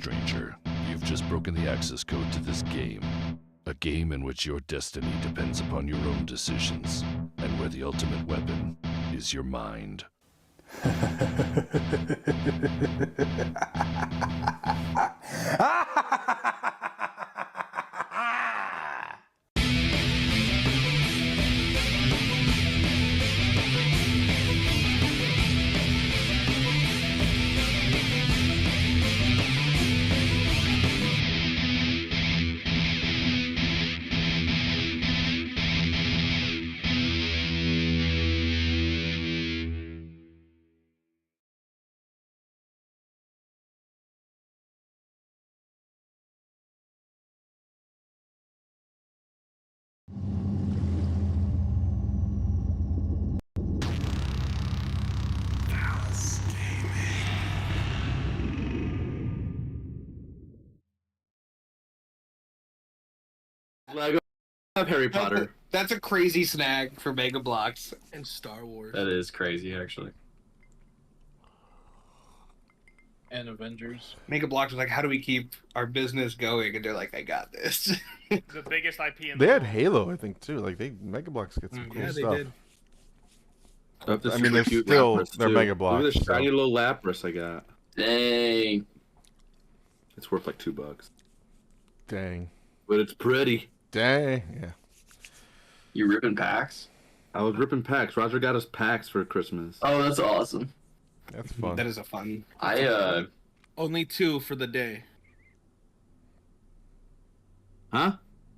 stranger. You've just broken the access code to this game. A game in which your destiny depends upon your own decisions, and where the ultimate weapon is your mind. Thalass Lego of Harry Potter. That's a crazy snag for Mega Bloks. And Star Wars. That is crazy, actually. And Avengers. Mega Bloks was like, how do we keep our business going? And they're like, I got this. The biggest IP in They the had world. Halo, I think, too. Like, Mega Bloks get some cool Yeah, they stuff. did. Oh, I mean, they're still they're Mega Bloks. Look at this so- shiny little Lapras I got. Dang. It's worth like $2. Dang. But it's pretty. Dang. Yeah. You ripping packs? I was ripping packs. Roger got us packs for Christmas. Oh, that's awesome. That's fun. That is a fun. Only 2 for the day. Huh?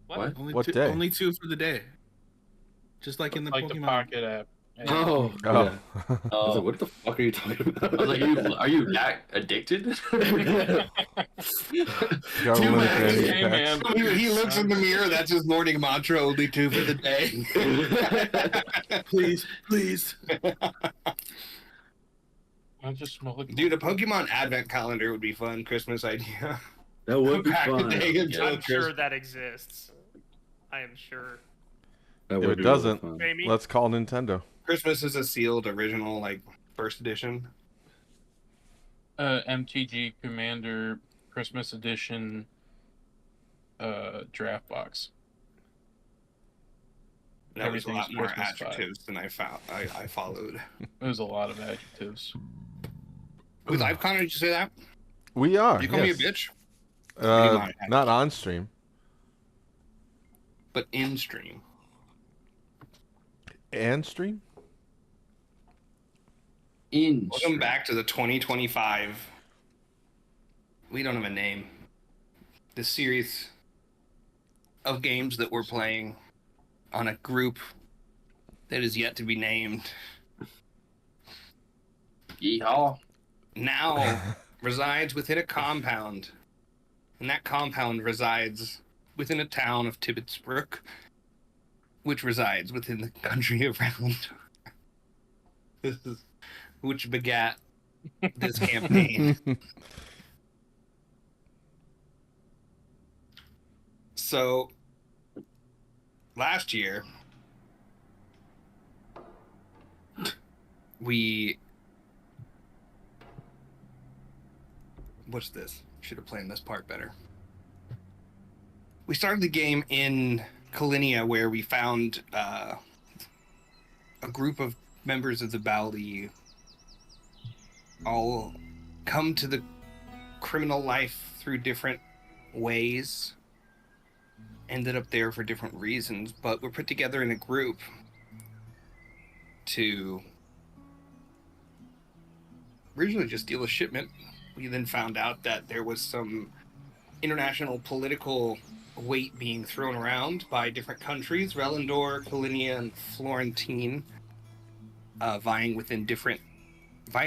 What? Only What two, day? Only 2 for the day. Just like in the Like Pokemon. the Pocket app. Oh. Oh. Yeah. I was Oh, like, what the fuck are you talking about? I was like, are you that addicted? Got Two unlimited packs, candy hey, packs. man. He looks in the mirror. That's his morning mantra. Only 2 for the day. Please, please. I just smell like Dude, a Pokemon advent calendar would be fun. Christmas idea. That would be Pack a fun. day until I'm sure Christmas. that exists. I am sure. That If would it be really doesn't, fun. Maybe. let's call Nintendo. Christmas is a sealed original, like first edition. MTG Commander Christmas Edition draft box. That was a lot Everything's more Christmas vibe. adjectives than I followed. There's a lot of adjectives. With LiveCon, did you say that? We are. Did you call yes. me a bitch? Not on stream. But in stream. And stream? Welcome back to the 2025. We don't have a name. The series of games that we're playing on a group that is yet to be named. Yeehaw. Now resides within a compound. And that compound resides within a town of Tibbetsbrook, which resides within the country of Round. This is which begat this campaign. So, last year, what's this? Should have planned this part better. We started the game in Kalinia, where we found a group of members of the Bali all come to the criminal life through different ways. Ended up there for different reasons, but we're put together in a group to originally just deal with shipment. We then found out that there was some international political weight being thrown around by different countries, Relindor, Kalinia, and Florentine, vying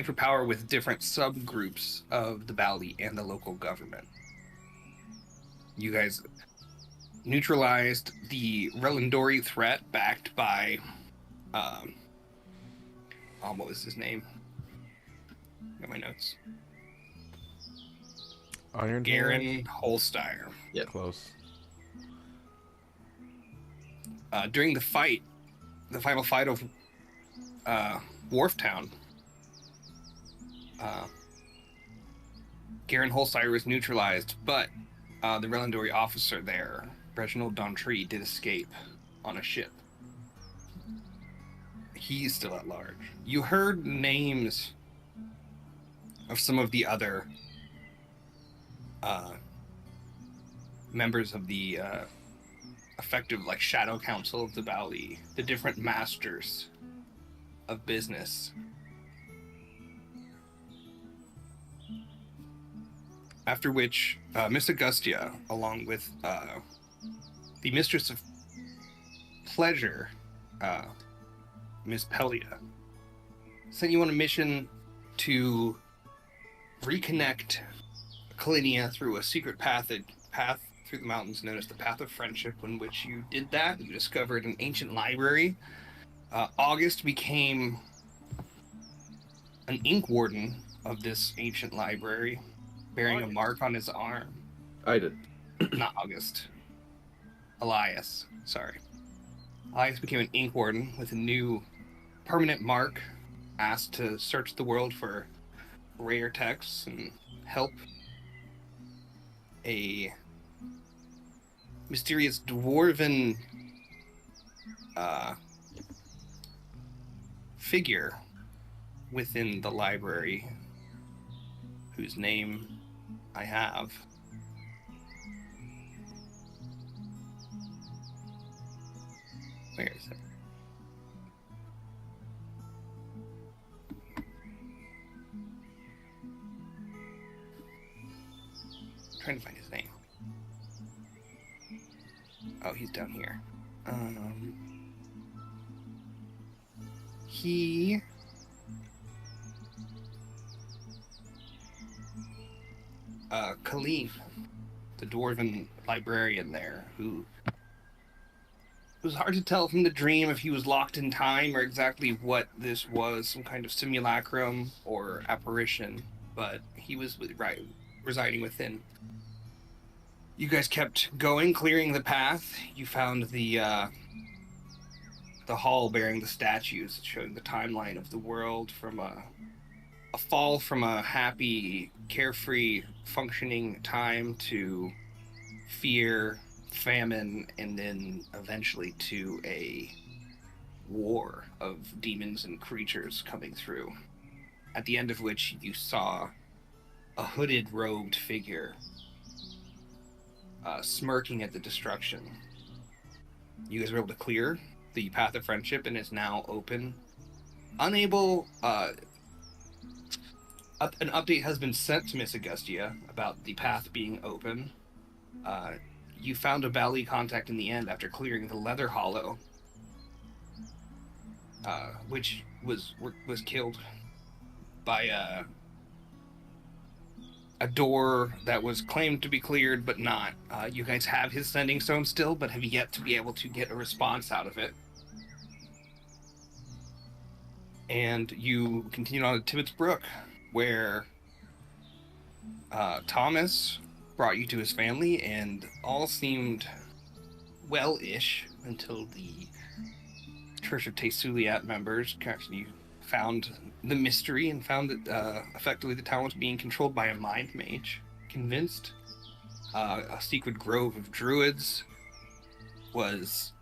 for power with different subgroups of the Bali and the local government. You guys neutralized the Relindori threat backed by what was his name? Got my notes. Iron Garen Holstein. Yep. Close. During the fight, the final fight of Wharftown, Garen Holstein was neutralized, but the Relendori officer there, Reginald Dontree, did escape on a ship. He's still at large. You heard names of some of the other members of the effective, like, Shadow Council of the Valley, the different masters of business. After which, Miss Augustia, along with the Mistress of Pleasure, Miss Pelia, sent you on a mission to reconnect Kalinia through a secret path through the mountains known as the Path of Friendship. In which you did that, you discovered an ancient library. August became an ink warden of this ancient library, bearing a mark on his arm. I did. Not August. Elias. Sorry. Elias became an ink warden with a new permanent mark, asked to search the world for rare texts and help a mysterious dwarven figure within the library, whose name I have. Where is it? I'm trying to find his name. Oh, he's down here. He... Colleen, the dwarven librarian there, who... It was hard to tell from the dream if he was locked in time or exactly what this was, some kind of simulacrum or apparition, but he was residing within. You guys kept going, clearing the path. You found the hall bearing the statues, showing the timeline of the world from a fall from a happy, carefree, functioning time to fear, famine, and then eventually to a war of demons and creatures coming through. At the end of which you saw a hooded, robed figure smirking at the destruction. You guys were able to clear the Path of Friendship and is now open. Unable... an update has been sent to Miss Augustia about the path being open. You found a Valley contact in the end after clearing the Leather Hollow, which was killed by a door that was claimed to be cleared, but not. You guys have his sending stone still, but have yet to be able to get a response out of it. And you continue on to Tibbetts Brook, where Thomas brought you to his family, and all seemed well-ish until the Church of Tesuliat members actually found the mystery and found that effectively the town was being controlled by a mind mage. Convinced a secret grove of druids was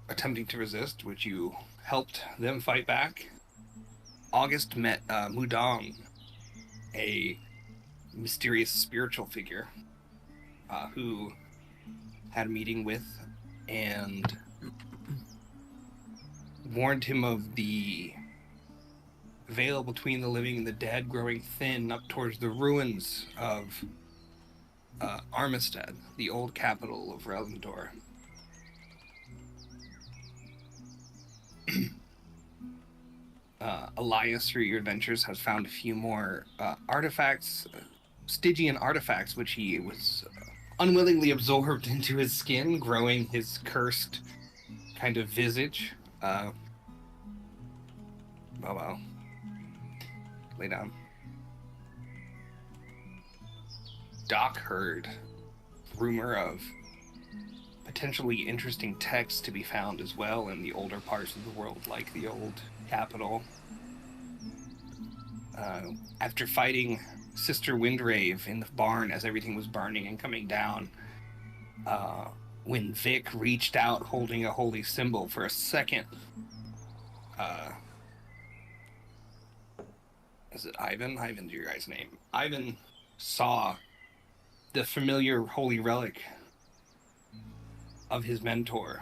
attempting to resist, which you helped them fight back. August met Mudong, a mysterious spiritual figure who had a meeting with and warned him of the veil between the living and the dead growing thin up towards the ruins of Armistead, the old capital of Relendor. Elias, through your adventures, has found a few more artifacts, Stygian artifacts, which he was unwillingly absorbed into his skin, growing his cursed kind of visage. Well, lay down. Doc heard rumor of potentially interesting texts to be found as well in the older parts of the world, like the old capital. after fighting Sister Windrave in the barn as everything was burning and coming down, when Vic reached out holding a holy symbol for a second, is it Ivan? Ivan's your guy's name. Ivan saw the familiar holy relic of his mentor.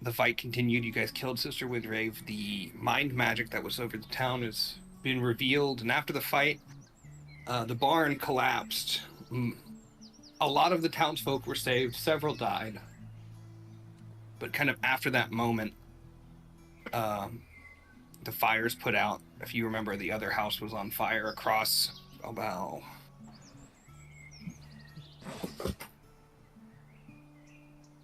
The fight continued. You guys killed Sister Windrave. The mind magic that was over the town has been revealed. And after the fight, the barn collapsed. A lot of the townsfolk were saved. Several died. But kind of after that moment, the fires put out. If you remember, the other house was on fire across about...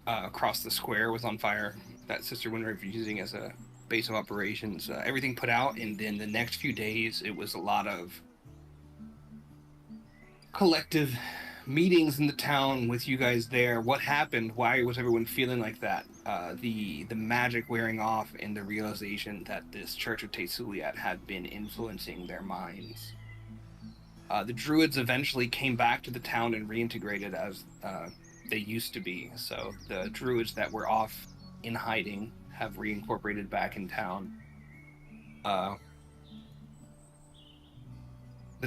across the square was on fire that Sister Windrave was using as a base of operations. Everything put out, and then the next few days it was a lot of collective meetings in the town with you guys there. What happened? Why was everyone feeling like that? The magic wearing off and the realization that this Church of TaleSpire had been influencing their minds. The druids eventually came back to the town and reintegrated as they used to be. So the druids that were off in hiding have reincorporated back in town. The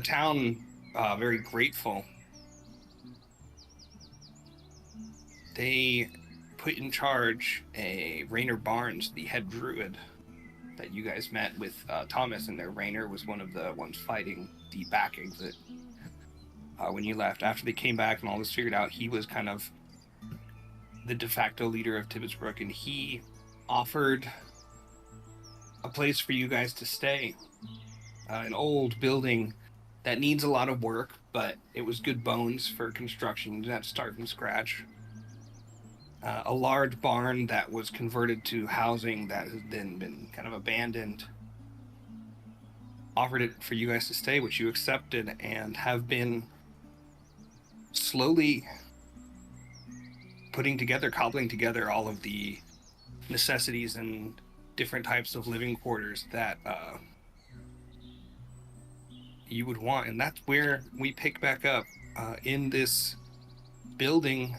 town, very grateful. They put in charge a Rainer Barnes, the head druid that you guys met with Thomas, and their Rainer was one of the ones fighting the back exit. When you left, after they came back and all this figured out, he was kind of the de facto leader of Tibbetsbrook, and he offered a place for you guys to stay. An old building that needs a lot of work, but it was good bones for construction. You didn't have to start from scratch. A large barn that was converted to housing that has then been kind of abandoned. Offered it for you guys to stay, which you accepted, and have been slowly cobbling together all of the necessities and different types of living quarters that you would want. And that's where we pick back up in this building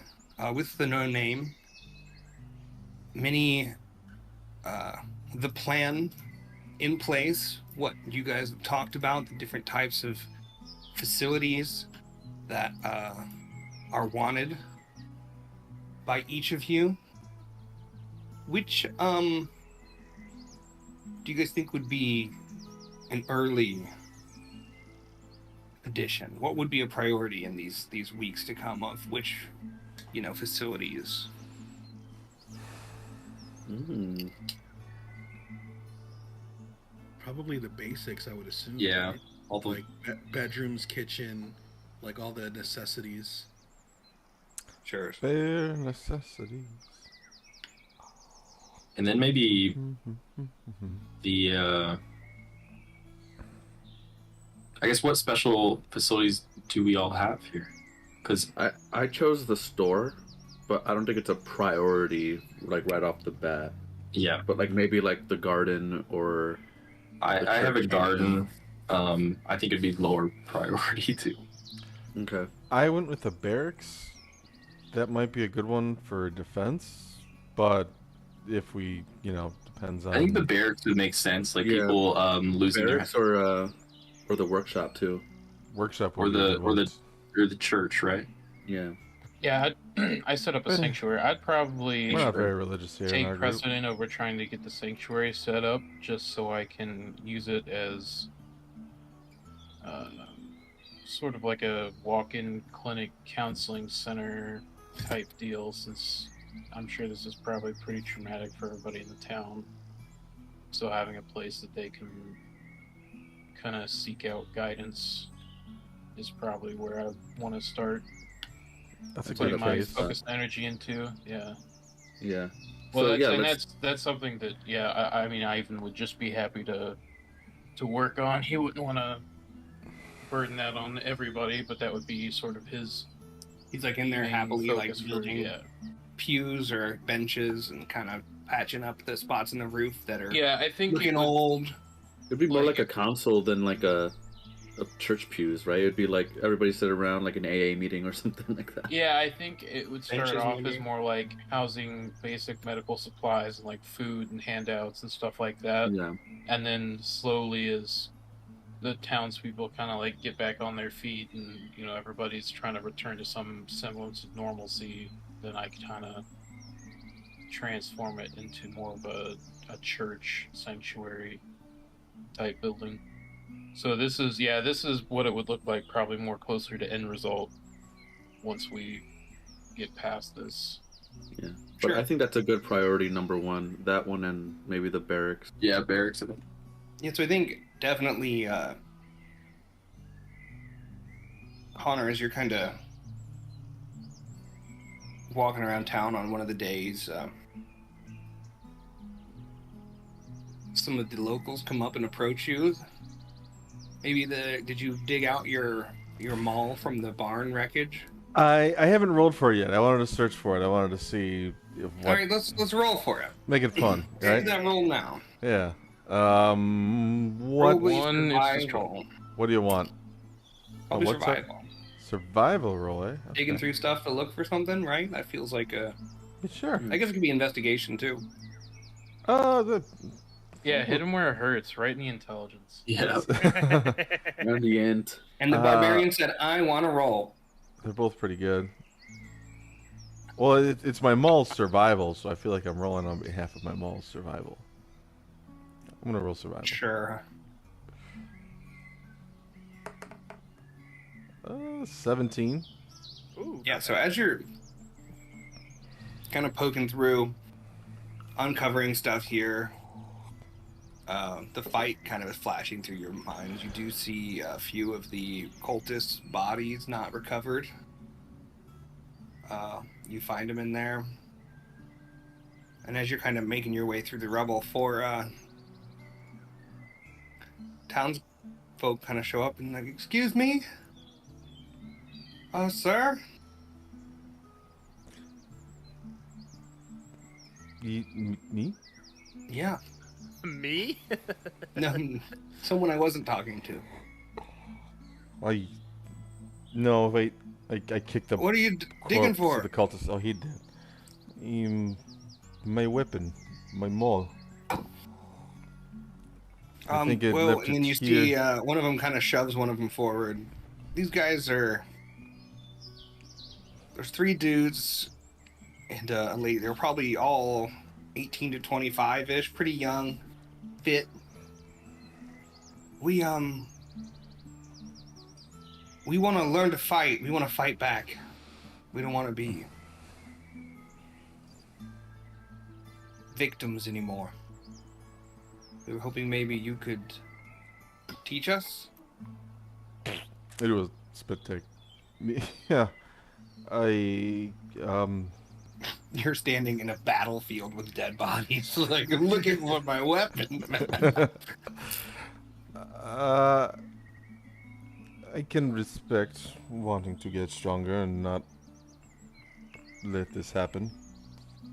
with the no name. The plan in place, what you guys have talked about, the different types of facilities that are wanted by each of you. Which do you guys think would be an early addition? What would be a priority in these weeks to come of which, facilities? Probably the basics, I would assume. Yeah. Right? All the Like bedrooms, kitchen, like all the necessities. Sure. Bare necessities. and then maybe the I guess what special facilities do we all have here? Because I chose the store, but I don't think it's a priority like right off the bat. yeah, But like maybe like the garden or I have a church. garden. I think it'd be lower priority too. okay. I went with the barracks. That might be a good one for defense, but if we, depends on. I think the barracks would make sense. Like Yeah. people losing their Barracks or the workshop too. workshop or would be the good or the ones. or the church, right? Yeah. Yeah, I set up a sanctuary. I'd probably We're not very religious here in our take group. precedent over trying to get the sanctuary set up just so I can use it as sort of like a walk-in clinic counseling center type deal, since I'm sure this is probably pretty traumatic for everybody in the town. So having a place that they can kind of seek out guidance is probably where I want to start That's a putting good my place. focused energy into. Yeah. Yeah. Well, So, that's, yeah, and let's- that's something that, yeah, I mean, Ivan would just be happy to work on. He wouldn't want to burden that on everybody, but that would be sort of his He's like in there main happily, like focus for- building yeah. pews or benches and kind of patching up the spots in the roof that are Yeah, I think looking old. It'd be more Like- like a council than like a church pews, right? It'd be like everybody sit around like an AA meeting or something like that. Yeah, I think it would start Benches, off as maybe? more like housing basic medical supplies and like food and handouts and stuff like that. Yeah. And then slowly as the townspeople kind of like get back on their feet and, you know, everybody's trying to return to some semblance of normalcy, then I kind of transform it into more of a church sanctuary type building. So this is what it would look like, probably more closer to end result once we get past this. Yeah. But Sure. I think that's a good priority number one. That one and maybe the barracks. Yeah, barracks. Yeah, so I think definitely, Connor, as you're kind of walking around town on one of the days, some of the locals come up and approach you. Maybe did you dig out your mall from the barn wreckage? I haven't rolled for it yet. I wanted to search for it. I wanted to see if All what right, let's roll for it. make it fun, Take right? that roll now. Yeah. Probably one is survival. What do you want? Probably what's that? survival. Survival roll, eh? Digging Okay. through stuff to look for something, right? That feels like a. Sure. I guess it could be investigation too. The Yeah, hit him where it hurts, right in the intelligence. Yeah. And the end. And the barbarian said, "I want to roll." They're both pretty good. Well, it's my mall's survival, so I feel like I'm rolling on behalf of my mall's survival. I'm gonna roll survival. Sure. 17. Ooh, Yeah. So as you're kind of poking through, uncovering stuff here, the fight kind of is flashing through your mind. You do see a few of the cultists' bodies not recovered. You find them in there. And as you're kind of making your way through the rubble, four townsfolk kind of show up and like, "Excuse me? Sir?" Me? Yeah. me? No, someone I wasn't talking to. No, wait. I kicked the What are you digging corpse for? of the cultist. Oh, he did. My weapon. My maul. I think it Well, left and then it you see here. one of them kind of shoves one of them forward. These guys are. There's 3 dudes and a lady. They're probably all 18 to 25-ish, pretty young, fit. We want to learn to fight. We want to fight back. We don't want to be victims anymore. We were hoping maybe you could teach us. It was spit take. Yeah. You're standing in a battlefield with dead bodies, like I'm looking for my weapon. I can respect wanting to get stronger and not let this happen.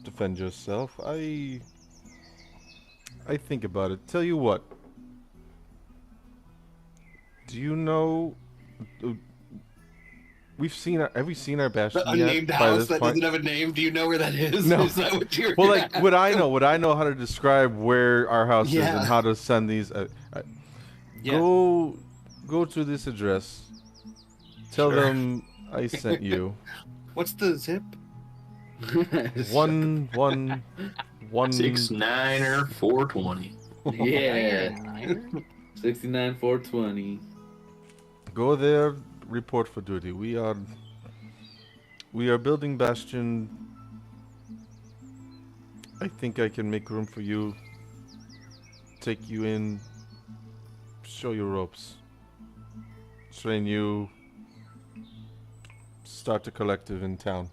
Defend yourself. I think about it. Tell you what. Do you know? Have we seen our bastion The yet? unnamed by house this that point? doesn't have a name. Do you know where that is? No. Is that what you're? Well, like, would I know how to describe where our house is Yeah. and how to send these? Yeah. Go to this address. Tell Sure. them I sent you. What's the zip? 111. 6-9 or 420. Yeah. 69 420. Go there. Report for duty. We are building bastion. I think I can make room for you. Take you in. Show you ropes. Train you. Start a collective in town.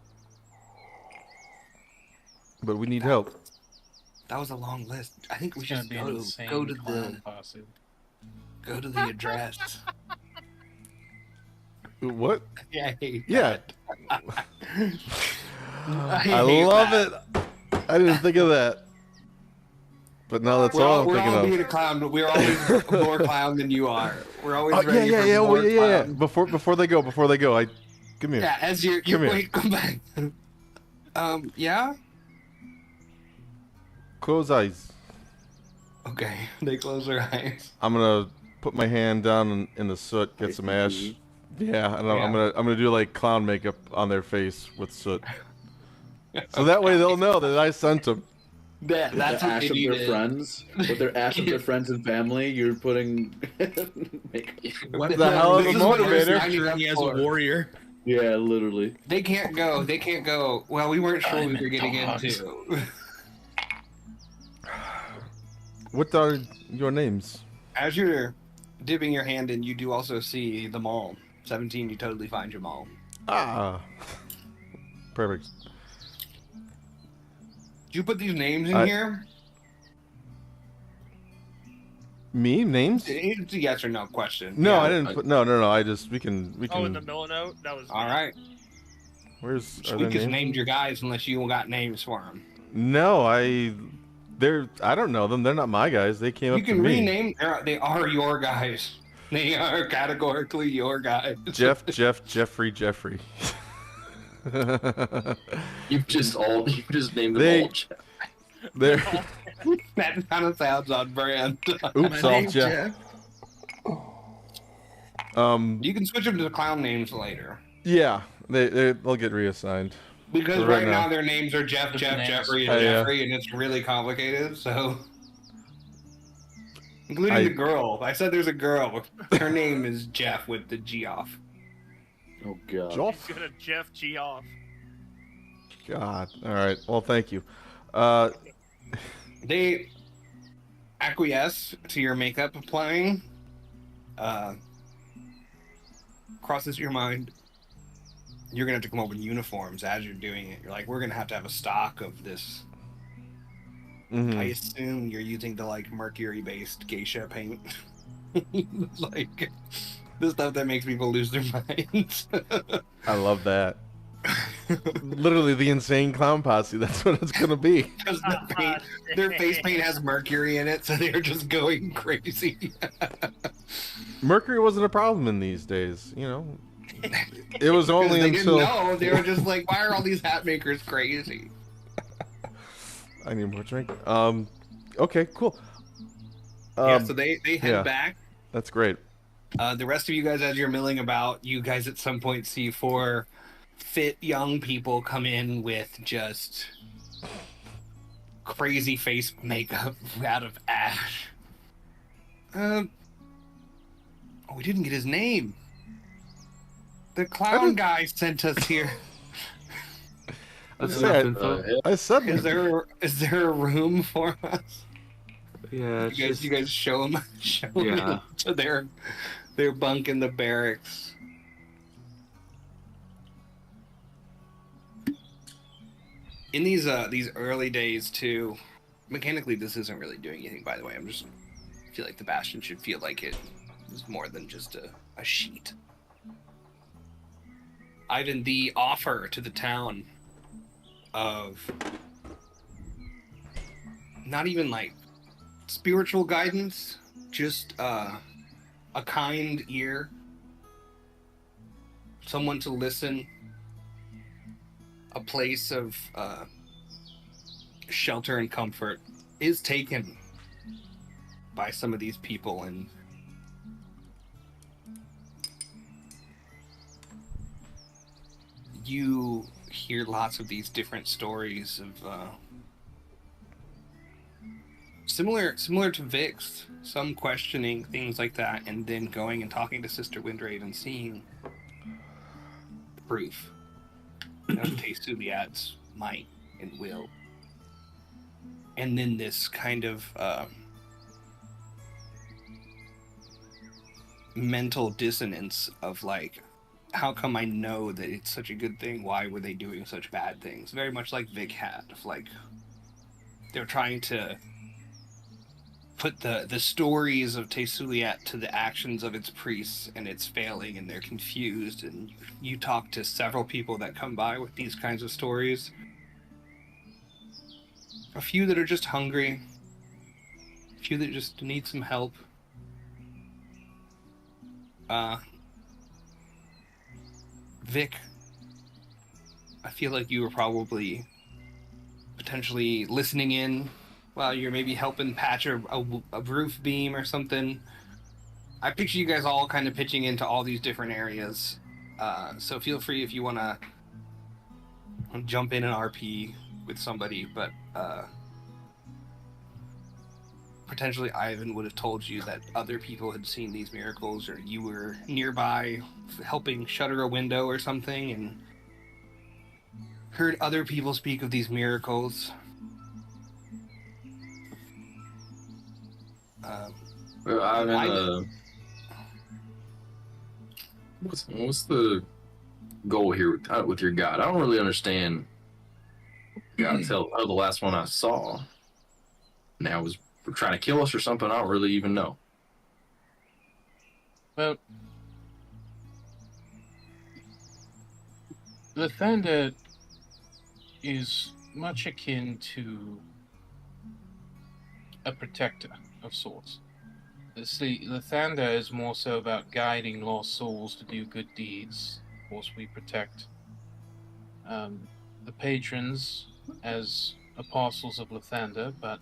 But we need help. That was a long list. I think we It's gonna should be an go insane to clown the posse. address. What? Yeah, I hate Yeah. that. I hate love that. it. I didn't think of that. But no, that's We're all all, I'm we're thinking all of. being a clown, but we're always more clown than you are. We're always Oh, ready for more yeah. clown. Before they go, come here. Yeah, as you Come here. wait, come back. Yeah. Close eyes. Okay, they close their eyes. I'm gonna put my hand down in the soot, get some ash. Yeah, and I'm gonna do like clown makeup on their face with soot. So that way they'll know that I sent them. That's the what ash they of their needed. friends, with their ash of their friends and family, you're putting makeup. What the hell is this a is what you're motivator? signing me as a warrior. Yeah, literally. They can't go. They can't go. Well, we weren't sure we were getting dogs. into. What are your names? As you're dipping your hand in, you do also see the mall. 17, you totally find your mall. Ah, perfect. Did you put these names in here? Me names? It's a yes or no question. No, Yeah. I didn't put. No. I just we can. Oh, in the middle note? That was All right. Where's are We their just names? named your guys unless you got names for them. No, they're. I don't know them. They're not my guys. They came You up to can me. rename. They are your guys. They are categorically your guys. Jeffrey. You've just named them They- all Jeff. They're. That kind of sounds on brand. Oops, My all name's Jeff. You can switch them to the clown names later. Yeah, they'll get reassigned. Because For right right now now. their names are Jeff, Different names. Jeffrey, and Oh, yeah. Jeffrey, and it's really complicated, so. Including I- the girl. I said there's a girl. Her name is Jeff with the G off. Oh god. Joff. He's gonna Jeff G off. God. All right. Well, thank you. They acquiesce to your makeup applying. Crosses your mind. You're gonna have to come up with uniforms as you're doing it. You're like, we're gonna have to have a stock of this. Mhm. I assume you're using the like mercury-based geisha paint, like the stuff that makes people lose their minds. I love that. Literally the insane clown posse. That's what it's gonna be. Because their face paint has mercury in it, so they're just going crazy. Mercury wasn't a problem in these days. You know, it was only they until didn't know. They were just like, why are all these hat makers crazy? I need more drink. Okay, cool. Yeah, so they head yeah. back. That's great. The rest of you guys, as you're milling about, you guys at some point see 4 fit young people come in with just crazy face makeup out of ash. We didn't get his name. The clown guy sent us here. That's Yeah, enough info. I said Is there a room for us? Yeah, it's You guys show them Yeah. to their bunk in the barracks. In these early days too, mechanically this isn't really doing anything. By the way, I feel like the Bastion should feel like it is more than just a sheet. Ivan, the offer to the town of not even like spiritual guidance, just a kind ear, someone to listen, a place of shelter and comfort is taken by some of these people, and you hear lots of these different stories of similar to Vix, some questioning things like that, and then going and talking to Sister Windrave and seeing proof of Tesuliad's might and will. And then this kind of mental dissonance of like, how come I know that it's such a good thing? Why were they doing such bad things? Very much like Vic had, of like, they're trying to put the stories of Tesuliat to the actions of its priests, and it's failing, and they're confused. And you talk to several people that come by with these kinds of stories. A few that are just hungry, few that just need some help. Vic, I feel like you were probably potentially listening in while you're maybe helping patch a roof beam or something. I picture you guys all kind of pitching into all these different areas. So feel free if you want to jump in an RP with somebody, but potentially Ivan would have told you that other people had seen these miracles, or you were nearby helping shutter a window or something and heard other people speak of these miracles. Well, Ivan, what's the goal here with your god? I don't really understand. God, tell the last one I saw. Now was trying to kill us or something. I don't really even know. Well, Lathander is much akin to a protector of sorts. See, Lathander is more so about guiding lost souls to do good deeds. Of course, we protect the patrons as apostles of Lathander, but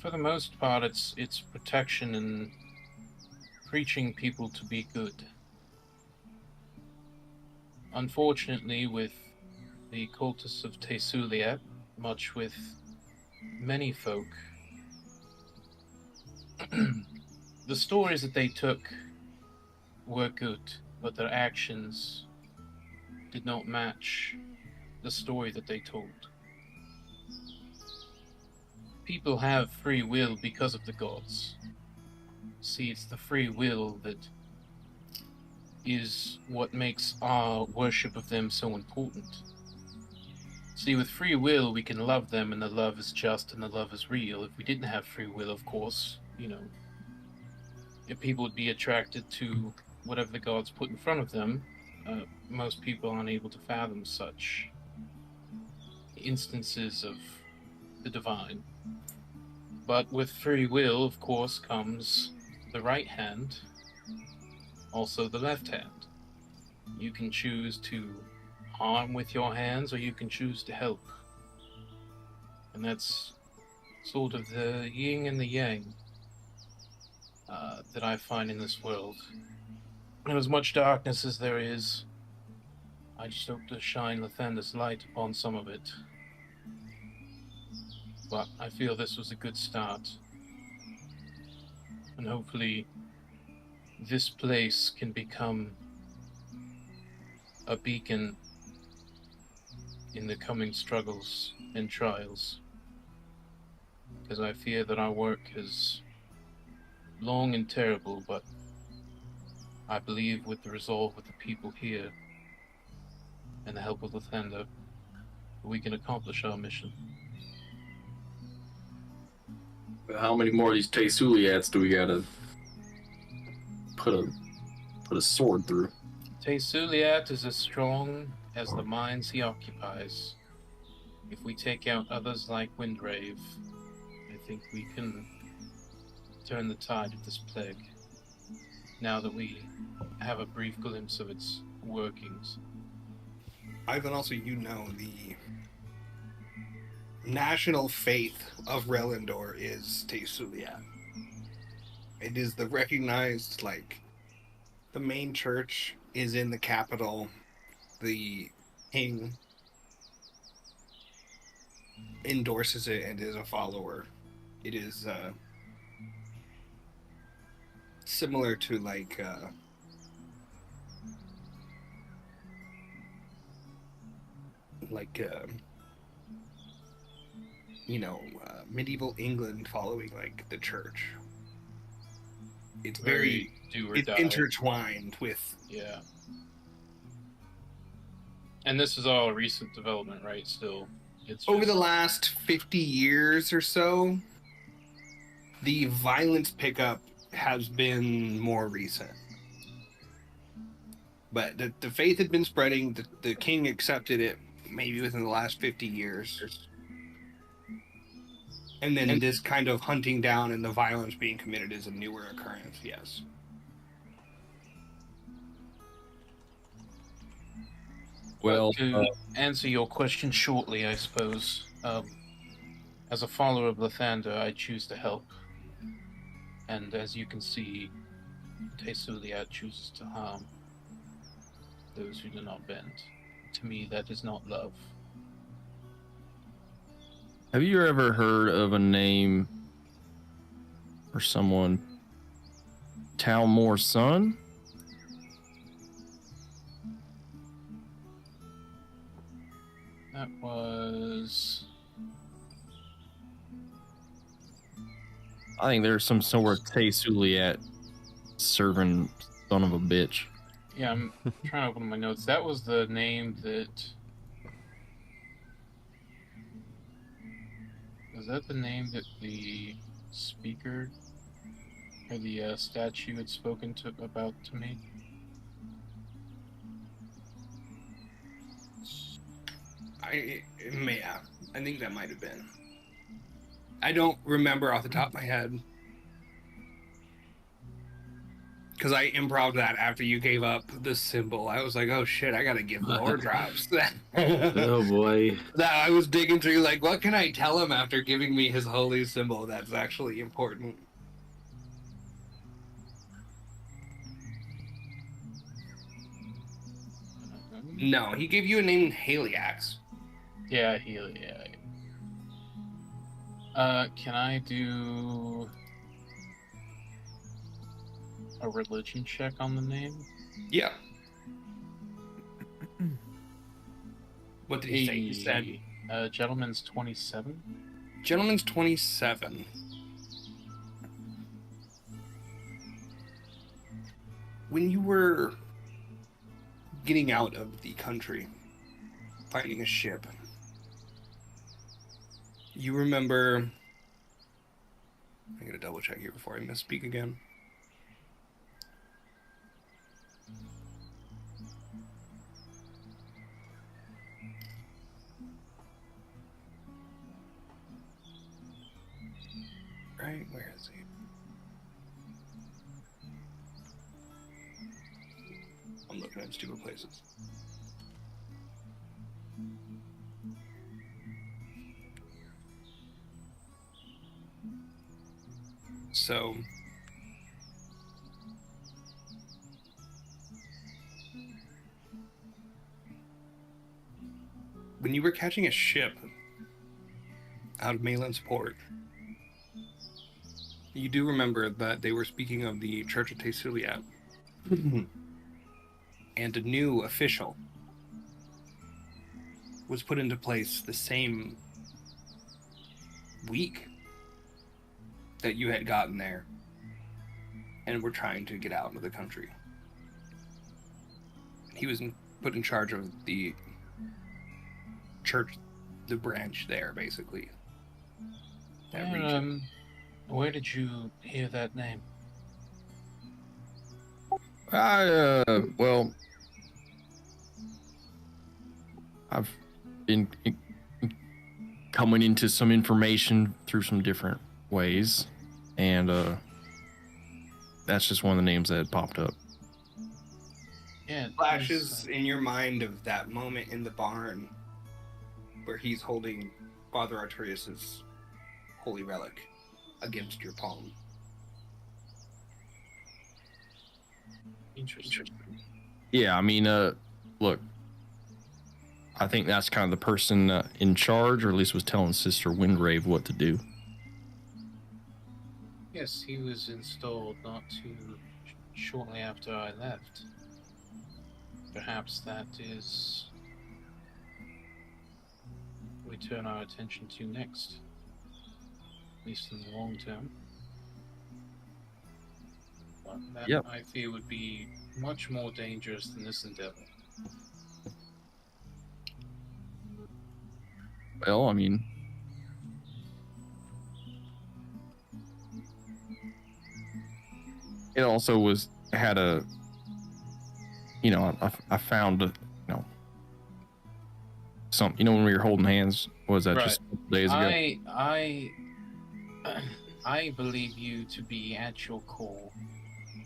for the most part, it's protection and preaching people to be good. Unfortunately, with the cultists of Tesuliat, much with many folk, the stories that they took were good, but their actions did not match the story that they told. People have free will because of the gods. See, it's the free will that is what makes our worship of them so important. See, with free will, we can love them, and the love is just and the love is real. If we didn't have free will, of course, if people would be attracted to whatever the gods put in front of them, most people aren't able to fathom such instances of the divine. But with free will, of course, comes the right hand, also the left hand. You can choose to harm with your hands, or you can choose to help. And that's sort of the yin and the yang that I find in this world. And as much darkness as there is, I just hope to shine Lathander's light upon some of it. But I feel this was a good start. And hopefully this place can become a beacon in the coming struggles and trials. Because I fear that our work is long and terrible, but I believe with the resolve of the people here and the help of Lathander, we can accomplish our mission. How many more of these Tesuliats do we gotta put a sword through? Tesuliat is as strong as the minds he occupies. If we take out others like Windrave, I think we can turn the tide of this plague, now that we have a brief glimpse of its workings. Ivan, also, the national faith of Relindor is Tesuliat. It is the recognized, the main church is in the capital. The king endorses it and is a follower. It is similar to medieval England following the church. It's very do or it's die. intertwined with. Yeah. And this is all recent development, right? Still, it's Over the last 50 years or so, the violence pickup has been more recent. But the faith had been spreading. The king accepted it maybe within the last 50 years. And then this kind of hunting down and the violence being committed is a newer occurrence, yes. Well, to answer your question shortly, I suppose. As a follower of Lathander, I choose to help. And as you can see, TaleSpire chooses to harm those who do not bend. To me, that is not love. have you ever heard of a name or someone, Talmore's son? That was... I think there's some sort of TaleSpire servant son of a bitch. Yeah, I'm trying to open my notes. That was the name that... Was that the name that the speaker or the statue had spoken about to me? Yeah, I think that might have been. I don't remember off the top of my head. Because I improv that after you gave up the symbol. I was like, oh shit, I gotta give lore drops. Oh boy. That I was digging through, like, what can I tell him after giving me his holy symbol that's actually important? No, he gave you a name Haliax. Yeah, yeah. Can I do a religion check on the name? Yeah. What did he say? He said, gentleman's 27. Gentleman's 27. When you were getting out of the country, finding a ship, you remember... I gotta double check here before I misspeak again. Right, where is he? I'm looking at stupid places. So, when you were catching a ship out of Malin's port, you do remember that they were speaking of the Church of TaleSpire and a new official was put into place the same week that you had gotten there and were trying to get out of the country. He was put in charge of the church, the branch there, basically. That region. Where did you hear that name? Well, I've been coming into some information through some different ways, and that's just one of the names that had popped up. Yeah, Flashes in your mind of that moment in the barn where he's holding Father Arturius's holy relic against your palm. Interesting. Yeah, I mean, look, I think that's kind of the person in charge, or at least was telling Sister Wingrave what to do. Yes, he was installed not too shortly after I left. Perhaps that is what we turn our attention to next, at least in the long term. But that, Yep. I fear, would be much more dangerous than this endeavor. Well, I mean, it also had a, I found, some, when we were holding hands, what was that, Right. just a couple days ago? I I believe you to be, at your core,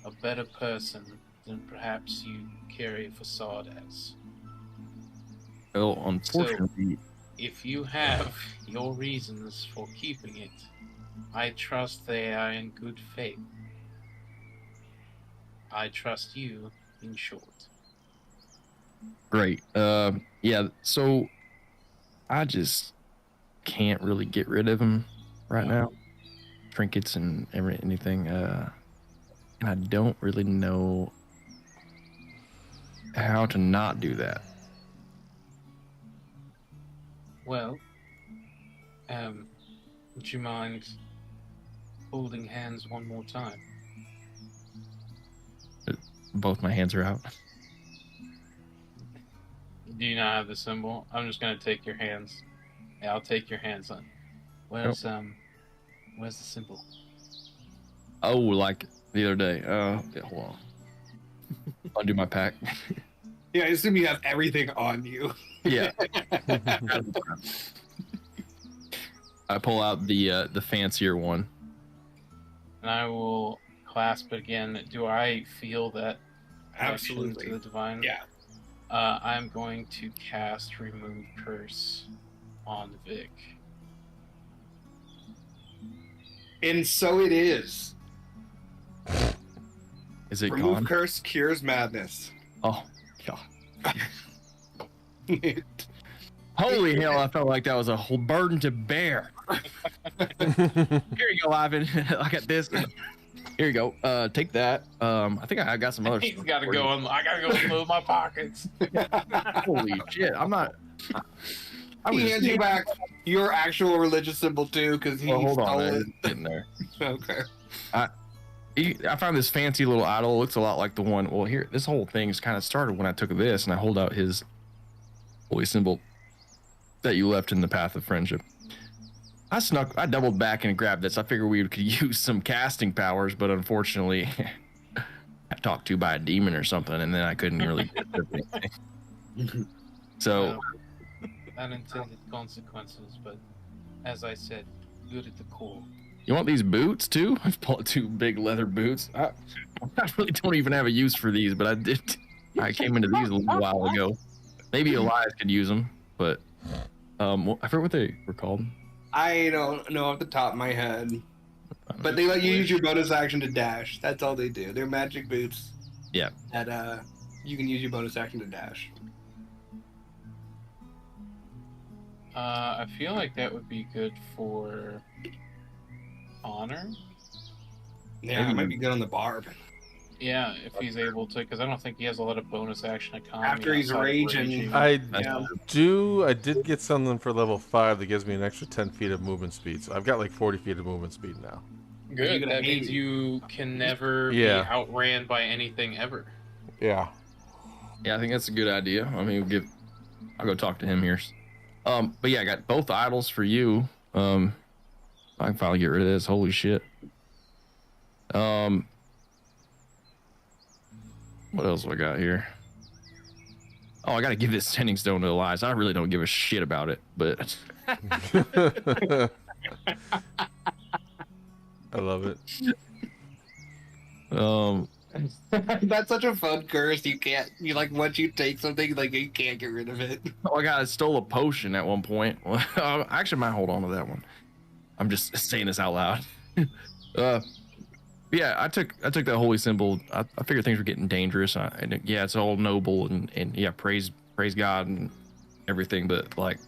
a better person than perhaps you carry a facade as. Well, unfortunately, If you have your reasons for keeping it, I trust they are in good faith. I trust you, in short. great. Yeah. So I just can't really get rid of him right now. Trinkets and anything. And I don't really know how to not do that. Well, would you mind holding hands one more time? Both my hands are out. Do you not have the symbol? I'm just gonna take your hands. Yeah, I'll take your hands on. Where's the symbol? Oh, like the other day. Yeah, hold on. Undo my pack. Yeah, I assume you have everything on you. Yeah. I pull out the fancier one. And I will clasp it again. Do I feel that connection Absolutely. to the divine? Yeah. I'm going to cast Remove Curse on Vic. And so it is. Is it Remove gone? curse cures madness. Oh, God. Holy hell, I felt like that was a whole burden to bear. Here you go, Ivan. I got this. Here you go. Take that. I think I got some other He's stuff got to for go you. in. I got to go through my pockets. Holy shit. I'm not. I was He hands you back your actual religious symbol too, because he Well, hold on. stole Man. it. It's getting there. Okay. I found this fancy little idol. It looks a lot like the one. Well, here, this whole thing is kind of started when I took this and I hold out his holy symbol that you left in the path of friendship. I doubled back and grabbed this. I figured we could use some casting powers, but unfortunately, I talked to by a demon or something, and then I couldn't really get anything. So, Unintended consequences, but as I said, good at the core. you want these boots too? I've bought 2 big leather boots. I really don't even have a use for these, but I did. I came into these a little while ago. Maybe Elias could use them, but I forget what they were called. I don't know off the top of my head, but they let you use your bonus action to dash. That's all they do. They're magic boots. Yeah. That you can use your bonus action to dash. I feel like that would be good for honor. Yeah, it might be good on the barb. Yeah, if he's able to, because I don't think he has a lot of bonus action economy. After he's outside of raging. I Yeah. did get something for level 5 that gives me an extra 10 feet of movement speed. So I've got like 40 feet of movement speed now. You're Good. gonna That means hate- you can never Yeah. be outran by anything ever. Yeah. Yeah, I think that's a good idea. I mean, I'll go talk to him here. But yeah, I got both idols for you. I can finally get rid of this. Holy shit. What else do I got here? Oh, I gotta give this sending stone to Elias. I really don't give a shit about it, but I love it. That's such a fun curse. You like once you take something, like you can't get rid of it. oh, I stole a potion at one point. Well, I actually might hold on to that one. I'm just saying this out loud. Yeah, I took that holy symbol. I figured things were getting dangerous. And yeah, it's all noble and yeah, praise God and everything. But like,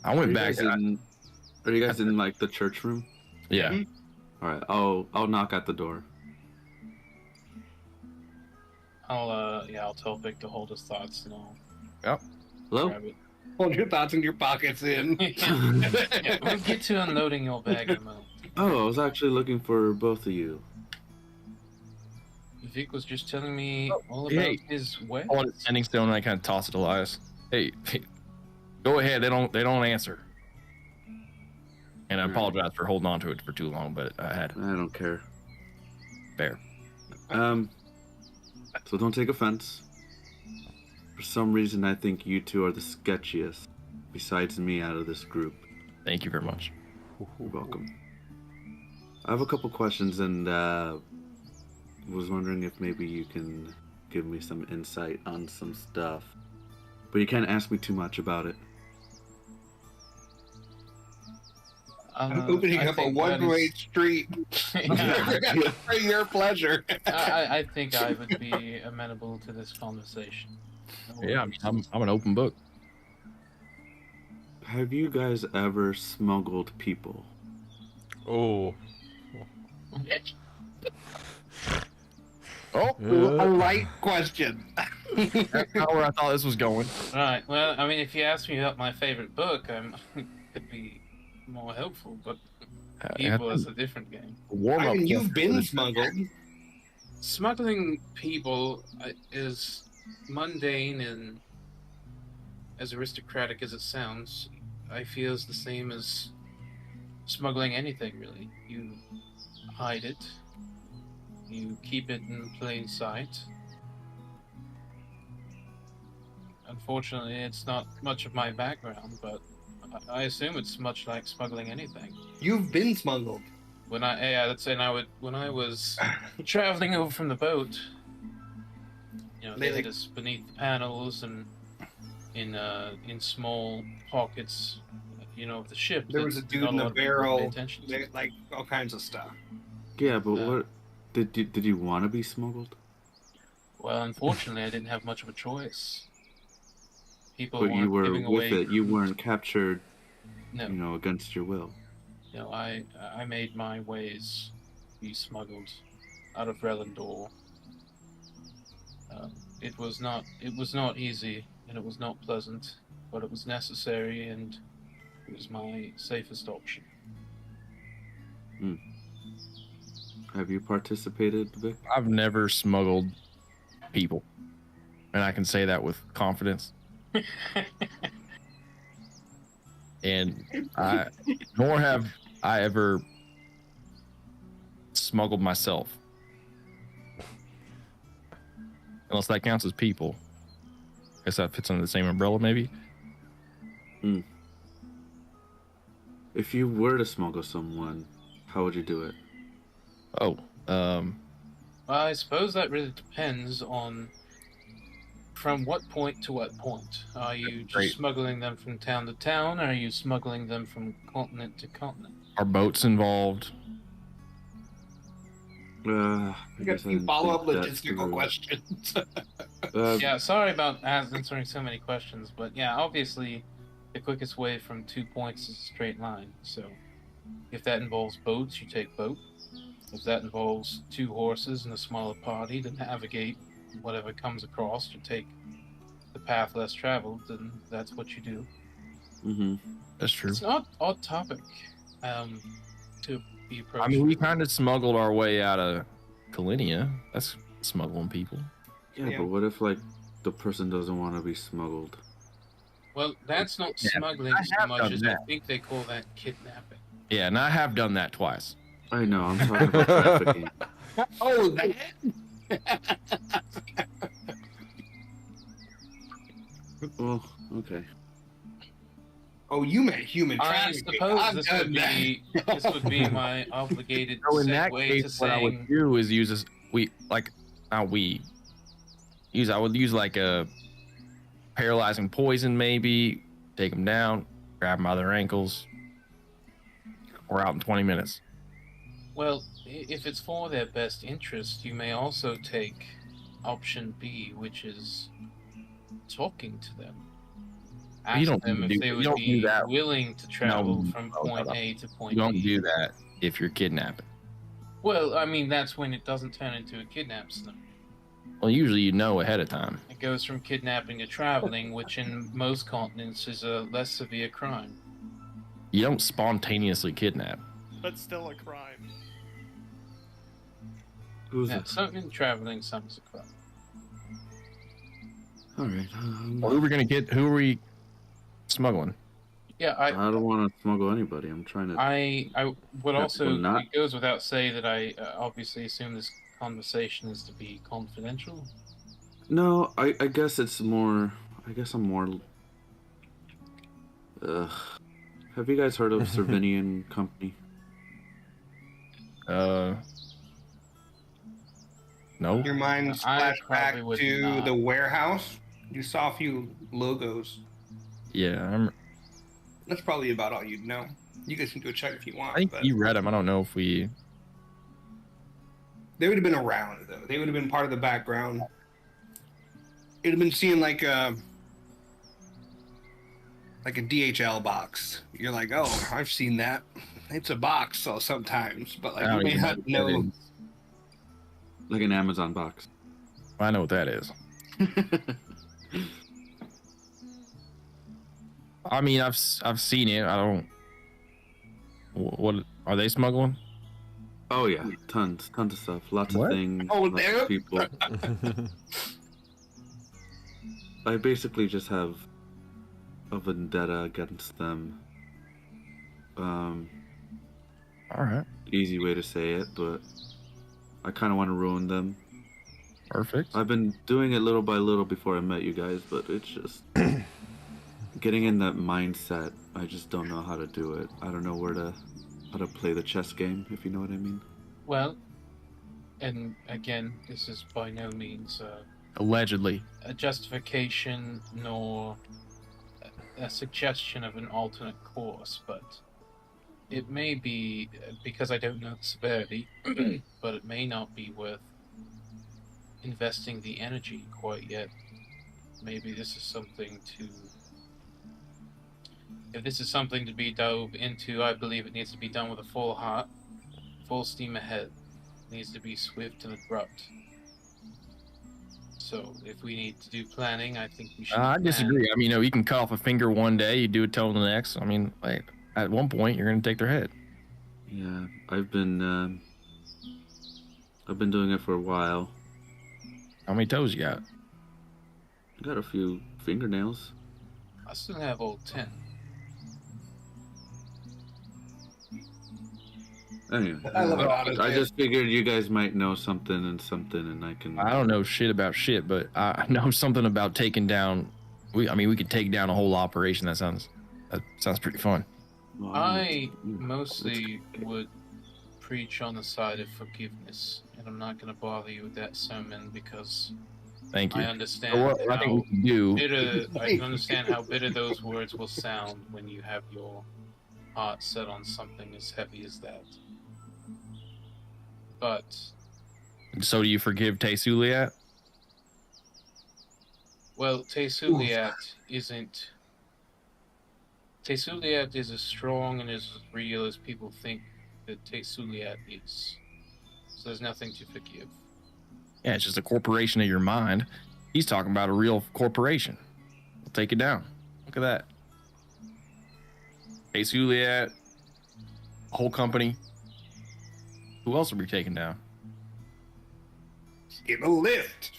I went back. Are you guys in like the church room? Yeah. Mm-hmm. All right. I'll knock at the door. I'll tell Vic to hold his thoughts and I'll Hello. grab it. Hold your thoughts in your pockets in. Yeah, we'll get to unloading your bag in a moment. Oh, I was actually looking for both of you. Vic was just telling me all about hey. his way. I wanted sending stone and I kind of toss it to Elias. Hey, go ahead. They don't answer. And I apologize for holding on to it for too long, but I had I don't care. fair. So don't take offense. For some reason, I think you two are the sketchiest, besides me, out of this group. Thank you very much. You're welcome. I have a couple questions, and was wondering if maybe you can give me some insight on some stuff. But you can't ask me too much about it. I'm opening up a one-way street for your pleasure. I think I would be amenable to this conversation. Yeah, I'm an open book. Have you guys ever smuggled people? Oh. Oh, A light question. that's not where I thought this was going. Right. Well, I mean, if you ask me about my favorite book, I could be more helpful. But people is a different game. Warm I up. mean, you've been smuggled. Smuggling people is mundane and as aristocratic as it sounds. I feel is the same as smuggling anything, really. You hide it. You keep it in plain sight. Unfortunately, it's not much of my background, but I assume it's much like smuggling anything. You've been smuggled. When when I was traveling over from the boat, you know, they had us beneath the panels and in small pockets, you know, of the ship. There was a that dude not in lot a of people barrel, pay attention to. like all kinds of stuff. Yeah, but what did you want to be smuggled? Well, unfortunately, I didn't have much of a choice. People But you weren't were giving with away. it. You weren't captured, No, you know, against your will. you know, I made my ways be smuggled out of Relendor. It was not easy and it was not pleasant, but it was necessary and it was my safest option. Have you participated, Vic? I've never smuggled people, and I can say that with confidence. And nor have I ever smuggled myself, unless that counts as people. I guess that fits under the same umbrella, maybe. If you were to smuggle someone, how would you do it? Oh, Well, I suppose that really depends on from what point to what point. Are you just Great. smuggling them from town to town, or are you smuggling them from continent to continent? are boats involved? I I got guess a I few didn't follow-up think that logistical through. questions. Yeah, sorry about answering so many questions, but yeah, obviously, the quickest way from 2 points is a straight line. So, if that involves boats, you take boat. If that involves 2 horses and a smaller party to navigate whatever comes across, to take the path less traveled, then that's what you do. Mm-hmm. That's true. It's an odd topic to be approached. I mean, we kind of smuggled our way out of Kalinia. That's smuggling people. Yeah, Yeah. but what if, like, the person doesn't want to be smuggled? Well, that's not Yeah, smuggling I so have much done as that. I think they call that kidnapping. Yeah, and I have done that twice. I know, I'm talking about trafficking. Oh, that. Well, okay. Oh, you meant human I trafficking. suppose I've this done would be my obligated So in that segue case, to what I would saying, do is use this. I would use like a paralyzing poison, maybe take them down, grab them by their ankles. We're out in 20 minutes. well, if it's for their best interest, you may also take option B, which is talking to them. You Ask don't them do- if they you would don't do be that. willing to travel No, from no, point no. A to point You don't B. do that if you're kidnapping. Well, I mean, that's when it doesn't turn into a kidnap scenario. Well, usually you know ahead of time. It goes from kidnapping to traveling, which in most continents is a less severe crime. You don't spontaneously kidnap. But still a crime. Who's Yeah, it? something traveling, something's a crime. Alright, Well, who are we smuggling? Yeah, I don't want to smuggle anybody. I'm trying to... I would Yeah, also, well, not- it goes without saying that I obviously assume this conversation is to be confidential. No, I guess it's more... I guess I'm more... Have you guys heard of Servinian Company? No. Your mind I splashed back probably would to not. the warehouse. You saw a few logos. Yeah, That's probably about all you'd know. You guys can go check if you want. I think but you read them. I don't know if we. they would have been around though. They would have been part of the background. It would have been seeing like a DHL box. You're like, oh, I've seen that. It's a box, so sometimes, but like I you don't may even know not what that know. is. Like an Amazon box. I know what that is. I mean, I've seen it. I don't. What are they smuggling? Oh yeah, tons of stuff, lots What? of things, Oh, lots there? of people. I basically just have a vendetta against them. All right, Easy way to say it, but I kind of want to ruin them. perfect. I've been doing it little by little before I met you guys, but it's just getting in that mindset. I just don't know how to do it. I don't know how to play the chess game, if you know what I mean. Well, and again, this is by no means Allegedly. a justification nor a suggestion of an alternate course, but it may be, because I don't know the severity, but it may not be worth investing the energy quite yet. Maybe this is something to... If this is something to be dove into, I believe it needs to be done with a full heart, full steam ahead. It needs to be swift and abrupt. So, if we need to do planning, I think we should. I disagree. I mean, you can cut off a finger one day, you do a toe the next. I mean, like at one point, you're gonna take their head. Yeah, I've been doing it for a while. How many toes you got? I got a few fingernails. I still have all 10. Anyway, I love it, honestly. I just figured you guys might know something, and I can. I don't know shit about shit, but I know something about taking down. We could take down a whole operation. That sounds pretty fun. Well, I mostly would preach on the side of forgiveness, and I'm not going to bother you with that sermon because Thank you. I understand So what I think we can do. I can understand how bitter those words will sound when you have your heart set on something as heavy as that. But So do you forgive Taysuliat? well, Taysuliat isn't. Taysuliat is as strong and as real as people think that Taysuliat is. So there's nothing to forgive. Yeah, it's just a corporation of your mind. He's talking about a real corporation. We'll take it down. Look at that. Taysuliat, whole company. Who else will be taken down? Give a lift.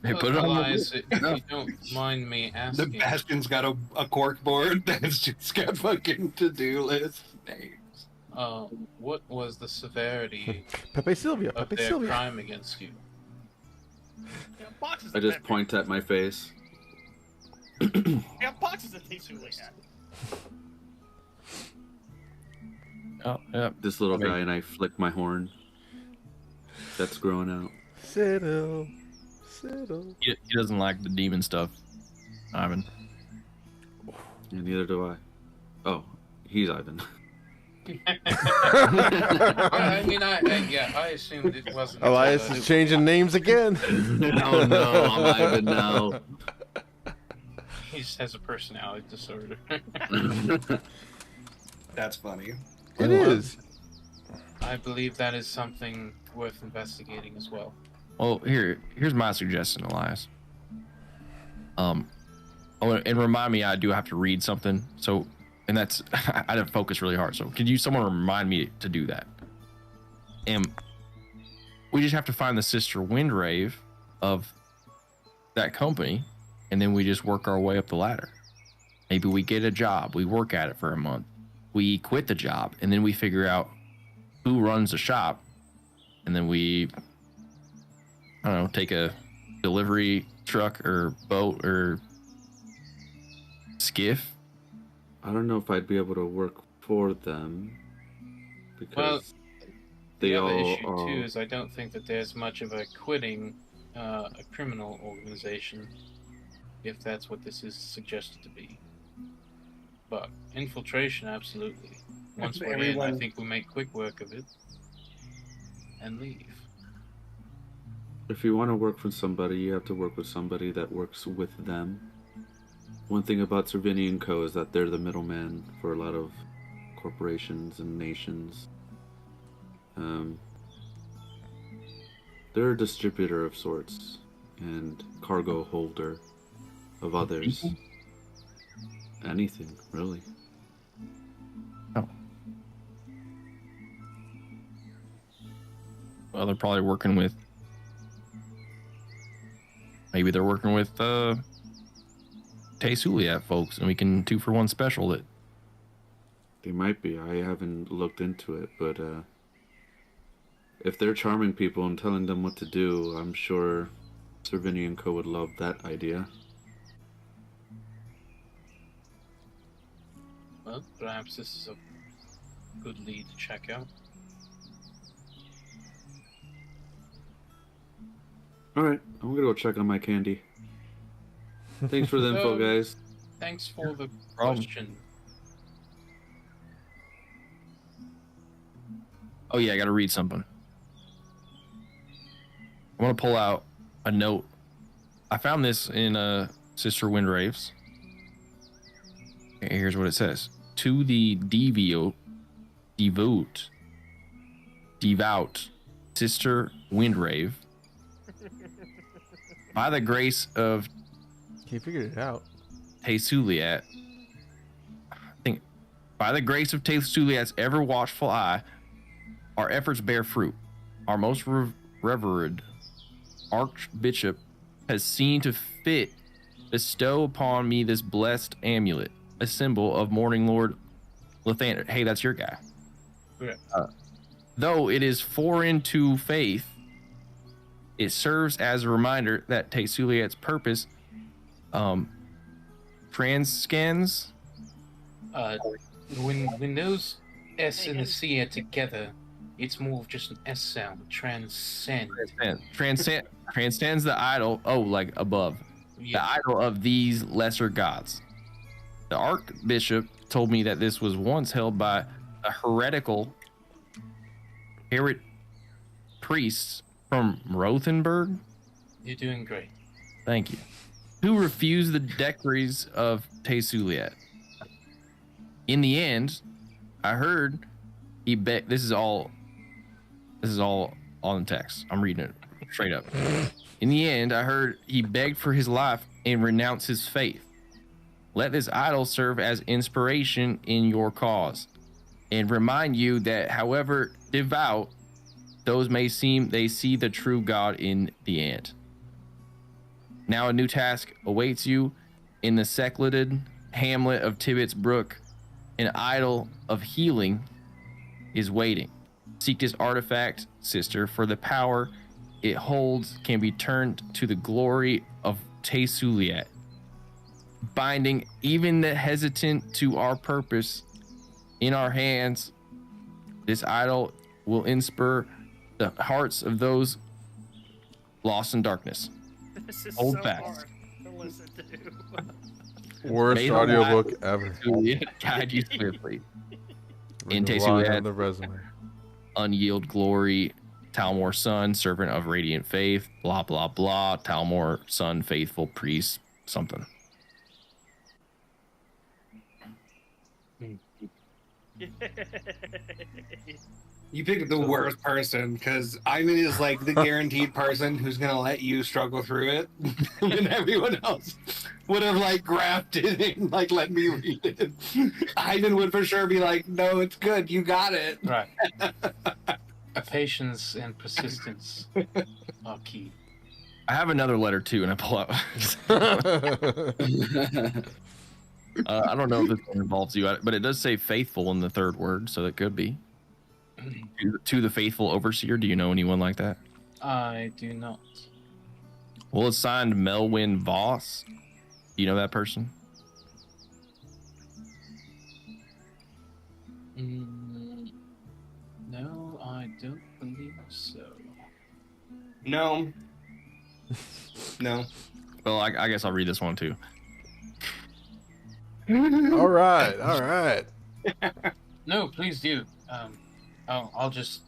Hey, put it on the Elias, list. if you don't mind me The asking, Bastion's got a cork board that's just got fucking to-do list names. what was the severity Pepe Silvia, of Pepe their Silvia. crime against you? Yeah, boxes I of just pepper. point at my face. Yeah, boxes of Taysuliat. Oh, yeah. This little Okay. guy and I flick my horn. That's growing out. Settle. He doesn't like the demon stuff, Ivan. And neither do I. Oh, he's Ivan. I mean, I assumed it wasn't. Elias is changing names again. Oh no, I'm Ivan now. He just has a personality disorder. That's funny. It is. I believe that is something worth investigating as well. Well, here's my suggestion, Elias. Oh, and remind me, I do have to read something. So, and that's I didn't focus really hard. So, could someone remind me to do that? And we just have to find the sister Windrave of that company, and then we just work our way up the ladder. Maybe we get a job, we work at it for a month, we quit the job, and then we figure out who runs the shop, and then we, I don't know, take a delivery truck or boat or skiff. I don't know if I'd be able to work for them because They the other all issue too is I don't think that there's much of a quitting a criminal organization, if that's what this is suggested to be. But infiltration, absolutely. Once we're in, I think we make quick work of it and leave. If you want to work for somebody, you have to work with somebody that works with them. One thing about Cervini & Co. is that they're the middleman for a lot of corporations and nations. They're a distributor of sorts and cargo holder of others. Anything, really. Oh. Well, they're probably working with... Maybe they're working with TaleSpire folks, and we can 2-for-1 special it. They might be. I haven't looked into it, but if they're charming people and telling them what to do, I'm sure Cervini & Co. would love that idea. Well, perhaps this is a good lead to check out. Alright, I'm gonna go check on my candy. Thanks for the info, guys. Thanks for the problem. question. Oh yeah, I gotta read something. I want to pull out a note. I found this in Sister Windraves. Okay, here's what it says. To the devout Sister Windrave, by the grace of He figured it out. TaleSpire, I think, by the grace of TaleSpire's ever watchful eye, our efforts bear fruit. Our most revered Archbishop has seen to fit bestow upon me this blessed amulet, a symbol of Morning Lord Lathander. Hey, that's your guy. Yeah. Though it is foreign to faith, it serves as a reminder that TaleSpire's purpose transcends. When those S and the C are together, it's more of just an S sound. Transcends the idol. Oh, like above. Yeah. The idol of these lesser gods. The Archbishop told me that this was once held by a heretical priests from Rothenburg. You're doing great. Thank you. Who refused the decrees of TaleSpire. In the end, I heard he begged. This is all on text. I'm reading it straight up. In the end, I heard he begged for his life and renounced his faith. Let this idol serve as inspiration in your cause, and remind you that however devout those may seem, they see the true God in the end. Now a new task awaits you in the secluded hamlet of Tibbetts Brook. An idol of healing is waiting. Seek this artifact, sister, for the power it holds can be turned to the glory of TaleSpire, binding even the hesitant to our purpose. In our hands, this idol will inspire the hearts of those lost in darkness. This is Hold so fast. hard to listen to. Worst May the audiobook light ever. guide you swiftly. In Rely TaleSpire, on the resume. unyield glory, Talmor son, servant of radiant faith, blah blah blah, Talmor son, faithful priest, something. You picked the worst person because Ivan is like the guaranteed person who's gonna let you struggle through it, and everyone else would have like graphed it and like let me read it. Ivan would for sure be like, "No, it's good, you got it." Right. Patience and persistence are key. I have another letter too, and I pull out. I don't know if this one involves you, but it does say faithful in the third word, so it could be. To the faithful overseer, do you know anyone like that? I do not. Well, it's signed Melwin Voss. Do you know that person? No, I don't No. No. Well, I guess I'll read this one too. All right, all right. No, please do. I'll just.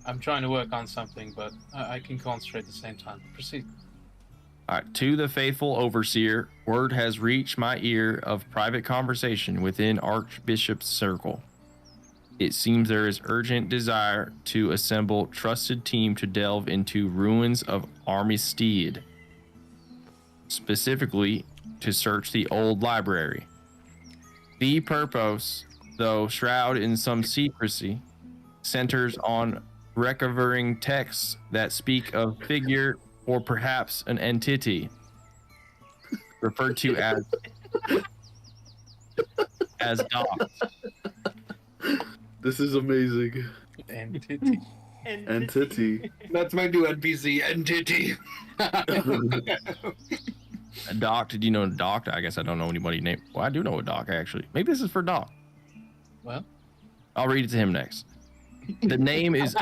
I'm trying to work on something, but I can concentrate at the same time. Proceed. All right. To the faithful overseer, word has reached my ear of private conversation within Archbishop's circle. It seems there is urgent desire to assemble trusted team to delve into ruins of Armistead, specifically to search the old library. The purpose, though shrouded in some secrecy, centers on recovering texts that speak of figure or perhaps an entity referred to as dogs. This is amazing. Entity. Entity. That's my new NPC, Entity. A Doc, did you know Doc? I guess I don't know anybody named. Well, I do know a Doc actually. Maybe this is for Doc. Well, I'll read it to him next. The name is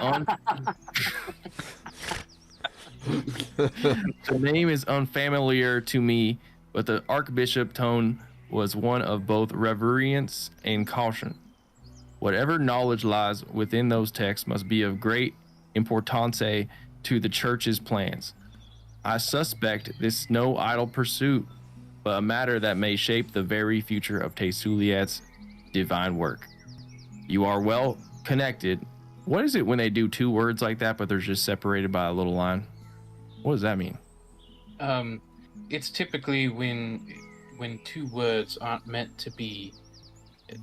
the name is unfamiliar to me, but the Archbishop tone was one of both reverence and caution. Whatever knowledge lies within those texts must be of great importance to the church's plans. I suspect this no idle pursuit, but a matter that may shape the very future of TaleSpire's divine work. You are well connected. What is it when they do two words like that, but they're just separated by a little line? What does that mean? It's typically when two words aren't meant to be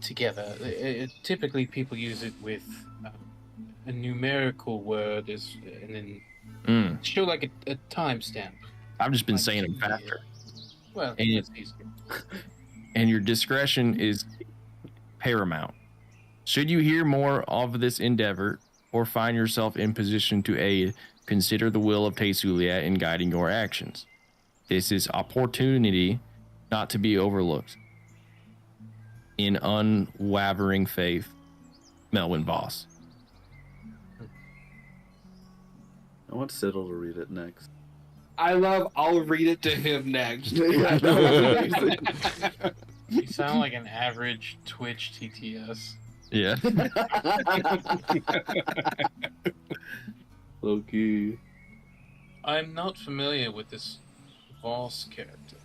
together. Typically, people use it with a numerical word and then show like a timestamp. I've just been Like saying them faster. Well, And- that's easier. And your discretion is paramount. Should you hear more of this endeavor or find yourself in position to aid, consider the will of TaleSpire in guiding your actions. This is opportunity not to be overlooked. In unwavering faith, Melvin Voss. I want Siddle to read it next. I'll read it to him next. Yeah, that was amazing. You sound like an average Twitch TTS. Yeah. Loki. I'm not familiar with this Voss character.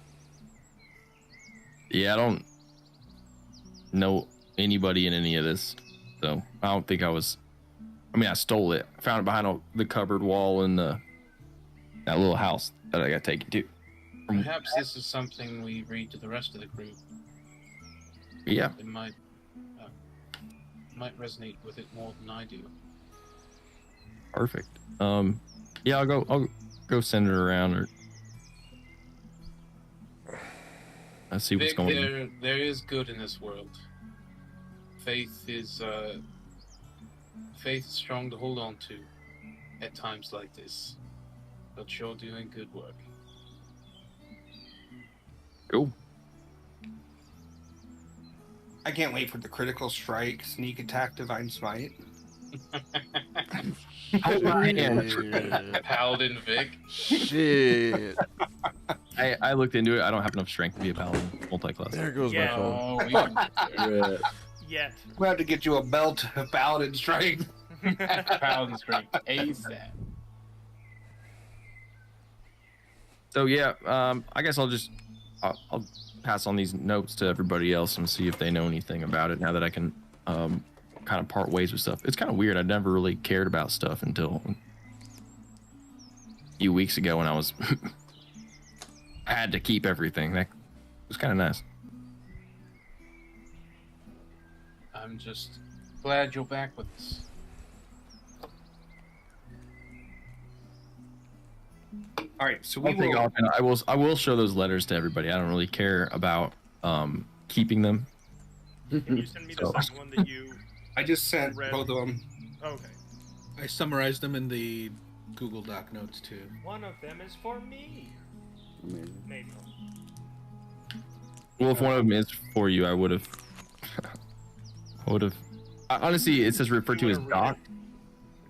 Yeah, I don't know anybody in any of this. So I don't think I stole it. I found it behind the cupboard wall in that little house that I got taken to. Perhaps this is something we read to the rest of the group. Yeah. It might resonate with it more than I do. Perfect. Yeah, I'll go send it around, or let's see what's Vic, going on. there is good in this world. Faith is strong to hold on to at times like this. But you're doing good work. Cool. I can't wait for the critical strike, sneak attack, divine smite. Paladin Vic. Shit. I looked into it. I don't have enough strength to be a paladin multi-class. There goes Yeah. my phone. Oh, Yeah. Yet. We'll have to get you a belt of paladin strength. Paladin strength ASAP. So yeah, I guess I'll pass on these notes to everybody else and see if they know anything about it. Now that I can kind of part ways with stuff. It's kind of weird. I never really cared about stuff until a few weeks ago when I was had to keep everything. That was kind of nice. I'm just glad you're back with us. All right, so we One thing will. I will show those letters to everybody. I don't really care about keeping them. Can you send me the So- second one that you? I just sent Red. both of them. Okay. I summarized them in the Google Doc notes too. One of them is for me. Amazing. Maybe. Well, if one of them is for you, I would have. Honestly, it says referred to as Doc.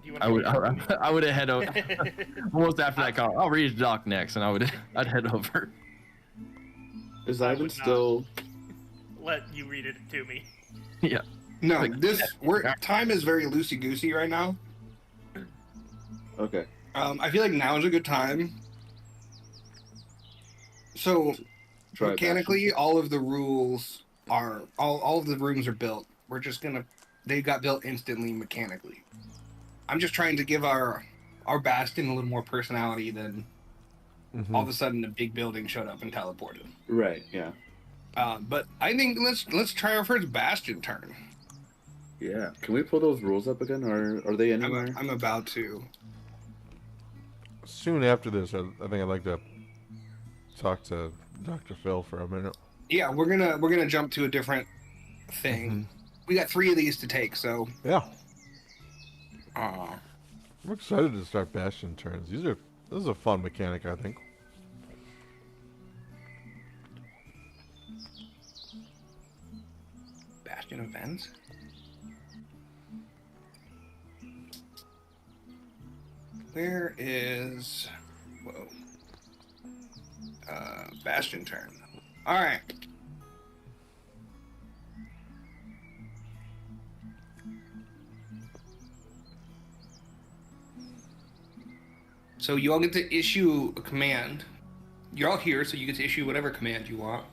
Do you You I would have head over read almost after that call. I'll read Doc next, and I'd head over. Is I Ivan would not. still? Let you read it to me. Yeah. No, time is very loosey goosey right now. Okay. I feel like now is a good time. So Try it mechanically, all of the rules are all of the rooms are built. We're just gonna they got built instantly mechanically. I'm just trying to give our Bastion a little more personality than all of a sudden a big building showed up and teleported. Right. Yeah. But I think let's try our first Bastion turn. Yeah. Can we pull those rules up again, or are they anywhere? I'm about to. Soon after this, I think I'd like to talk to Dr. Phil for a minute. Yeah, we're gonna jump to a different thing. We got 3 of these to take, so Yeah. I'm excited to start Bastion turns. This is a fun mechanic, I think. Bastion events. Where is Bastion turn? All right. So you all get to issue a command. You're all here, so you get to issue whatever command you want.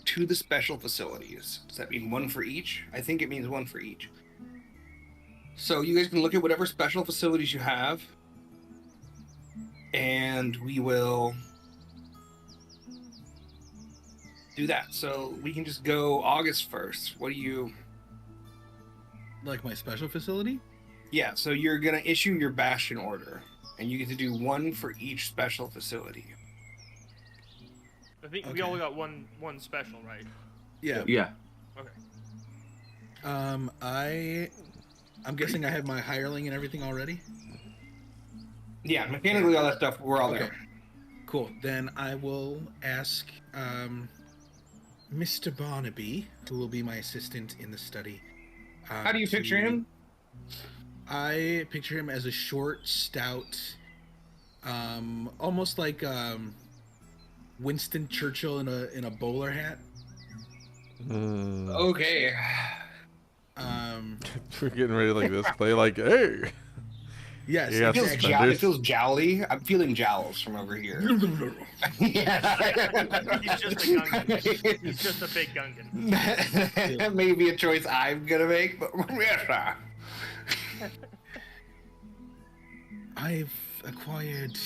To the special facilities. Does that mean 1 for each? I think it means 1 for each. So you guys can look at whatever special facilities you have, and we will do that. So we can just go August 1st. What do you... Like my special facility? Yeah, so you're going to issue your Bastion order, and you get to do 1 for each special facility. I think we Okay. all got one special, right? Yeah. Yeah. Okay. I'm guessing I have my hireling and everything already. Yeah, mechanically all that stuff, we're all Okay. there. Cool. Then I will ask Mr. Barnaby, who will be my assistant in the study. How do you picture him? I picture him as a short, stout, almost like Winston Churchill in a bowler hat. Okay. We're getting ready to like this play like, hey. Yes, Yeah, It feels, suspenders. it feels jowly. I'm feeling jowls from over here. Yeah. He's just a Gungan. He's just a big Gungan. That may be a choice I'm gonna make, but yes, sir. I've acquired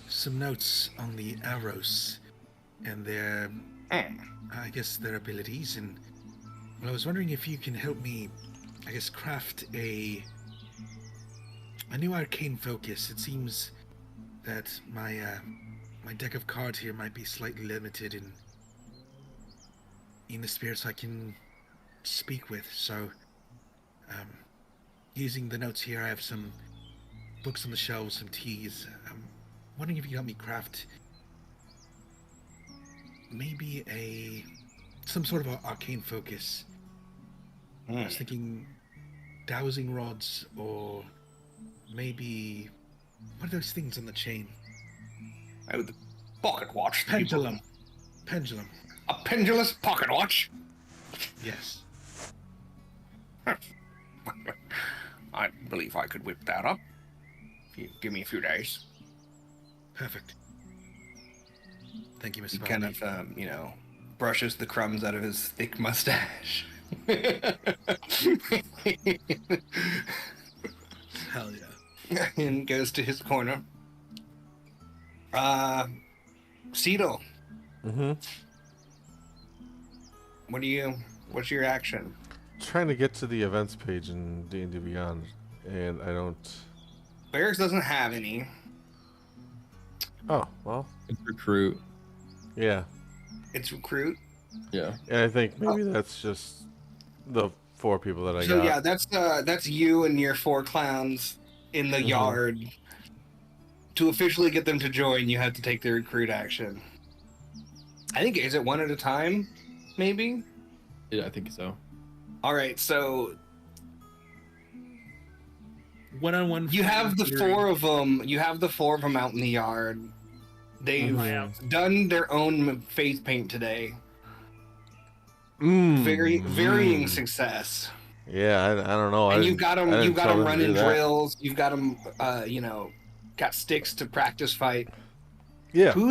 some notes on the arrows and their, I guess, their abilities, and well, I was wondering if you can help me, I guess, craft a new arcane focus. It seems that my my deck of cards here might be slightly limited in the spirits I can speak with. So, using the notes here, I have some books on the shelves, some teas. I'm wondering if you can help me craft maybe some sort of arcane focus. I was thinking dowsing rods, or maybe what are those things on the chain? Oh, the pocket watch. Pendulum. A pendulous pocket watch. Yes. I believe I could whip that up. If you give me a few days. Perfect. Thank you, Mr. He kind Barnaby. of, brushes the crumbs out of his thick mustache. Hell yeah. And goes to his corner. Cedal, what's your action? Trying to get to the events page in D&D Beyond, and I don't... Barracks doesn't have any. Oh, well, Recruit. yeah. It's recruit. Yeah. And I think maybe that's just the 4 people that I So got. yeah, that's you and your 4 clowns in the yard. To officially get them to join, you have to take the recruit action. I think, is it one at a time, maybe? Yeah, I think so. All right, so One-on-one. you have the four of them. You have the four of them out in the yard. They've done their own face paint today. Varying success. Yeah, I don't know. And you've got them. You've got them running that. drills. You've got them. Got sticks to practice fight. Yeah. Who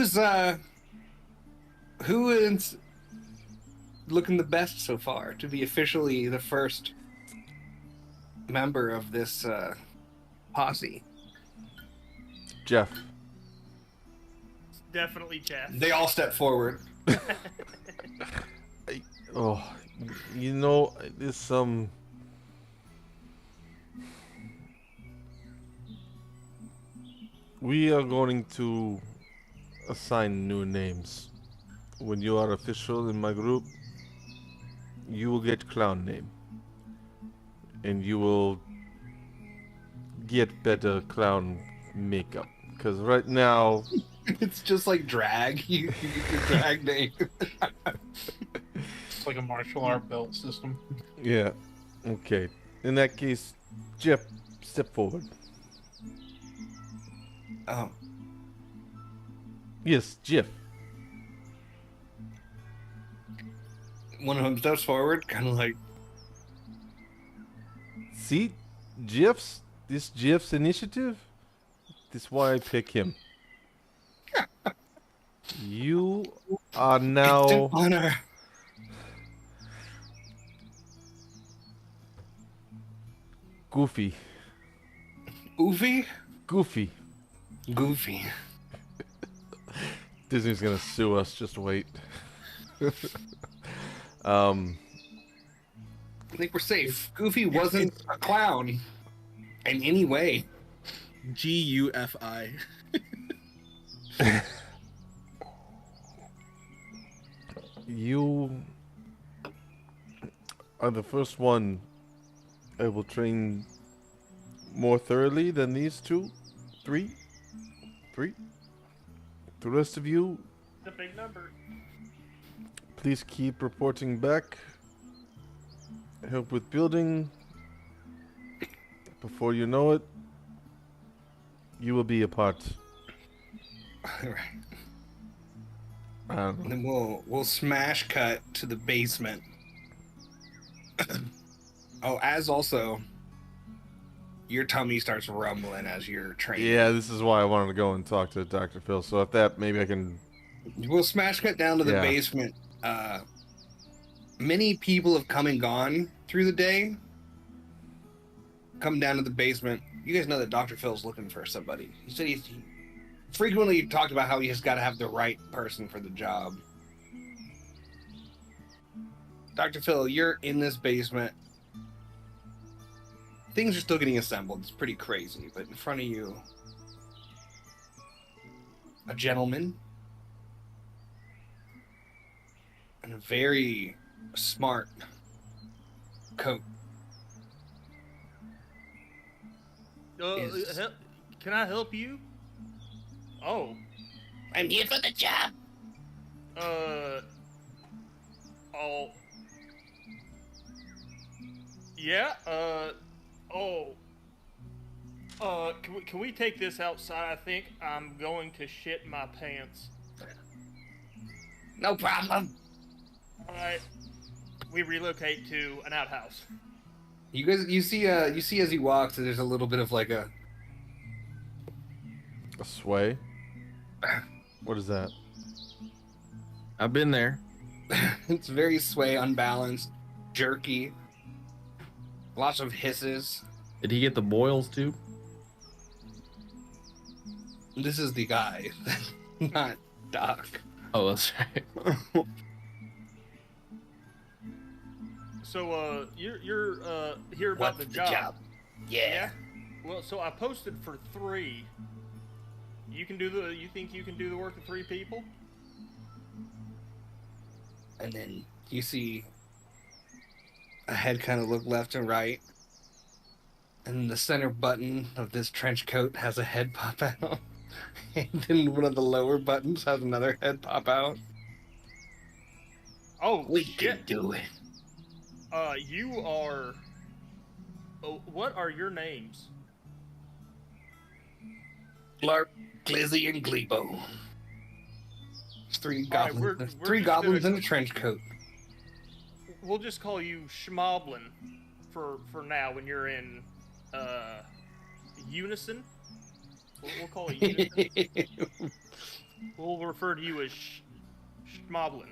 is looking the best so far to be officially the first member of this posse? Jeff. Definitely Jeff. They all step forward. Oh, you know, there's we are going to assign new names. When you are official in my group, you will get clown name. And you will get better clown makeup. Because right now... It's just like drag. You get your drag name. It's like a martial art belt system. Yeah. Okay. In that case, Jeff, step forward. Oh. Yes, Jeff. One of them steps forward, kind of like... See? This Jeff's initiative? This is why I pick him. You are now... It's an honor. Goofy. Oofy? Goofy. Goofy. Disney's gonna sue us, just wait. I think we're safe. Goofy wasn't a clown in any way. GUFI. You are the first one I will train more thoroughly than these two. Three. The rest of you, The big number. please keep reporting back. Help with building. Before you know it, you will be a part. Alright. I don't And know. then we'll smash cut to the basement. Oh, as also your tummy starts rumbling as you're training. Yeah, this is why I wanted to go and talk to Dr. Phil. So if that, maybe I can... We'll smash cut down to the Yeah. basement. Many people have come and gone through the day. Come down to the basement. You guys know that Dr. Phil's looking for somebody. He said he frequently talked about how he has got to have the right person for the job. Dr. Phil, you're in this basement. Things are still getting assembled. It's pretty crazy. But in front of you, a gentleman in a very smart coat. Is- Can I help you? Oh. I'm here for the job. Oh. Yeah, can we take this outside? I think I'm going to shit my pants. No problem. Alright. We relocate to an outhouse. You see as he walks, there's a little bit of like a sway? What is that? I've been there. it's very sway, unbalanced, jerky. Lots of hisses. Did he get the boils too? This is the guy, not Doc. Oh, that's right. So you're here about What's the job. Yeah. Well, so I posted for 3. You think you can do the work of 3 people? And then you see a head kind of look left and right. And the center button of this trench coat has a head pop out. And then one of the lower buttons has another head pop out. Oh, We shit. can do it. You are... what are your names? Larp, Glizzy, and Glebo. It's three All right, goblins. we're Three just goblins gonna- in a trench coat. We'll just call you Schmoblin for now when you're in unison. We'll call it unison. We'll refer to you as Schmoblin.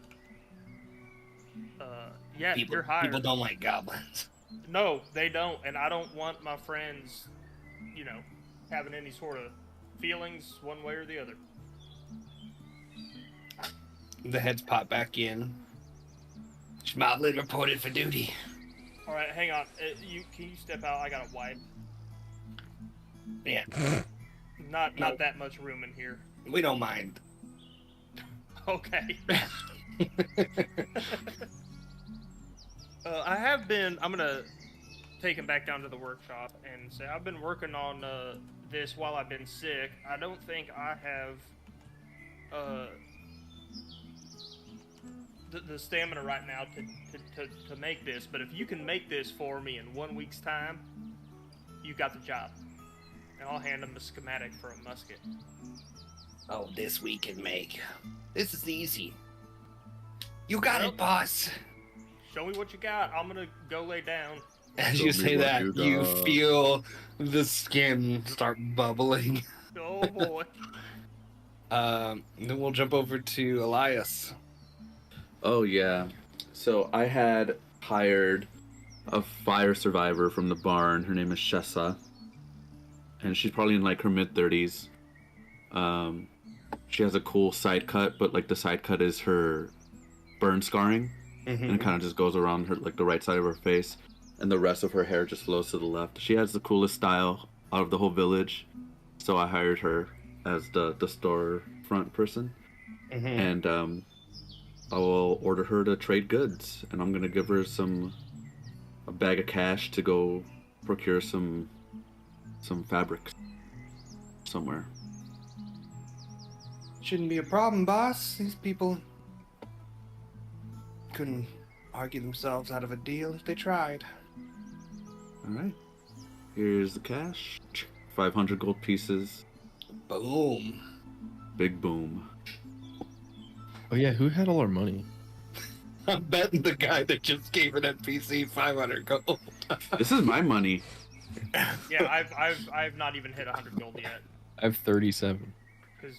Yeah, you're hired. People don't like goblins. No, they don't, and I don't want my friends, having any sort of feelings one way or the other. The heads pop back in. Schmoblin reported for duty. All right, hang on. Can you step out? I gotta wipe. Yeah, Not that much room in here. we don't mind. Okay. I'm gonna take him back down to the workshop and say, I've been working on this while I've been sick. I don't think I have the stamina right now to make this, but if you can make this for me in 1 week's time, you got the job. And I'll hand him the schematic for a musket. Oh, this we can make. This is easy. You got Well, it, boss. Show me what you got. I'm gonna go lay down. As Show you me say what that, you you got. feel the skin start bubbling. Oh boy. Then we'll jump over to Elias. Oh yeah. So I had hired a fire survivor from the barn. Her name is Shessa, and she's probably in like her mid-30s. She has a cool side cut, but like the side cut is her burn scarring, and it kind of just goes around her like the right side of her face, and the rest of her hair just flows to the left. She has the coolest style out of the whole village, so I hired her as the store front person, and I will order her to trade goods, and I'm gonna give her a bag of cash to go procure some fabrics somewhere. Shouldn't be a problem, boss. These people couldn't argue themselves out of a deal if they tried. All right. Here's the cash. 500 gold pieces. Boom. Big boom. Oh yeah, who had all our money? I'm betting the guy that just gave her that PC 500 gold. This is my money. Yeah, I've not even hit 100 gold yet I have 37. because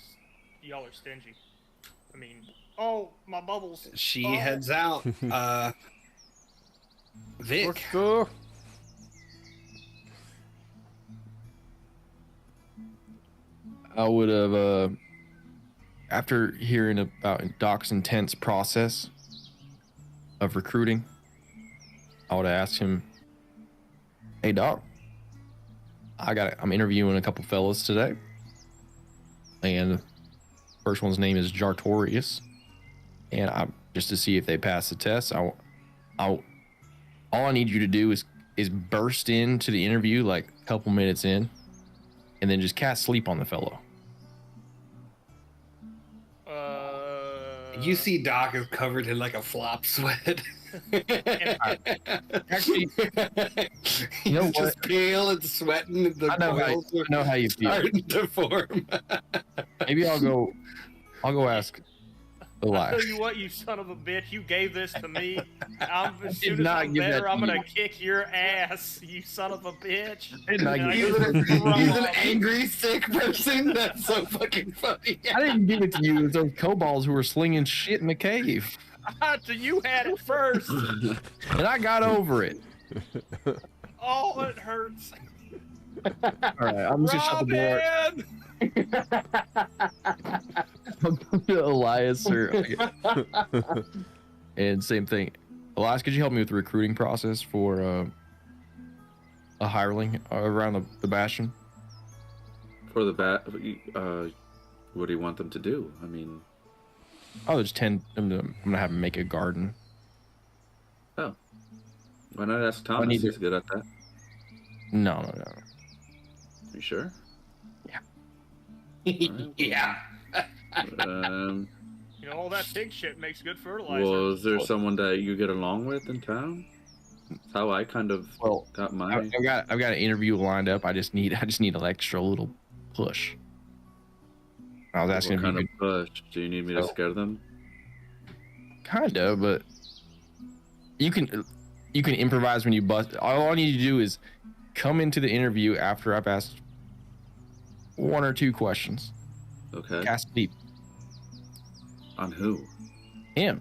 y'all are stingy. I mean, oh my bubbles. She Oh. heads out. Vic. I would have, after hearing about Doc's intense process of recruiting, I would have asked him, "Hey Doc, I'm interviewing a couple fellas today, and first one's name is Jartorius, and just to see if they pass the test. All I need you to do is burst into the interview like a couple minutes in, and then just cast sleep on the fellow." You see Doc is covered in like a flop sweat. Actually, He's know just pale and sweating. And the I know how you feel. starting to form. Maybe I'll go ask I Elias. tell you what, you son of a bitch, you gave this to me. As did soon as not I'm give that better, to I'm you. gonna kick your ass, you son of a bitch. did not And I give just it run He's an off. angry, sick person. That's so fucking funny. I didn't give it to you. It was those kobolds who were slinging shit in the cave, So you had it first. and I got over it. Oh, it hurts. All right, I'm just gonna shut the door. Robin! I'll go to Elias and same thing. Elias, could you help me with the recruiting process for a hireling around the bastion? For the what do you want them to do? I mean, I'm gonna have him make a garden. why not ask Thomas? need to- He's good at that. No. You sure? Yeah. Um, You know, all that pig shit makes good fertilizer. Well, is there someone that you get along with in town? That's how I kind of got mine. I've got an interview lined up. I just need an extra little push. I was asking What kind of push? Do you need me to scare them? Kind of, but you can improvise when you bust. All I need you to do is come into the interview after I've asked 1 or 2 questions. Okay. Cast sleep. On who? Him.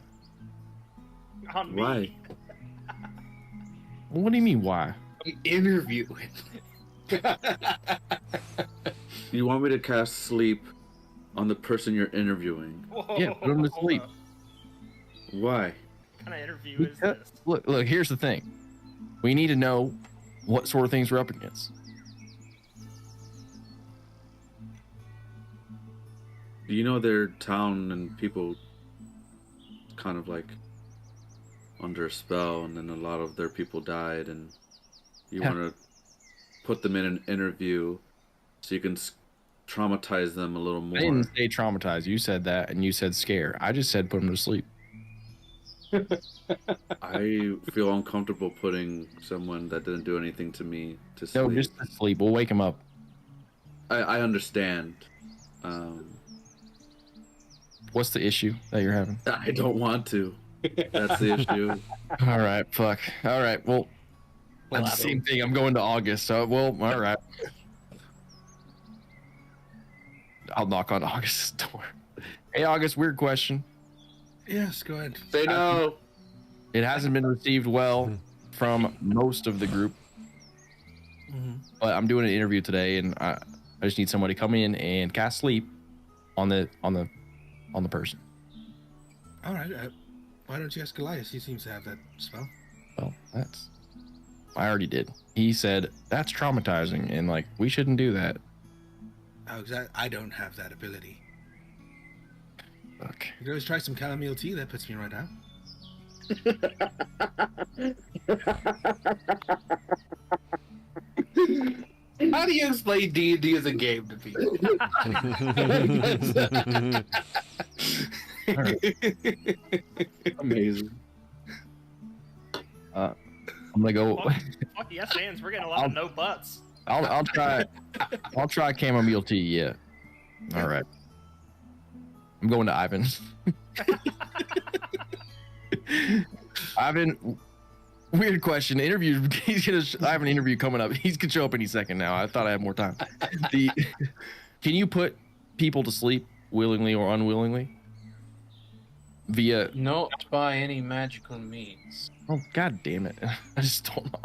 On me. Why? What do you mean, why? I'm interviewing. You want me to cast sleep on the person you're interviewing? Whoa, Yeah, put him to sleep. up. Why? What kind of interview is this? Look, here's the thing. We need to know what sort of things we're up against. You know their town and people kind of like under a spell, and then a lot of their people died, and you want to put them in an interview so you can traumatize them a little more. I didn't say traumatize. You said that, and you said scare. I just said put them to sleep. I feel uncomfortable putting someone that didn't do anything to me to sleep. No, just to sleep. We'll wake him up. I understand. What's the issue that you're having? I don't want to. That's the issue. All right, fuck. All right, well, the same thing. I'm going to August, so well, all right. I'll knock on August's door. Hey, August, weird question. Yes, go ahead. Say no. It hasn't been received well from most of the group, but I'm doing an interview today, and I just need somebody to come in and cast sleep on the person. All right. Why don't you ask Elias? He seems to have that spell. Well, I already did. He said that's traumatizing, and like we shouldn't do that. Oh, exactly. I don't have that ability. Fuck. You can always try some chamomile tea. That puts me right out. How do you explain D&D as a game to people? Amazing. I'm gonna go. Fuck yes, ands. We're getting a lot of no butts. I'll try chamomile tea. Yeah. All right. I'm going to Ivan. Ivan, weird question. Interview. I have an interview coming up. He's gonna show up any second now. I thought I had more time. Can you put people to sleep willingly or unwillingly? Via Not by any magical means. Oh god damn it. I just don't know.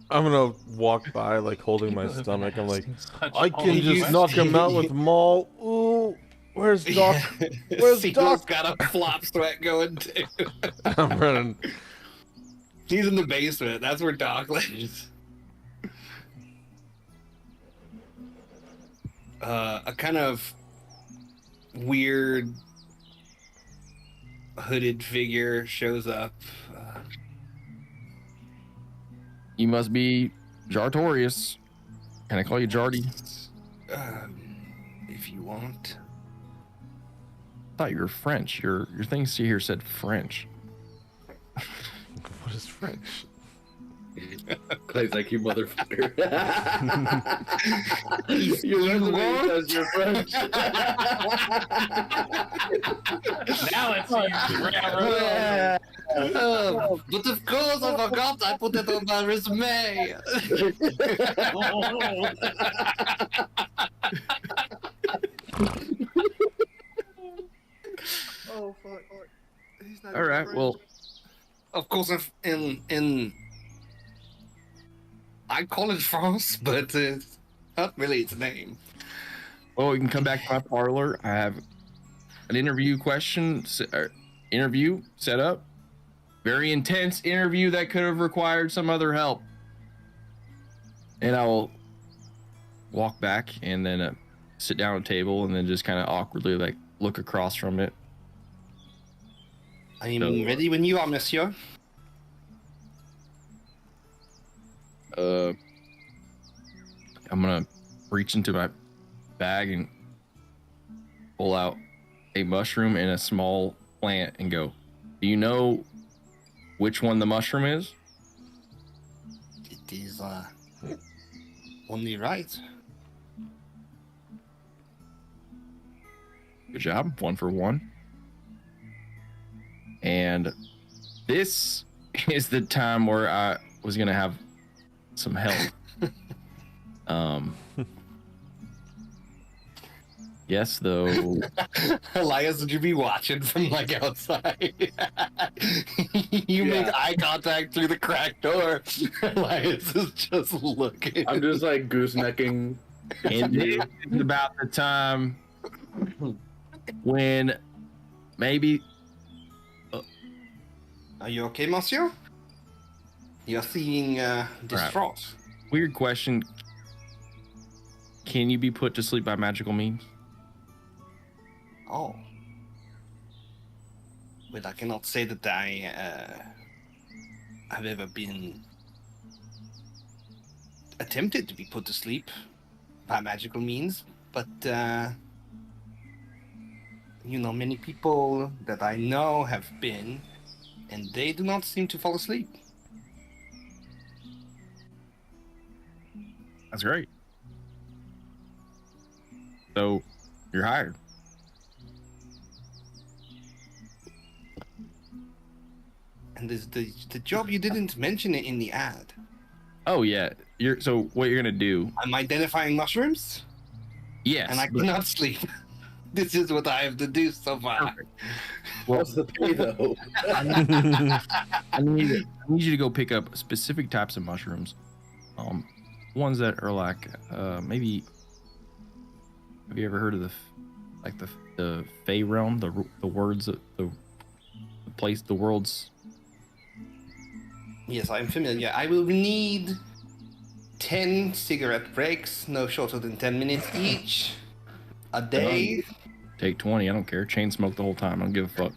I'm gonna walk by like holding my stomach. I'm like, I can You just knock him out with Maul. Ooh, where's Doc? Where's Seagull's Doc? got a flop sweat going too. I'm running. He's in the basement. That's where Doc lives. A kind of weird hooded figure shows up. You must be Jartorius. Can I call you Jardy? If you want. I thought you were French. Your things here said French. What is French? Clay's like, you motherfucker. You learn the name because you're French. Now it's you. But of course I forgot I put it on my resume. Oh, fuck. All right, well, Of course, in I call it France, but it's not really its name. well, you can come back to my parlor. I have an interview interview set up. Very intense interview that could have required some other help. And I will walk back and then sit down at a table and then just kind of awkwardly like look across from it. I'm ready when you are, monsieur. I'm gonna reach into my bag and pull out a mushroom and a small plant and go, do you know which one the mushroom is? It is only right. Good job. 1 for 1. And this is the time where I was going to have some help. Yes, though. Elias, would you be watching from like outside? You make eye contact through the cracked door. Elias is just looking. I'm just like goosenecking. And this is about the time when maybe. Are you okay, monsieur? You're seeing distraught. Weird question. Can you be put to sleep by magical means? Oh. Well, I cannot say that I have ever been attempted to be put to sleep by magical means, but many people that I know have been, and they do not seem to fall asleep. That's great. So, you're hired. And there's the job you didn't mention it in the ad. Oh yeah. So what you're gonna do? I'm identifying mushrooms, Yes. and I cannot sleep. This is what I have to do so far. What's the pay though? I need you to go pick up specific types of mushrooms. Ones that are like maybe. Have you ever heard of the Fey realm? The words the place the world's. Yes, I'm familiar. I will need 10 cigarette breaks, no shorter than 10 minutes each, a day. Take 20. I don't care. Chain smoke the whole time. I don't give a fuck.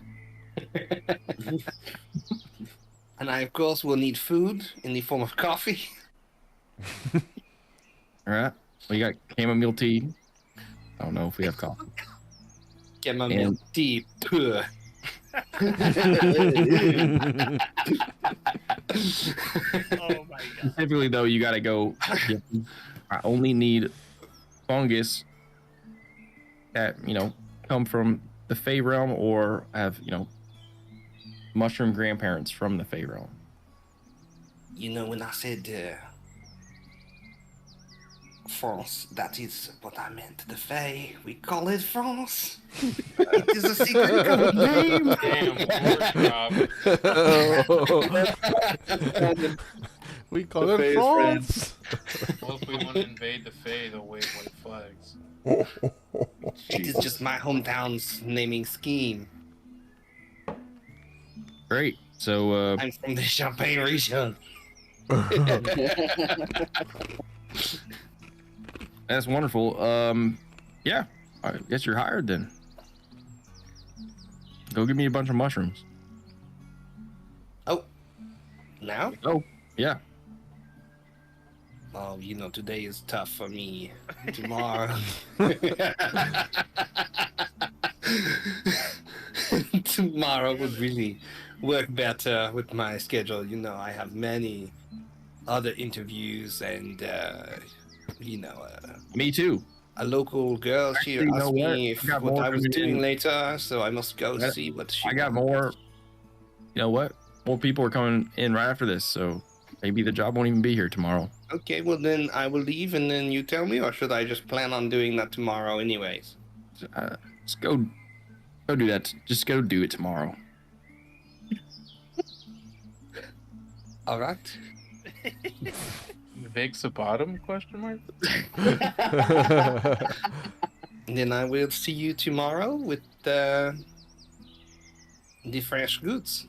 And I, of course, will need food in the form of coffee. All right. We got chamomile tea. I don't know if we have coffee. Chamomile tea. Puh. Oh my god. Specifically, though, you got to go. I only need fungus that, come from the Fey realm or have, mushroom grandparents from the Fey realm. When I said France, that is what I meant. The Fae, we call it France. It is a secret code name. Damn, We call The it Fae's France. well, if we want to invade the Fae, they'll wave white flags. It is just my hometown's naming scheme. Great. So, I'm from the Champagne region. that's wonderful. Yeah, I guess you're hired then. Go give me a bunch of mushrooms. Now? Oh, yeah. Oh, today is tough for me. Tomorrow. Tomorrow would really work better with my schedule. I have many other interviews and, Me too. a local girl, she Actually, you asked know me what? I got what more I was coming doing in. later, so I must go I- see what she I got wants. more. You know what? More people are coming in right after this, so maybe the job won't even be here tomorrow. Okay, well then I will leave and then you tell me, or should I just plan on doing that tomorrow anyways? Just go do that. Just go do it tomorrow. Alright. Vague's a bottom? Question mark. Then I will see you tomorrow with the fresh goods.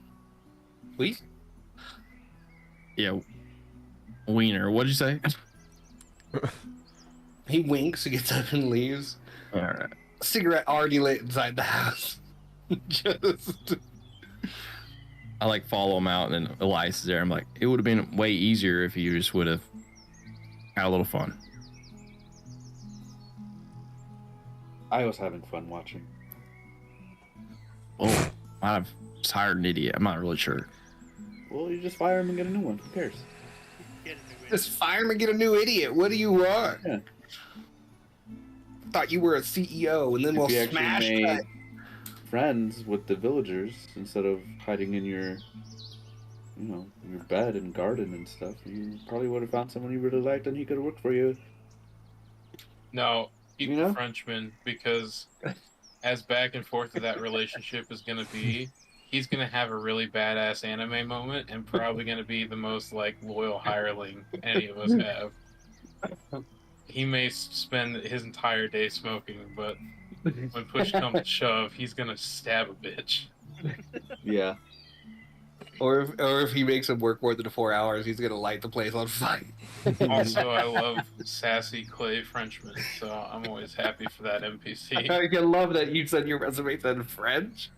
Please? Yeah. Wiener. What'd you say? He winks, gets up and leaves. All right. Cigarette already lit inside the house. Just... I follow him out, and then Elias is there. I'm like, it would have been way easier if you just would have had a little fun. I was having fun watching. Oh, might have just hired an idiot. I'm not really sure. Well, you just fire him and get a new one. Who cares? Get a new idiot. Just fire him and get a new idiot. What do you want? Yeah. Thought you were a CEO, and then we'll If you actually smash made cut. friends with the villagers instead of hiding in your, your bed and garden and stuff, you probably would have found someone you really liked and he could have worked for you. No, keep You the know? Frenchman, because as back and forth that relationship is going to be, he's going to have a really badass anime moment and probably going to be the most like loyal hireling any of us have. He may spend his entire day smoking, but when push comes to shove, he's going to stab a bitch. Yeah. Or if he makes him work more than 4 hours, he's gonna light the place on fire. Also, I love sassy clay Frenchmen, so I'm always happy for that NPC. I love that you said your resume said French.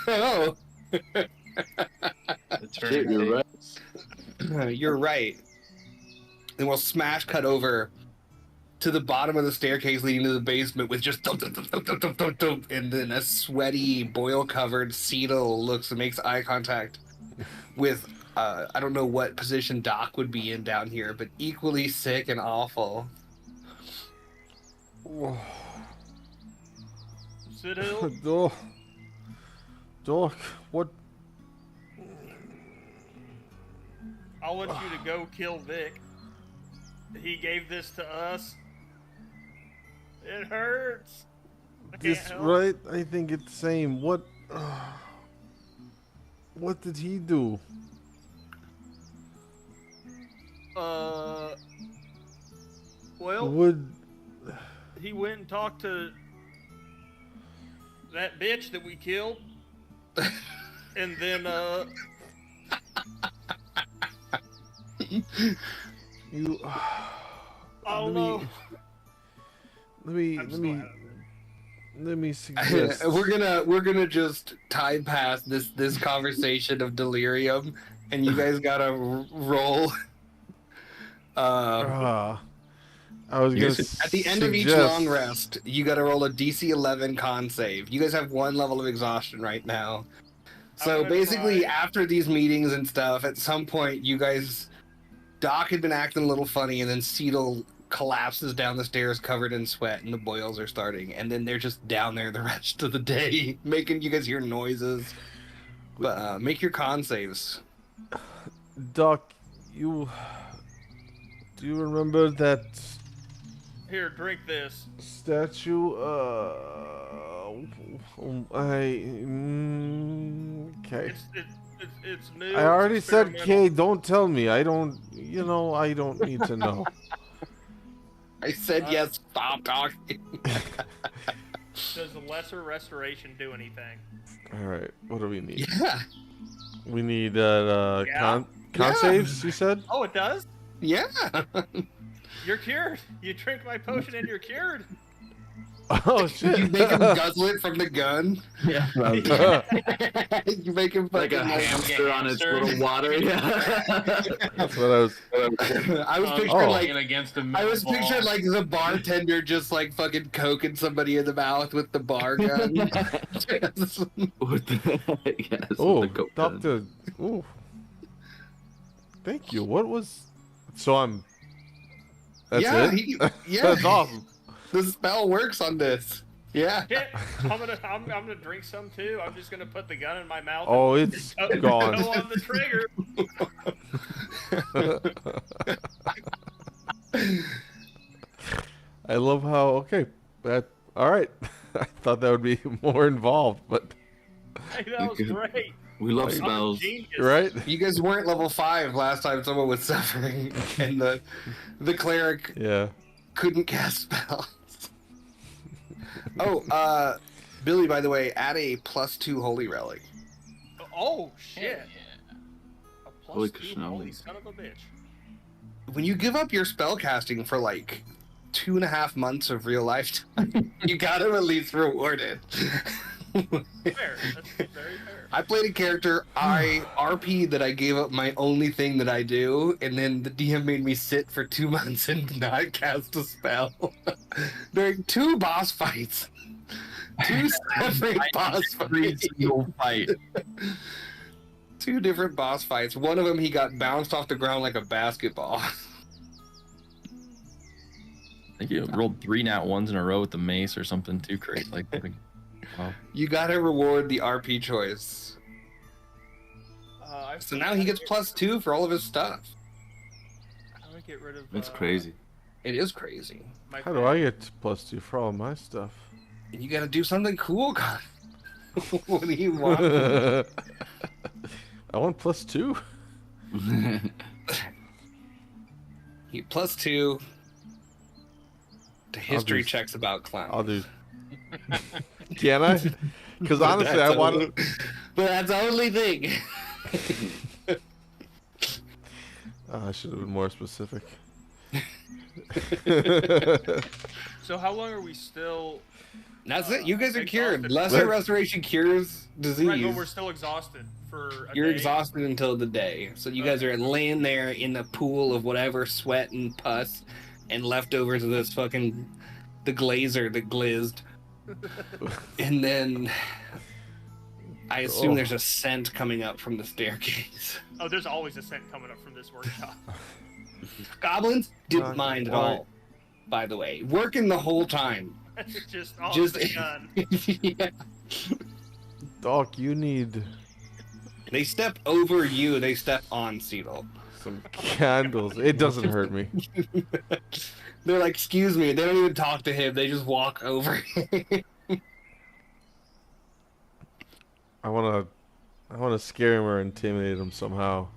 Oh, Shit, you're right. you're right. Then we'll smash cut over to the bottom of the staircase leading to the basement with just thump, thump, thump, thump, thump, thump, thump, thump, and then a sweaty, boil-covered Cecil looks and makes eye contact with, I don't know what position Doc would be in down here, but equally sick and awful. Sit Hill. Doc, what? I want you to go kill Vic. He gave this to us. It hurts. I can't This help. right? I think it's the same. What? What did he do? Well, Would he went and talked to that bitch that we killed, and then you? I don't know. Let me suggest. we're gonna just time pass this conversation of delirium, and you guys gotta roll. I was gonna At the end of each suggest- long rest, you gotta roll a DC 11 con save. You guys have 1 level of exhaustion right now. So I'm gonna basically, try. after these meetings and stuff, at some point, you guys, Doc had been acting a little funny, and then Cecil collapses down the stairs covered in sweat, and the boils are starting, and then they're just down there the rest of the day, making you guys hear noises. But make your con saves. Doc, do you remember that Here, drink this. statue? Okay. It's new. I already it's said experimental. K. Don't tell me. I don't. I don't need to know. I said yes. Stop talking. Does the lesser restoration do anything? All right. What do we need? Yeah. We need Yeah. con Yeah. saves. You said. Oh, it does? Yeah. You're cured. You drink my potion and you're cured. Oh shit! You make him guzzle it from the gun. Yeah. You make him Like a fucking hamster on its little water. Yeah. That's what I was. I was picturing Oh. like Against a I was metal picturing ball. like the bartender just like fucking coking somebody in the mouth with the bar gun. What the heck? Yes. Oh, the goat gun. Doctor. Oh. Thank you. What was? So I'm. That's yeah, it. yeah. That's awesome. The spell works on this. Yeah. Hit. I'm gonna drink some too. I'm just gonna put the gun in my mouth. Oh, it's and gone. go on the trigger. I love how. Okay, that. All right. I thought that would be more involved, but Hey, that was great. We love I'm a spells. genius. right. You guys weren't level 5 last time someone was suffering, and the cleric Yeah. couldn't cast spells. Oh, Billy, by the way, add a +2 holy relic. Oh shit. A plus Holy 2 Krishna. holy son of a bitch. When you give up your spell casting for like 2.5 months of real life time, you gotta at least reward it. Fair. That's very fair. I played a character, I RP'd that I gave up my only thing that I do, and then the DM made me sit for 2 months and not cast a spell during 2 boss fights. Two separate boss Every fights. single fight. Two different boss fights. One of them he got bounced off the ground like a basketball. I think you rolled 3 nat 1s in a row with the mace or something too crazy. Wow. You gotta reward the RP choice. So now he gets +2 for all of his stuff. I'm gonna get rid of. That's crazy. It is crazy. How do I get +2 for all my stuff? You gotta do something cool, God. What do you want? I want +2. He +2 to history do- checks about clowns. I'll do. Can I? Because honestly, I want to. But that's the only thing. I should have been more specific. So how long are we still? That's it. You guys are cured. Exhausted. Lesser restoration cures disease. Right, but we're still exhausted for. You're day. exhausted until the day. So you guys are laying there in the pool of whatever sweat and pus and leftovers of this fucking the glazer that glizzed. And then I assume there's a scent coming up from the staircase. Oh, there's always a scent coming up from this workshop. Goblins didn't mind at all, by the way. Working the whole time. just all Just- the gun. Yeah. Doc, you need They step over you, they step on Cedal. some candles. It doesn't hurt me. They're like, excuse me, they don't even talk to him, they just walk over him. I wanna scare him or intimidate him somehow.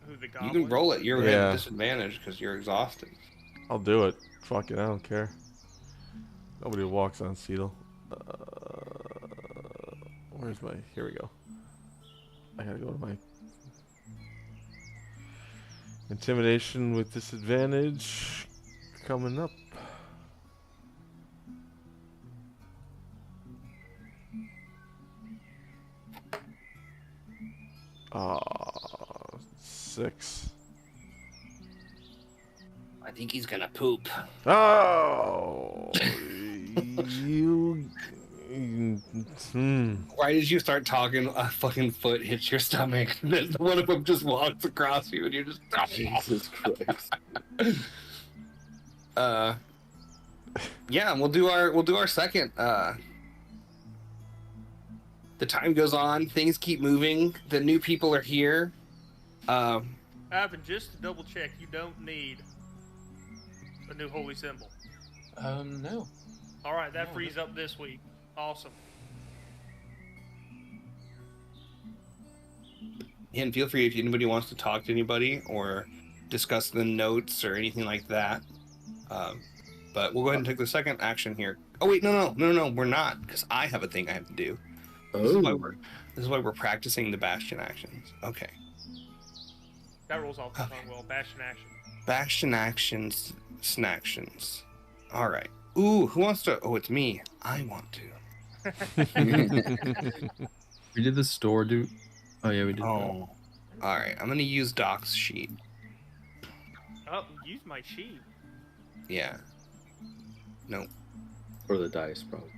Who, the You goblin? can roll it, you're Yeah. at a disadvantage because you're exhausted. I'll do it. Fuck it, I don't care. Nobody walks on Cedal. Where's my? Here we go. I gotta go to my intimidation with disadvantage coming up. Ah, 6. I think he's gonna poop. Oh, you. Right as you start talking, a fucking foot hits your stomach. Then one of them just walks across you, and you're just. Jesus Christ. Yeah, we'll do our second. The time goes on, things keep moving. The new people are here. Ivan, just to double check, you don't need a new holy symbol. No. All right, that frees up this week. Awesome. And feel free if anybody wants to talk to anybody or discuss the notes or anything like that. But we'll go ahead and take the second action here. Oh wait, no, we're not, because I have a thing I have to do. This is why we're practicing the Bastion actions. Okay. That rolls off the tongue well. Bastion action. Bastion actions, snactions. All right. Ooh, who wants to? Oh, it's me. I want to. We did the store, dude. Oh yeah, we did. Oh. All right. I'm gonna use Doc's sheet. Oh, use my sheet. Yeah. No. Or the dice, probably.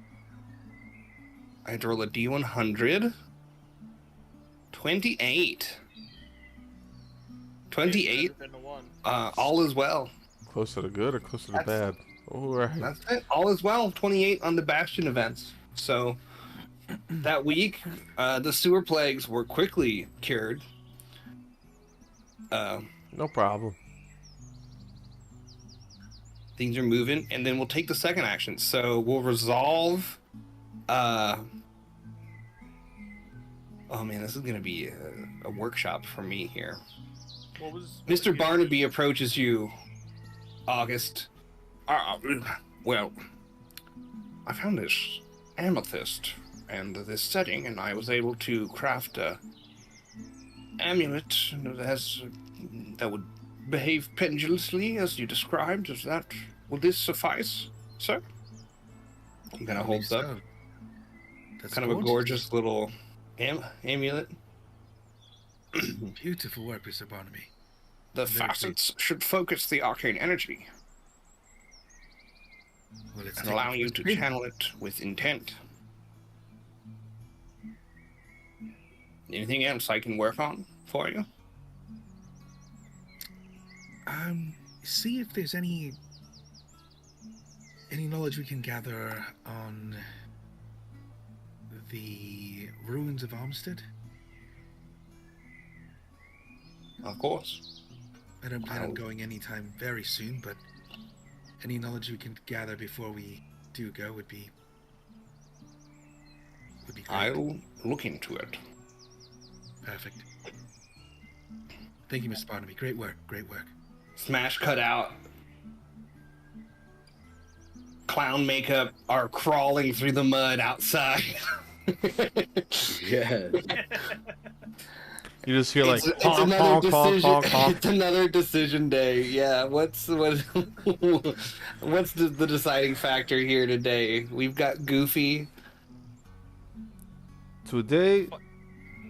I had to roll a D100. 28. 28. Better than the one. All is well. Closer to good or closer to bad? All right. That's it. All is well. 28 on the Bastion events. So that week, the sewer plagues were quickly cured. No problem. Things are moving, and then we'll take the second action. So we'll resolve. Oh man, this is gonna be a workshop for me here. What was Mr. Barnaby approaches you, August. Well, I found this amethyst and this setting, and I was able to craft a amulet that would behave pendulously as you described. Will this suffice, sir? He kind of holds up That's kind of a gorgeous little amulet. Beautiful work, Mr. Barnaby. The Very facets should focus the arcane energy. Well, it's and allow you to channel it with intent. Anything else I can work on for you? See if there's any knowledge we can gather on the ruins of Armstead. Of course. I don't plan on going anytime very soon, but any knowledge we can gather before we do go would be great. I'll look into it. Perfect. Thank you, Miss Barnaby. Great work. Great work. Smash cut out. Clown makeup are crawling through the mud outside. Yeah. You just hear like it's honk, another honk, decision. honk, honk, honk. It's another decision day. Yeah. What's the deciding factor here today? We've got Goofy. Today,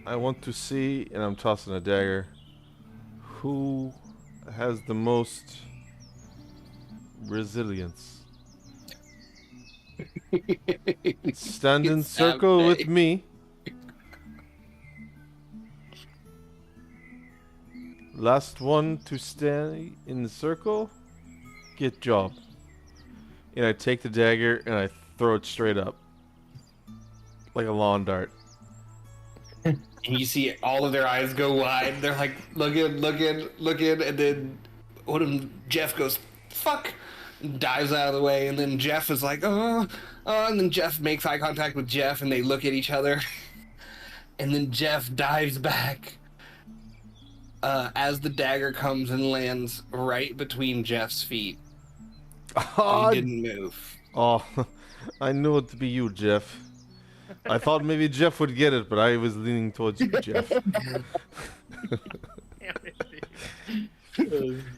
I want to see, and I'm tossing a dagger, who has the most resilience. Stand in It's circle Saturday. with me. Last one to stay in the circle, get job. And I take the dagger and I throw it straight up. Like a lawn dart. And you see all of their eyes go wide. They're like, looking, and then Jeff goes, fuck, dives out of the way, and then Jeff is like, and then Jeff makes eye contact with Jeff, and they look at each other, and then Jeff dives back as the dagger comes and lands right between Jeff's feet. Oh, He didn't move. oh, I knew it to be you, Jeff. I thought maybe Jeff would get it, but I was leaning towards you, Jeff.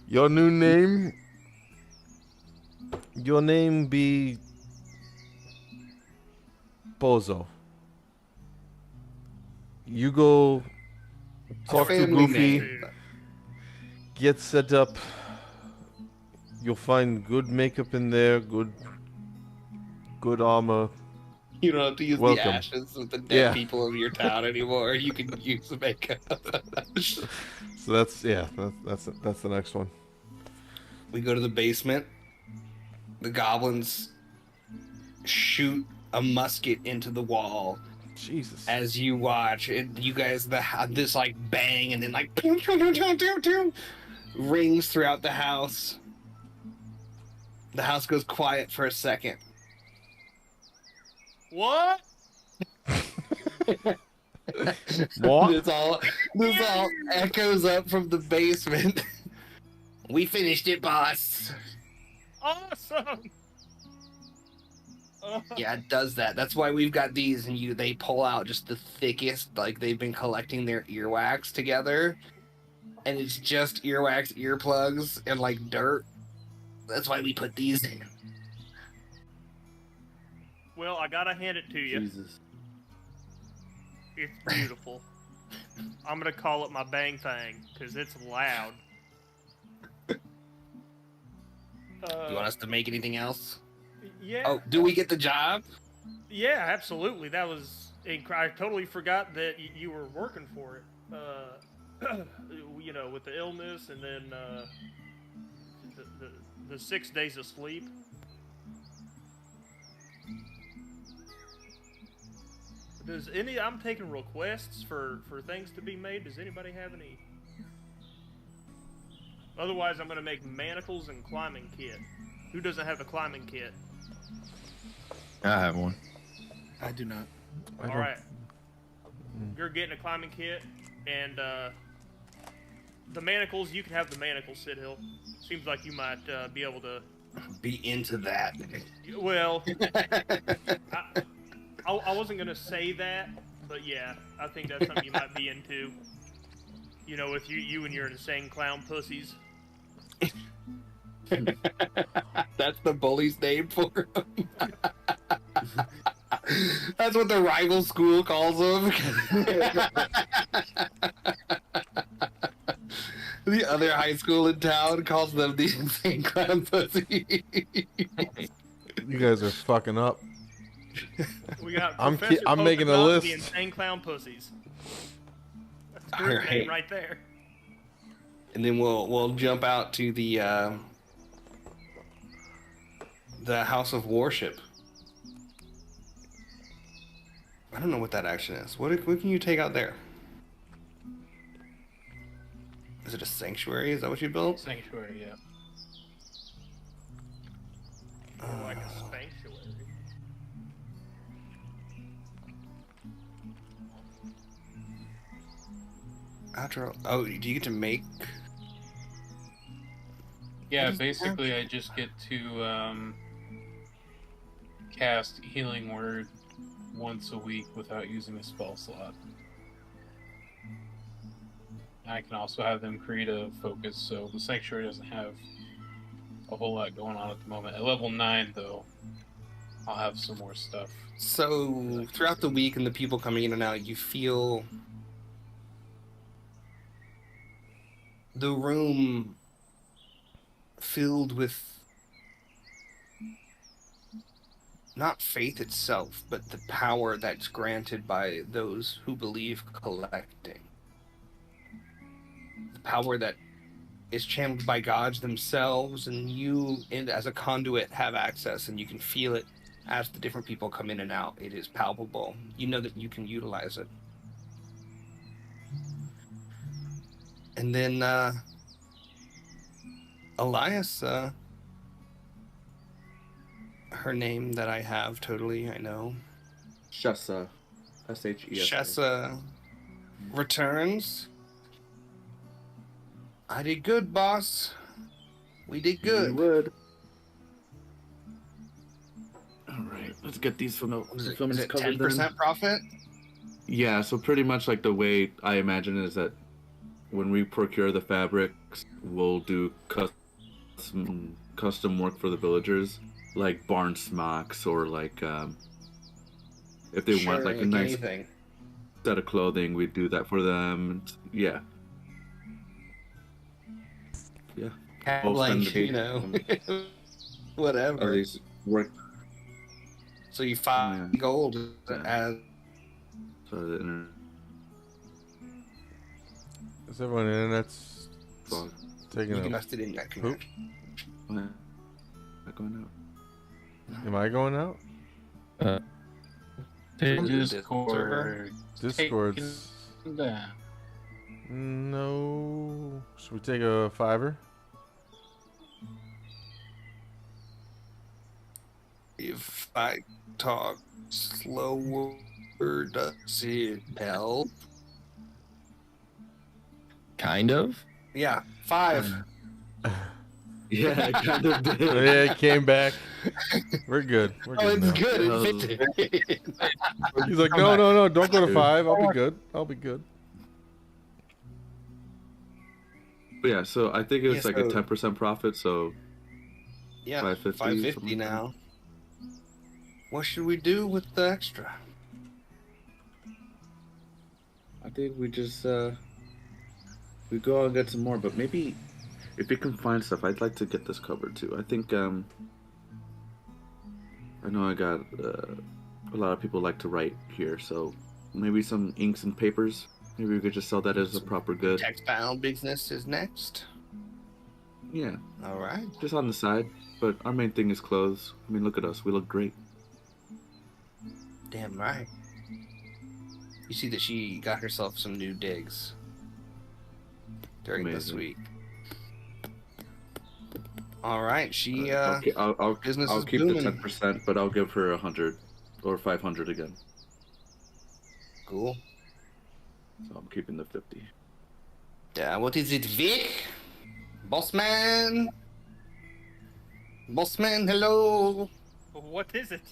Your new name? Your name be Bozo. You go talk to Family Goofy, name. get set up. You'll find good makeup in there, good armor. You don't have to use Welcome. the ashes of the dead Yeah. people of your town anymore. You can use the makeup. So that's the next one. We go to the basement. The goblins shoot a musket into the wall Jesus. as you watch. You guys, this like bang and then like rings throughout the house. The house goes quiet for a second. What? What? This all echoes up from the basement. We finished it, boss. Awesome. Yeah, it does that. That's why we've got these, and they pull out just the thickest, like they've been collecting their earwax together, and it's just earwax, earplugs, and like dirt. That's why we put these in. Well, I gotta hand it to you. Jesus. It's beautiful. I'm gonna call it my bang thing because it's loud. You want us to make anything else? Yeah. Oh, do we get the job? Yeah, absolutely. That was. I totally forgot that you were working for it. You know, with the illness and then the 6 days of sleep. I'm taking requests for things to be made. Does anybody have any? Otherwise, I'm gonna make manacles and climbing kit. Who doesn't have a climbing kit? I have one. I do not. All right. You're getting a climbing kit, and the manacles. You can have the manacles, Sid Hill. Seems like you might be able to. Be into that. Well, I wasn't gonna say that, but yeah, I think that's something you might be into. You know, if you and your insane clown pussies. That's the bully's name for him. That's what the rival school calls them. The other high school in town calls them the insane clown pussy. You guys are fucking up. We got I'm Professor I'm making a Polka Dot and list. The Insane Clown Pussies. That's All group right. name right there. And then we'll jump out to the House of Worship. I don't know what that action is. What can you take out there? Is it a sanctuary? Is that what you built? Sanctuary, yeah. Or like a sanctuary. Outro. Oh, do you get to make? Yeah, What is basically I just get to cast Healing Word once a week without using a spell slot. I can also have them create a focus, so the Sanctuary doesn't have a whole lot going on at the moment. At level 9, though, I'll have some more stuff. So throughout the week and the people coming in and out, you feel the room filled with not faith itself, but the power that's granted by those who believe collecting. The power that is channeled by gods themselves, and you, as a conduit, have access, and you can feel it as the different people come in and out. It is palpable. You know that you can utilize it. And then, Elias, her name that I have totally, I know. Shessa. S-H-E-S-S. Shessa returns. I did good, boss. We did good. You would. Alright, let's get these Is it fulfillments covered 10% then. profit? Yeah, so pretty much like the way I imagine it is that when we procure the fabrics, we'll do custom work for the villagers, like barn smocks or like if they want like a nice anything. set of clothing, we do that for them. Yeah. Yeah. I'll send Like, the you know, whatever. At least work. So you 5 gold as So the internet. Is everyone internet's taking you a invested in that poop? Not going out. Am I going out? Discord. Discord's... Taking down. No. Should we take a $5? If I talk slower, does it help? Kind of. Yeah, 5. Yeah, I kind of did. Yeah, it came back. We're good. We're Oh, good it's now. good. It fit. He's like, no, don't go to 5. I'll be good. I'll be good. But yeah, so I think it was Yeah, like so- a 10% profit, so Yeah, 550, 550 something like now. What should we do with the extra? I think we just we go and get some more, but maybe if we can find stuff, I'd like to get this covered too. I think I know I got a lot of people like to write here, so maybe some inks and papers. Maybe we could just sell that as a proper good. Textile business is next. Yeah, All right. just on the side. But our main thing is clothes. I mean, look at us. We look great. Damn right. You see that she got herself some new digs during this Amazing. week. All right, she Okay, I'll business is keep booming. the 10%, but I'll give her 100 or 500 again. Cool. So I'm keeping the 50. Yeah, what is it, Vic? Bossman? Bossman, hello. What is it?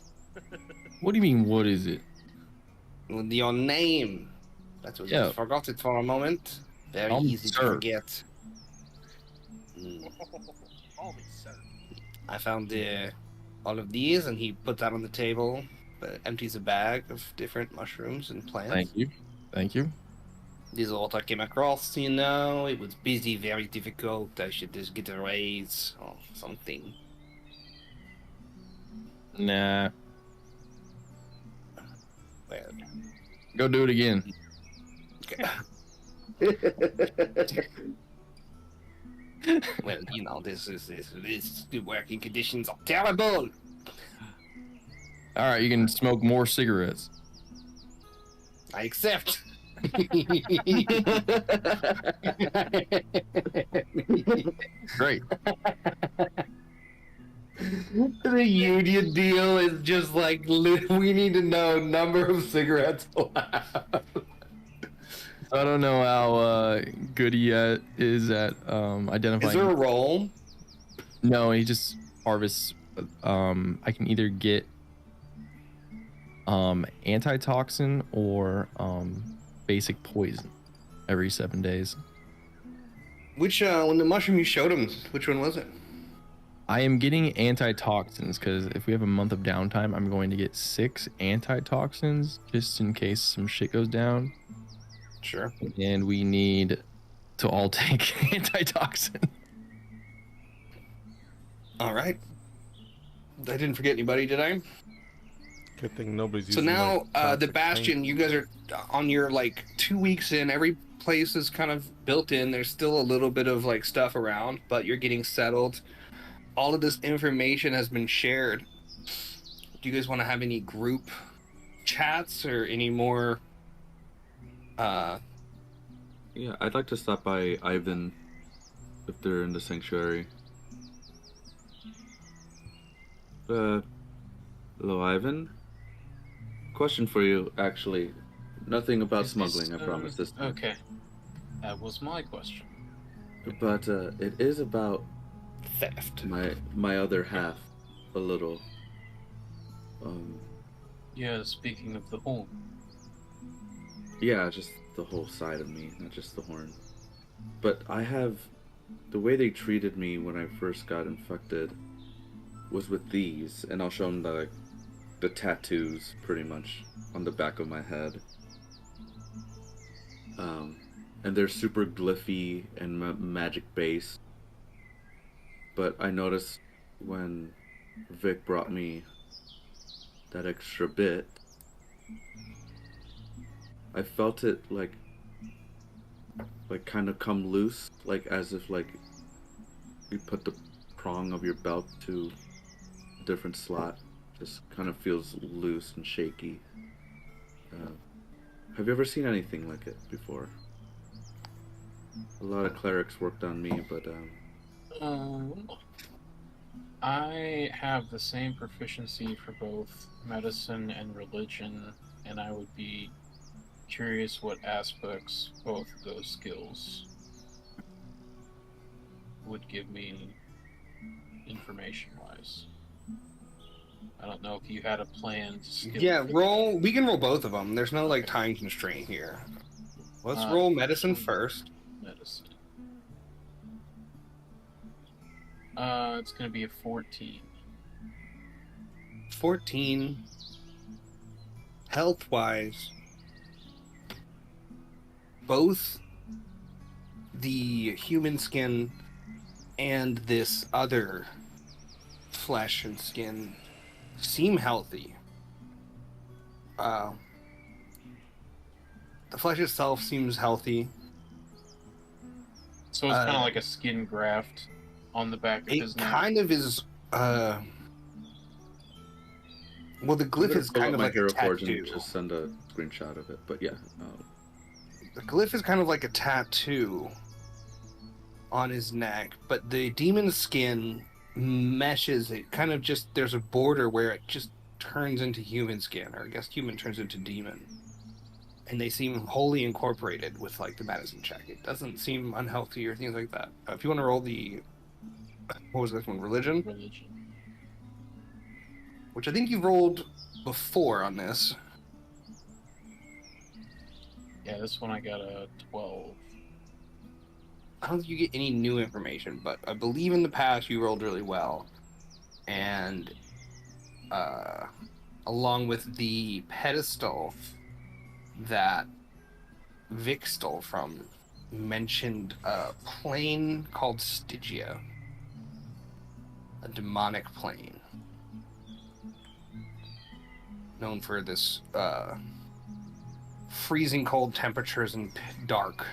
What do you mean? What is it? With your name. That's what Yeah. I forgot it for a moment. Very easy to sir. forget. Mm. Call me sir. I found all of these, and he put that on the table, but empties a bag of different mushrooms and plants. Thank you. Thank you. This is what I came across, you know. It was busy, very difficult. I should just get a raise or something. Nah. Well, Go do it again. well, you know, this the working conditions are terrible. All right, you can smoke more cigarettes. I accept. Great. The union deal is just like we need to know number of cigarettes allowed. I don't know how good he is at identifying. Is there a roll? No, he just harvests. I can either get antitoxin or basic poison every 7 days. Which when the mushroom you showed him, which one was it? I am getting antitoxins because if we have a month of downtime, I'm going to get 6 antitoxins just in case some shit goes down. Sure. And we need to all take antitoxin. All right. I didn't forget anybody, did I? Good thing nobody's So using now, my the toxic Bastion, you guys are on your, like, 2 weeks in. Every place is kind of built in. There's still a little bit of, like, stuff around, but you're getting settled. All of this information has been shared. Do you guys want to have any group chats or any more... Yeah, I'd like to stop by Ivan if they're in the sanctuary. Hello, Ivan. Question for you, actually. Nothing about smuggling, I promise this time. Okay. That was my question. But it is about theft. my other half, a little. Yeah, speaking of the horn. Yeah, just the whole side of me, not just the horn. But I have... The way they treated me when I first got infected was with these, and I'll show them the tattoos, pretty much, on the back of my head. And they're super glyphy and magic-based. But I noticed when Vic brought me that extra bit, I felt it like kind of come loose, like as if like you put the prong of your belt to a different slot. Just kind of feels loose and shaky. Have you ever seen anything like it before? A lot of clerics worked on me, but I have the same proficiency for both medicine and religion, and I would be curious what aspects both of those skills would give me information-wise. I don't know if you had a plan to skill. Yeah, roll. We can roll both of them. There's no like time constraint here. Let's roll medicine first. Medicine. It's gonna be a 14. 14. Health-wise, both the human skin and this other flesh and skin seem healthy. The flesh itself seems healthy. So it's kind of like a skin graft on the back of his It neck. kind of is. Well, the glyph is kind of like a tattoo. just send a screenshot of it. But yeah, The glyph is kind of like a tattoo on his neck, but the demon skin meshes. It kind of just, there's a border where it just turns into human skin, or I guess human turns into demon. And they seem wholly incorporated with like the medicine check. It doesn't seem unhealthy or things like that. If you want to roll the, what was this one? Religion? Religion. Which I think you rolled before on this. Yeah, this one I got a 12. I don't think you get any new information, but I believe in the past you rolled really well. And along with the pedestal that Vic stole from, mentioned a plane called Stygia. A demonic plane. known for this freezing cold temperatures and dark.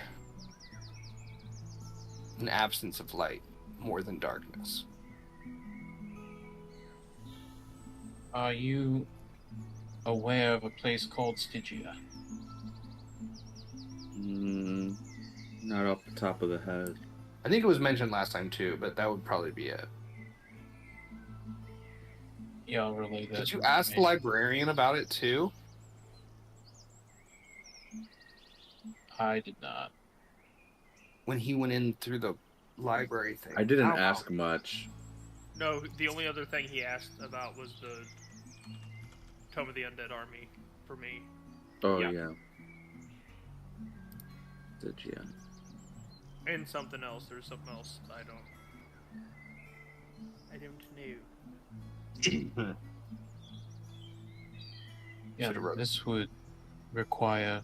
An absence of light more than darkness. Are you aware of a place called Stygia? Not off the top of the head. I think it was mentioned last time too, but that would probably be it. Yeah, I'll relay that. Did you ask the librarian about it too? I did not. When he went in through the library thing. I didn't ask much. No, the only other thing he asked about was the Tome of the Undead Army for me. Oh, Yeah. yeah. Stygia. And something else. There's something else I don't know. Yeah, this would require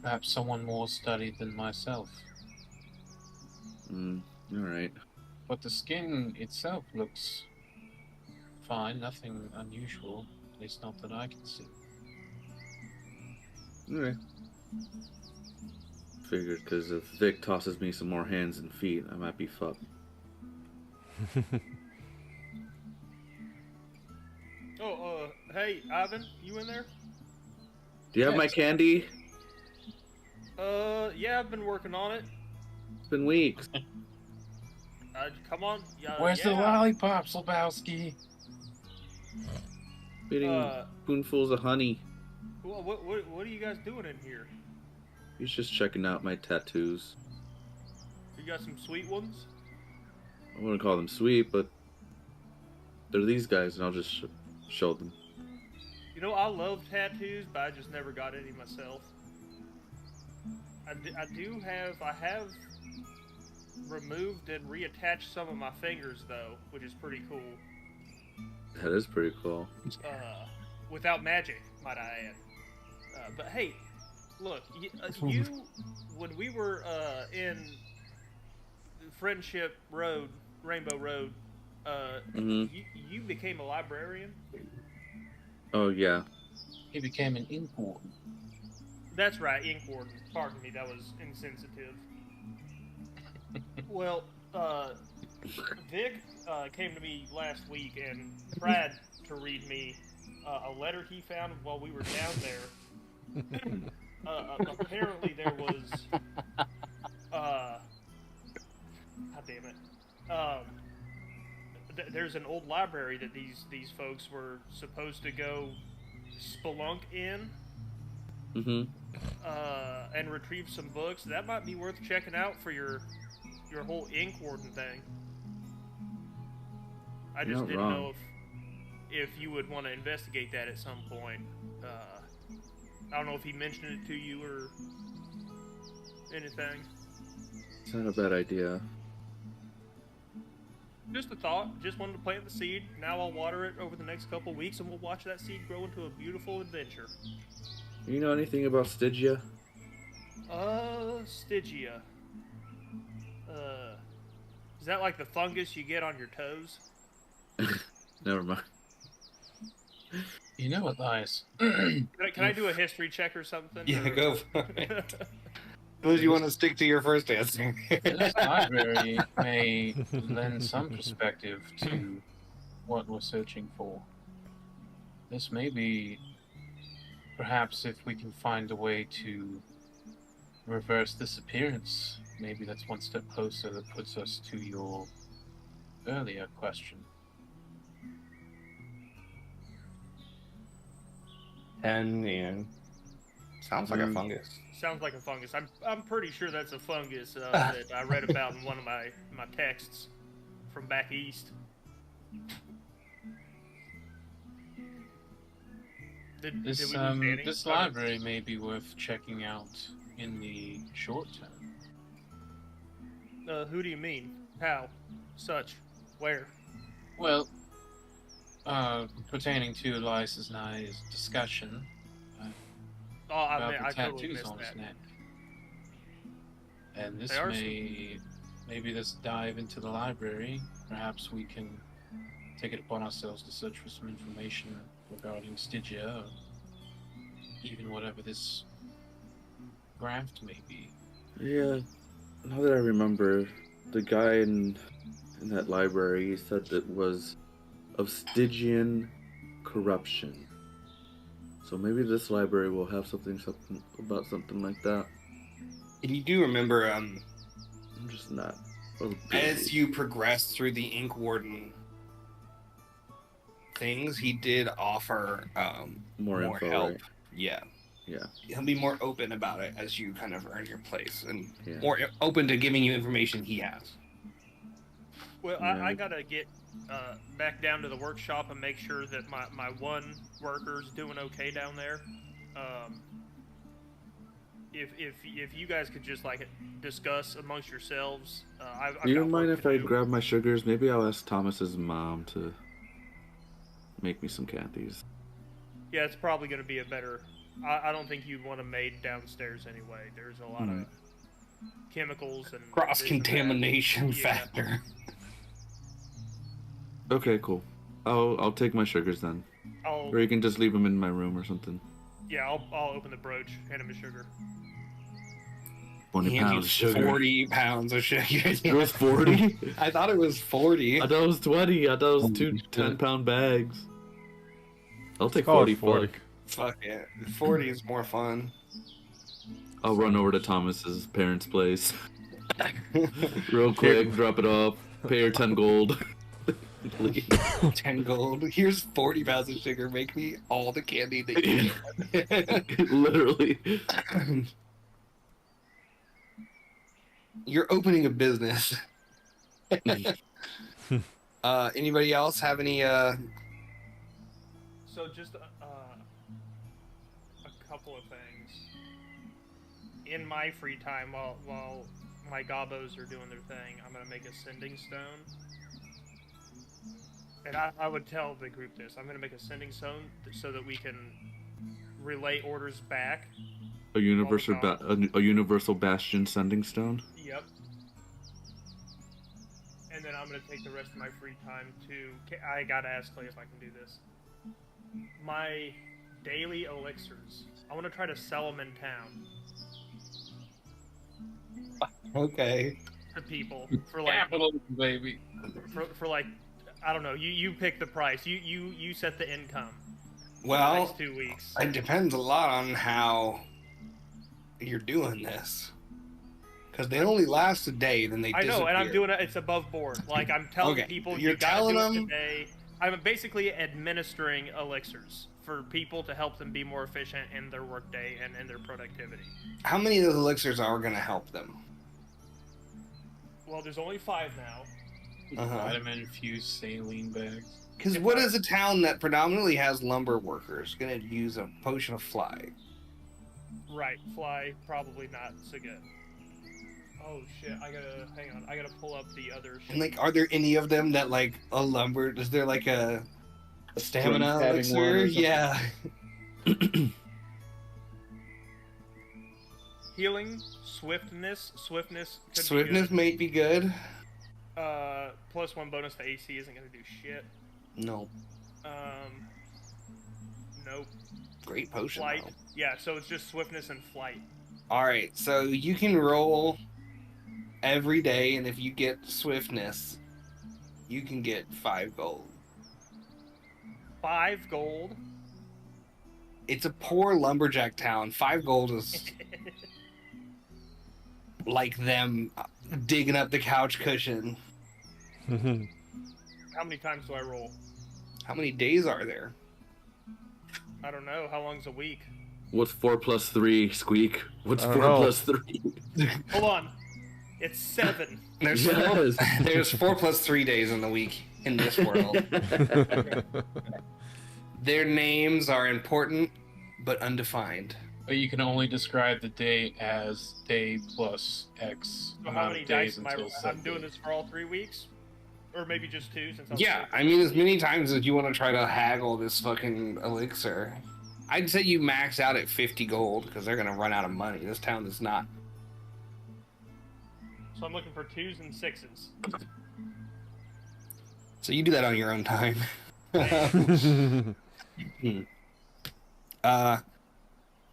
perhaps someone more studied than myself. Alright. But the skin itself looks fine, nothing unusual, at least not that I can see. Alright. Figured, because if Vic tosses me some more hands and feet, I might be fucked. Oh, hey, Ivan, you in there? Do you have my candy? Yeah, I've been working on it. It's been weeks. Come on. Where's the lollipops, Lebowski? Eating spoonfuls of honey. What are you guys doing in here? He's just checking out my tattoos. You got some sweet ones? I wouldn't call them sweet, but they're these guys, and I'll just show them. You know, I love tattoos, but I just never got any myself. I have removed and reattached some of my fingers, though, which is pretty cool. That is pretty cool. Without magic, might I add. But hey, look, you when we were in Friendship Road, Rainbow Road, you became a librarian? Oh, yeah. He became an ink warden. That's right, ink warden. Pardon me, that was insensitive. Well, Vic came to me last week and tried to read me a letter he found while we were down there. Apparently there was... God damn it. There's an old library that these folks were supposed to go spelunk in. And retrieve some books. That might be worth checking out for your whole ink warden thing. I just didn't know if you would want to investigate that at some point. I don't know if he mentioned it to you or anything. It's not a bad idea. Just a thought. Just wanted to plant the seed. Now I'll water it over the next couple weeks, and we'll watch that seed grow into a beautiful adventure. You know anything about Stygia? Stygia. Is that like the fungus you get on your toes? Never mind. You know what, Elias? Can I do a history check or something? Yeah, or... go for it. Suppose you want to stick to your first answer. This library may lend some perspective to what we're searching for. This may be, perhaps if we can find a way to reverse this appearance, maybe that's one step closer that puts us to your earlier question. And yeah, sounds like a fungus. Sounds like a fungus. I'm pretty sure that's a fungus that I read about in one of my texts from back east. This library may be worth checking out in the short term. Who do you mean? How? Such? Where? Well, pertaining to Elias and I's discussion about the tattoos totally on his that. neck. And this They are maybe this dive into the library, perhaps we can take it upon ourselves to search for some information regarding Stygia, even whatever this graft may be. Yeah, now that I remember, the guy in that library, he said that was of Stygian corruption. So maybe this library will have something about something like that. And you do remember, I'm just not. as you progress through the Ink Warden things, he did offer More info, help. right? Yeah. Yeah. He'll be more open about it as you kind of earn your place, and Yeah. more open to giving you information he has. Well, Yeah. I gotta get back down to the workshop and make sure that my one worker's doing okay down there. If you guys could just like discuss amongst yourselves, I've Do you got mind work if to I do. grab my sugars? Maybe I'll ask Thomas's mom to make me some candies. Yeah, it's probably gonna be a better. I don't think you'd want a maid downstairs anyway. There's a lot of chemicals and Cross-contamination this and that. factor. Okay, cool. I'll take my sugars then. Or you can just leave them in my room or something. Yeah, I'll open the brooch, hand him a sugar. 20 He pounds hands of you sugar. 40 pounds of sugar. It was 40? I thought it was 40. I thought it was 20. I thought it was two 10-pound bags. I'll take Call 40. it 40. Fuck it. 40 is more fun. I'll run over to Thomas's parents' place. Real quick, drop it off, pay her 10 gold. Leave. 10 gold. Here's 40 pounds of sugar. Make me all the candy that you need. Literally. You're opening a business. Anybody else have any So just a couple of things. In my free time, while my gobos are doing their thing, I'm gonna make a sending stone. And I would tell the group this. I'm gonna make a sending stone so that we can relay orders back. A universal bastion sending stone. Yep. And then I'm gonna take the rest of my free time to. I gotta ask Clay if I can do this. My daily elixirs. I want to try to sell them in town Okay. to people for like Capital, baby. for like I don't know. You pick the price. You set the income. For the Well, next 2 weeks. it depends a lot on how you're doing this. Because they only last a day, then they I disappear. know, and I'm doing it. It's above board. Like I'm telling Okay, people, you're you gotta telling do it them- today. I'm basically administering elixirs for people to help them be more efficient in their workday and in their productivity. How many of those elixirs are going to help them? Well, there's only 5 now. Uh-huh. Vitamin infused saline bags. Because what is a town that predominantly has lumber workers going to use a potion of fly? Right, fly, probably not so good. Oh shit, hang on, I gotta pull up the other shit. And like, are there any of them that like a lumber? Is there like a stamina Strength having one or elixir? something? Yeah. Healing, swiftness could Swiftness be may be good. good. +1 bonus to AC isn't gonna do shit. No. Nope. Great potion. Flight, though. yeah, so it's just swiftness and flight. All right, so you can roll every day, and if you get swiftness, you can get 5 gold. 5 gold. It's a poor lumberjack town. 5 gold is like them digging up the couch cushion. How many times do I roll? How many days are there? I don't know. How long's a week? What's 4 plus 3, Squeak? What's I 4 don't know. plus 3? Hold on. It's 7. There's Yes. there's 4 plus 3 days in the week in this world. Their names are important but undefined. But you can only describe the day as day plus X So how amount many of days dice am I? until I'm Sunday. doing this for all 3 weeks, or maybe just 2 since I'm Yeah, I mean, as many times as you want to try to haggle this fucking elixir, I'd say you max out at 50 gold because they're gonna run out of money. This town is not. So I'm looking for 2s and 6s. So you do that on your own time.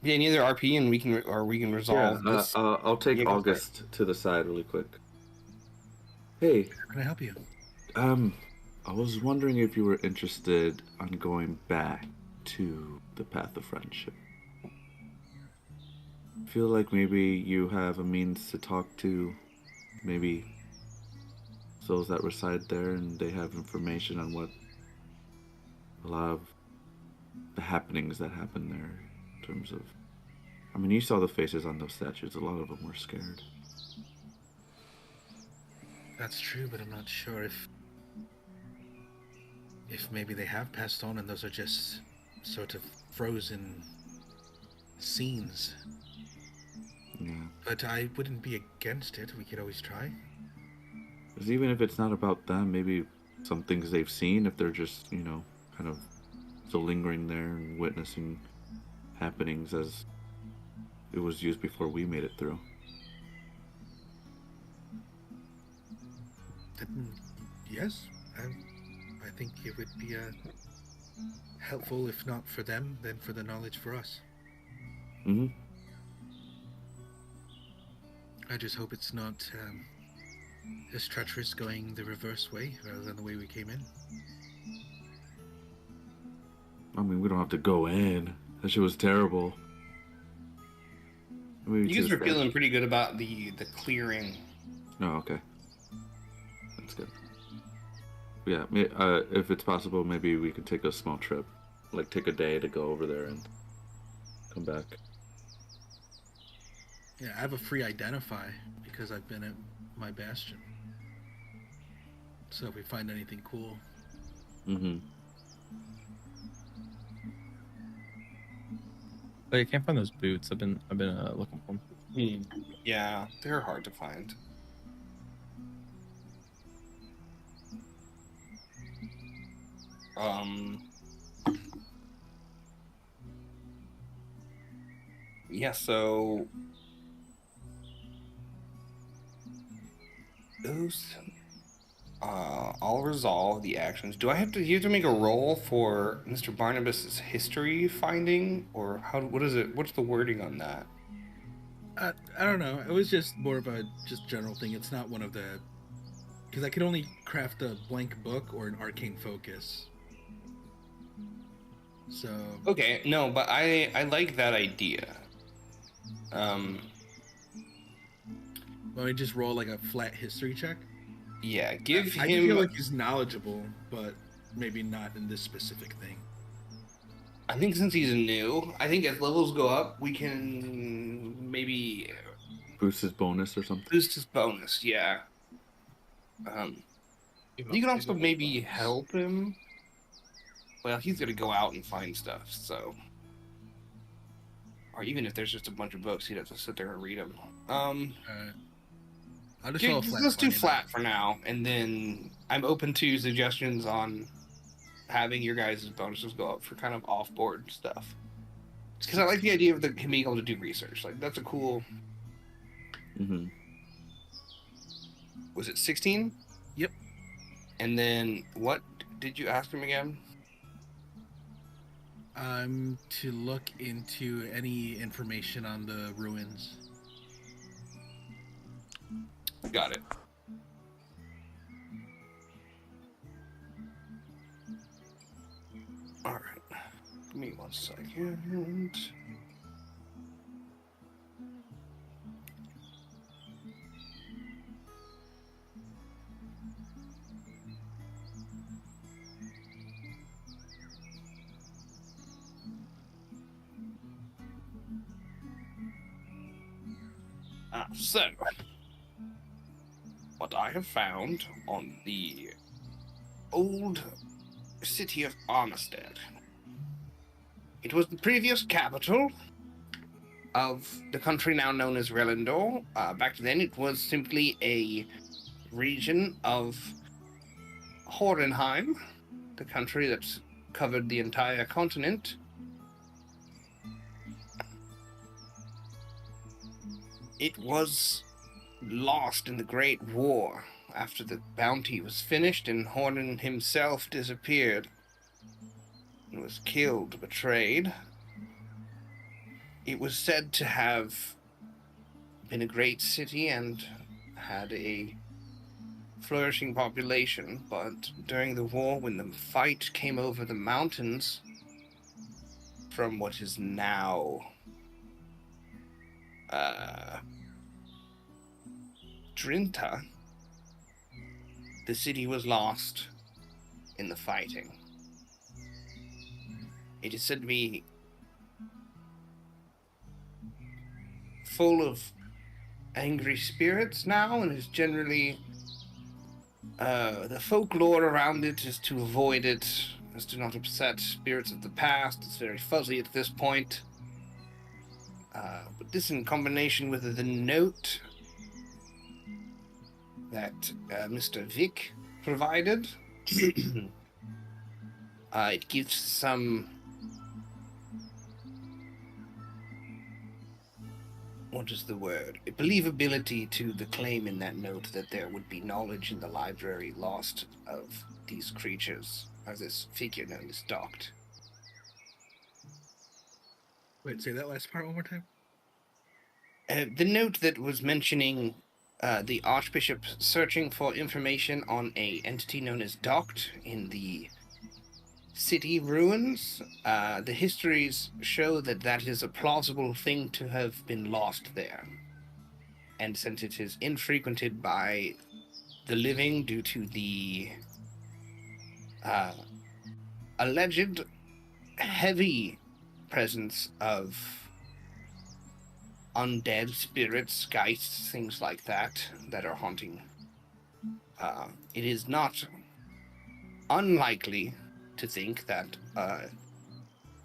Yeah, neither RP and we can resolve Yeah, this. I'll take Yeah, go for August to the side really quick. Hey, How can I help you? I was wondering if you were interested on going back to the path of friendship. Feel like maybe you have a means to talk to maybe souls that reside there, and they have information on what a lot of the happenings that happen there in terms of, I mean, you saw the faces on those statues. A lot of them were scared. That's true, but I'm not sure if maybe they have passed on and those are just sort of frozen scenes. Yeah. But I wouldn't be against it. We could always try. Because even if it's not about them, maybe some things they've seen, if they're just, you know, kind of still lingering there and witnessing happenings as it was used before we made it through. Yes, I think it would be helpful, if not for them, then for the knowledge for us. Mm-hmm. I just hope it's not as treacherous going the reverse way rather than the way we came in. I mean, we don't have to go in. That shit was terrible. Maybe You guys are feeling pretty good about the clearing. Oh, okay. That's good. Yeah, if it's possible, maybe we could take a small trip. Like, take a day to go over there and come back. Yeah, I have a free identify because I've been at my bastion. So if we find anything cool. Mm-hmm. But I can't find those boots. I've been looking for them. Yeah, they're hard to find. Yeah, so those I'll resolve the actions. Do you have to make a roll for Mr. Barnabas's history finding, or what is it? What's the wording on that? I don't know. It was just more of a just general thing. It's not one of the, because I could only craft a blank book or an arcane focus. So Okay, no, but I like that idea. Let me just roll like a flat history check. Yeah, give I him. feel like he's knowledgeable, but maybe not in this specific thing. I think since he's new, I think as levels go up, we can maybe Boost his bonus or something. boost his bonus. Yeah. You can also maybe help him. Well, he's gonna go out and find stuff, so. Or even if there's just a bunch of books, he'd have to sit there and read them. I'll just roll a flat. Let's do flat for now, and then I'm open to suggestions on having your guys' bonuses go up for kind of off-board stuff. Because I like the idea of him being able to do research. Like, that's a cool... Mm-hmm. Was it 16? Yep. And then, what did you ask him again? To look into any information on the ruins. Got it. Alright. Give me 1 second. So, what I have found on the old city of Armistead. It was the previous capital of the country now known as Relindor. Back then, it was simply a region of Horrenhein, the country that covered the entire continent. It was lost in the Great War after the bounty was finished and Horren himself disappeared. was killed, betrayed. It was said to have been a great city and had a flourishing population, but during the war, when the fight came over the mountains from what is now Drinta, the city was lost in the fighting. It is said to be full of angry spirits now, and is generally the folklore around it is to avoid it, as to not upset spirits of the past. It's very fuzzy at this point. But this, in combination with the note that Mr. Vic provided, it gives some, what is the word? Believability to the claim in that note that there would be knowledge in the library lost of these creatures, or this figure known as Doct. Wait, say that last part one more time? The note that was mentioning the Archbishop searching for information on a entity known as Doct in the city ruins. The histories show that that is a plausible thing to have been lost there. And since it is infrequented by the living due to the alleged heavy presence of undead spirits, geists, things like that, that are haunting, it is not unlikely to think that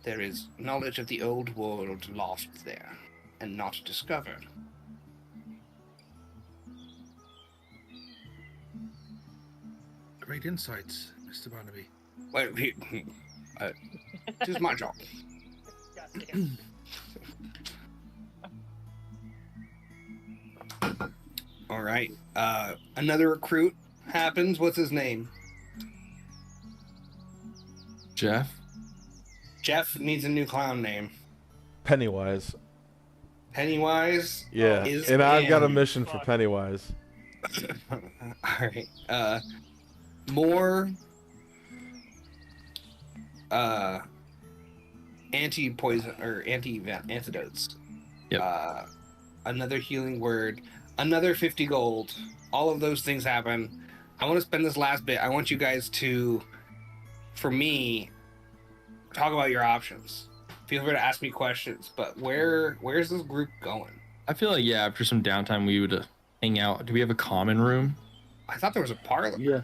there is knowledge of the old world lost there and not discovered. Great insights, Mr. Barnaby. Well, it is my job. Goddamn. All right. Another recruit happens. What's his name? Jeff? Jeff needs a new clown name. Pennywise. Pennywise? Yeah. Is And I've got a in. mission for Pennywise. All right. More anti-poison or antidotes. Yep. Another healing word. Another 50 gold. All of those things happen. I want to spend this last bit. I want you guys to, for me, talk about your options. Feel free to ask me questions, but where's this group going? I feel like, yeah, after some downtime, we would hang out. Do we have a common room? I thought there was a parlor. Yeah,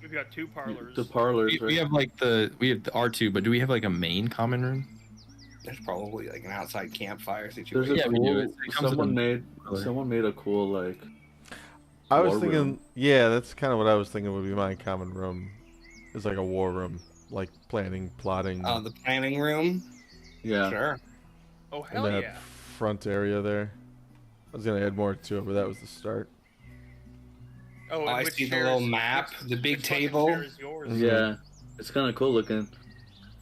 We've got 2 parlors. the parlors. We have like the R2, but do we have like a main common room? There's probably like an outside campfire There's situation. a Yeah, we do. cool. It comes with Someone made a cool like. I was War thinking, room. yeah, that's kind of what I was thinking would be my common room. It's like a war room, like planning, plotting, The planning room. Yeah. Sure. Oh, in hell that yeah. front area there. I was gonna add more to it, but that was the start. Oh, and I which see the chair little is- map, which- the big which fucking table. chair is yours? Yeah, it's kind of cool looking.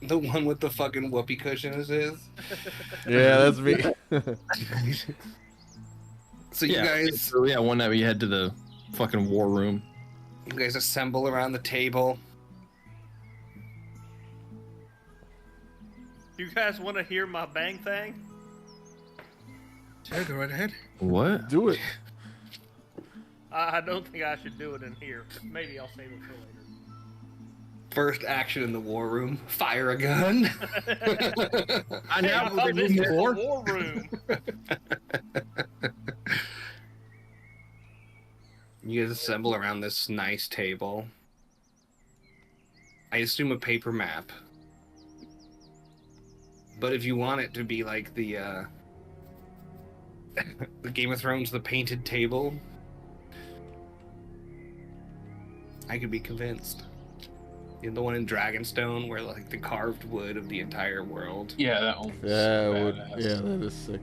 The one with the fucking whoopee cushion is his. Yeah, that's me. So you guys, So, yeah, one night we head to the fucking war room. you guys assemble around the table. You guys want to hear my bang thing? Sure, go right ahead. What? Do it. I don't think I should do it in here. Maybe I'll save it for later. First action in the war room: fire a gun. I Hey, now I thought this was the war room. You guys assemble around this nice table. I assume a paper map. But if you want it to be like the the Game of Thrones, the painted table, I could be convinced. You know, the one in Dragonstone where like the carved wood of the entire world. Yeah, that one. Yeah, it would. badass. Yeah, that is sick.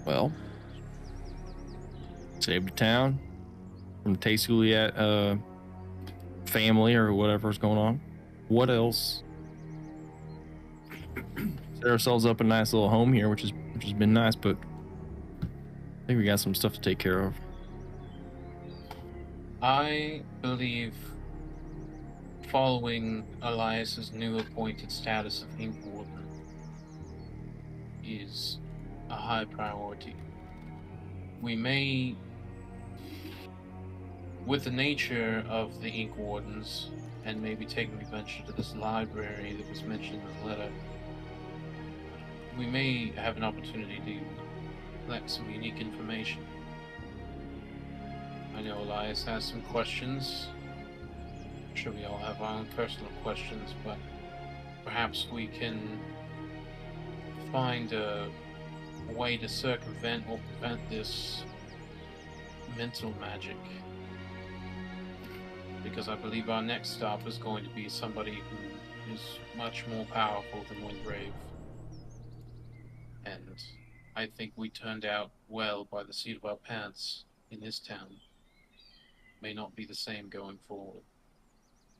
Well, saved a town from the Tay Juliet family or whatever's going on. what else? Set ourselves up a nice little home here, which has been nice, but I think we got some stuff to take care of. I believe following Elias's new appointed status of Ink Warden is a high priority. We may, with the nature of the Ink Wardens, and maybe taking advantage to this library that was mentioned in the letter, we may have an opportunity to collect some unique information. I know Elias has some questions. I'm sure we all have our own personal questions, but perhaps we can find a way to circumvent or prevent this mental magic. Because I believe our next stop is going to be somebody who is much more powerful than Windgrave. And I think we turned out well by the seat of our pants in this town. May not be the same going forward.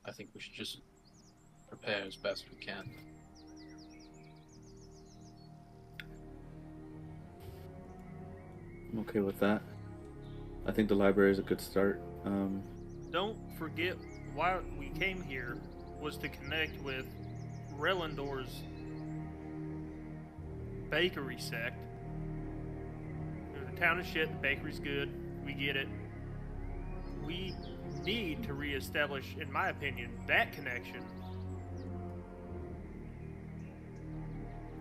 I think we should just prepare as best we can. I'm okay with that. I think the library is a good start. Don't forget why we came here was to connect with Relendor's bakery sect. The town is shit, the bakery's good, we get it. We need to reestablish, in my opinion, that connection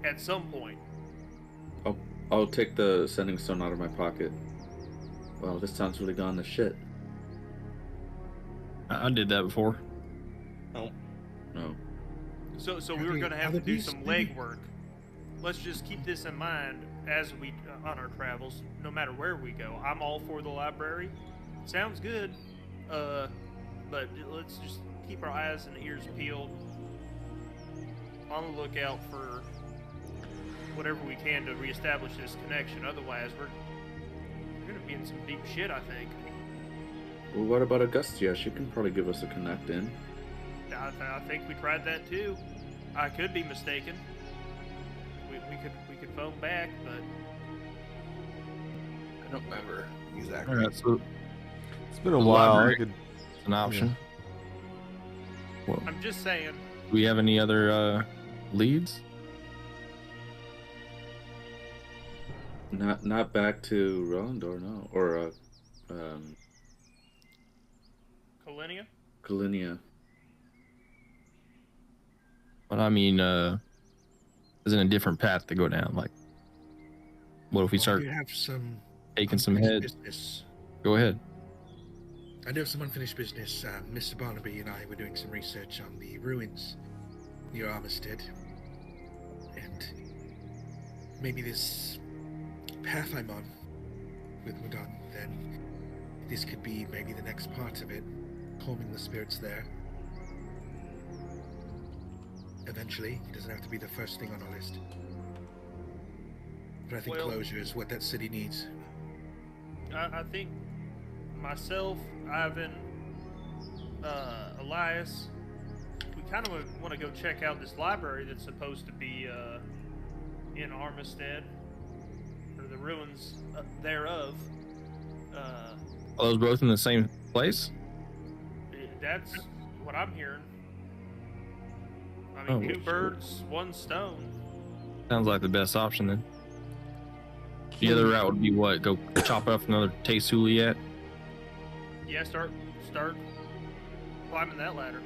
at some point. I'll take the sending stone out of my pocket. Wow, this town's really gone to shit. I did that before. Oh. No. So we were going to have to do some legwork. Let's just keep this in mind as we on our travels, no matter where we go. I'm all for the library. Sounds good. But let's just keep our eyes and ears peeled, on the lookout for whatever we can to reestablish this connection. Otherwise, we're going to be in some deep shit, I think. Well, what about Augustia? She can probably give us a connect in. I think we tried that too. I could be mistaken. We could phone back, but I don't remember exactly. All right, so It's been a The while. library. I could. it's an option. Well, I'm just saying. do we have any other leads? Not back to Rolandor, no. Or Kalinia? Galinia. But I mean, isn't a different path to go down? Like, what if we start You have some taking some unfinished head? business. Go ahead. I know some unfinished business. Mr. Barnaby and I were doing some research on the ruins near Armistead. And maybe this path I'm on with Mudan, then this could be maybe the next part of it, calming the spirits there. Eventually, it doesn't have to be the first thing on our list. But I think Well- closure is what that city needs. I think myself, Ivan, Elias, we kind of want to go check out this library that's supposed to be in Armistead, or the ruins thereof. Are those both in the same place? That's what I'm hearing. I Oh, mean, two shit. birds, one stone. Sounds like the best option then. The other route would be what? Go chop off another Tsuliat? Yeah, start climbing that ladder.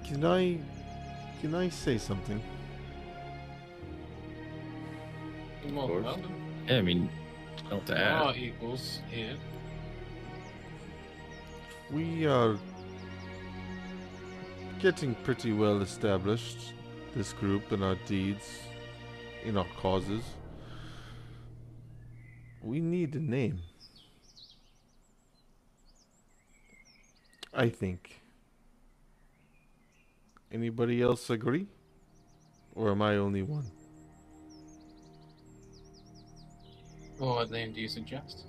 Can I say something? Well, course. well, Yeah, I mean, don't to add. law equals here. We are getting pretty well established, this group, in our deeds, in our causes. We need a name. I think. Anybody else agree? Or am I only one? Well, what name do you suggest?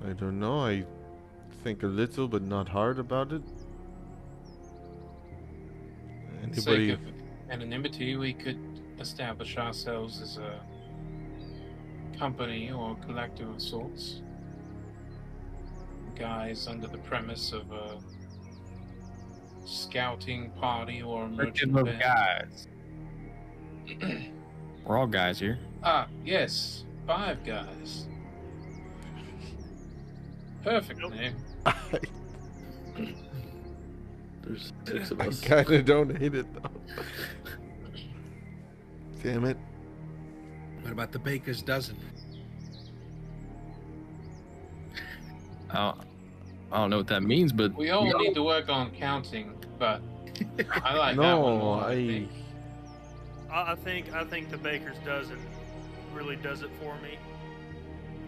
I don't know. I think a little, but not hard about it. For the sake Anybody? of anonymity, we could establish ourselves as a company or collective of sorts. Guys under the premise of a scouting party or a merchant band. guys. We're all guys here. Ah, yes. 5 guys. Perfect name. There's 6 of I us. kind of don't hate it though. Damn it. What about the baker's dozen? I don't know what that means, but We all need to work on counting, but I like that one No, more. I. I think the baker's dozen really does it for me.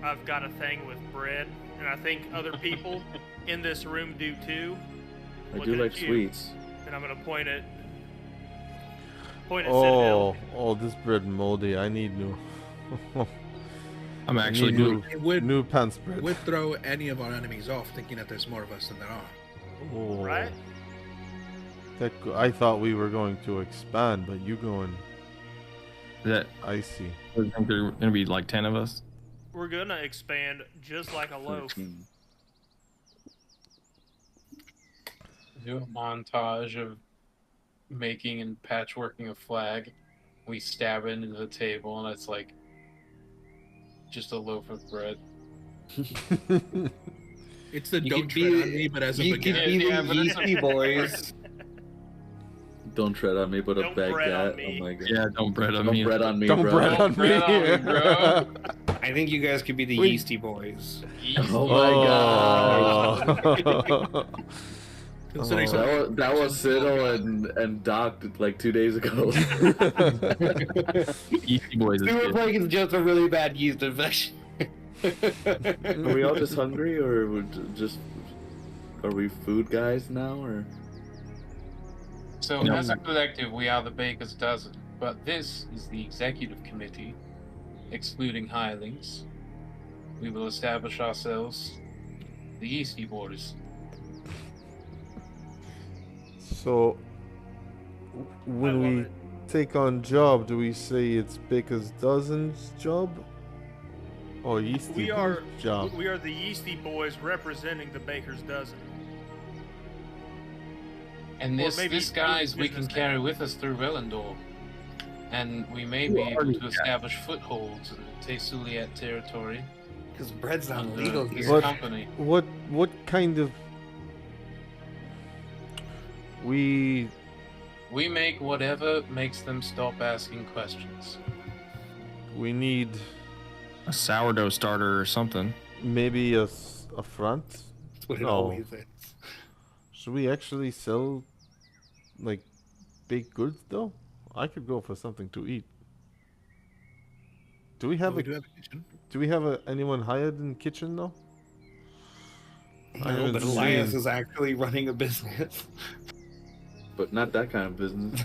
I've got a thing with bread, and I think other people in this room do too. I do Looking like at you, sweets. And I'm gonna point at Oh, Citadel. this bread moldy. I need new. I'm I actually need good. It would, new pants bread. would throw any of our enemies off, thinking that there's more of us than there are. Oh, Right? I thought we were going to expand, but you going. That I see. I think there are gonna be like 10 of us. We're gonna expand just like a loaf. 13. Do a montage of making and patchworking a flag. We stab it into the table, and it's like just a loaf of bread. It's the You don't could tread be- on me, but as a You could beginner. be Yeah, the but it's Yeasty Boys. Don't tread on me, but a Don't bread on baguette. me. Oh my god. Yeah, don't bread on Don't me. bread on me, Don't bro. bread on bread on me, me. bro. I think you guys could be the We- Yeasty Boys. Oh my god. Considering That was Siddle and Doc like 2 days ago. Yeasty Boys is Super good. Plague is just a really bad yeast infection. Are we all just hungry, or are we food guys now, or? So, No. as a collective, we are the Baker's Dozen, but this is the executive committee, excluding hirelings. We will establish ourselves the Yeasty Boys. So, when I love we it. take on job, do we say it's Baker's Dozen's job? Or Yeasty We are Boy's job? we are the Yeasty Boys representing the baker's dozen. And Or this, maybe guys, we can business carry name. with us through Relendor. And we may be able to establish footholds in the Tesuliat territory Because bread's not under legal this here. What? company. What kind of... We... We make whatever makes them stop asking questions. We need A sourdough starter or something. maybe a front? That's what it No. always is. Should we actually sell, like, baked goods, though? I could go for something to eat. Do we have we a... do have a kitchen. Do we have anyone hired in kitchen, though? I No, haven't but Elias seen- is actually running a business. But not that kind of business.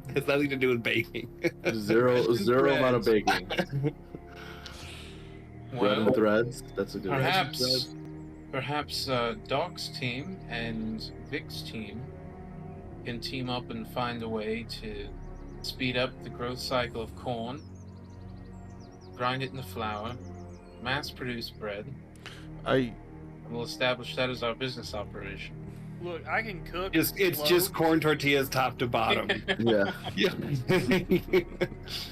It has nothing to do with baking. Zero amount of baking. Bread Well, and threads. That's a good one. perhaps Doc's team and Vic's team can team up and find a way to speed up the growth cycle of corn, grind it into flour, mass produce bread, and we'll establish that as our business operation. Look, I can cook. It's slow. just corn tortillas top to bottom. Yeah.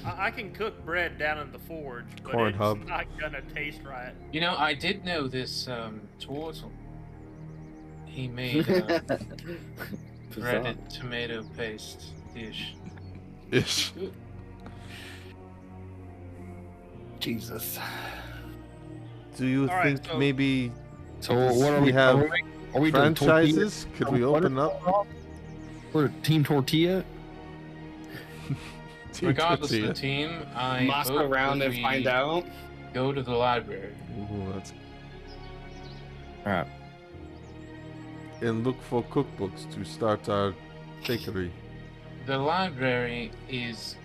I can cook bread down in the forge, but Corn it's hub. not gonna taste right. You know, I did know this Tortle. He made a breaded tomato paste dish. Ish. Jesus. Do you All right, think so- maybe So what are we? have Are we doing franchises? Could we tortilla? open up? We're Team Tortilla. Regardless of Tortilla? the team, I Moss vote around that and we find out. go to the library. Ooh, that's... All right. And look for cookbooks to start our bakery. The library is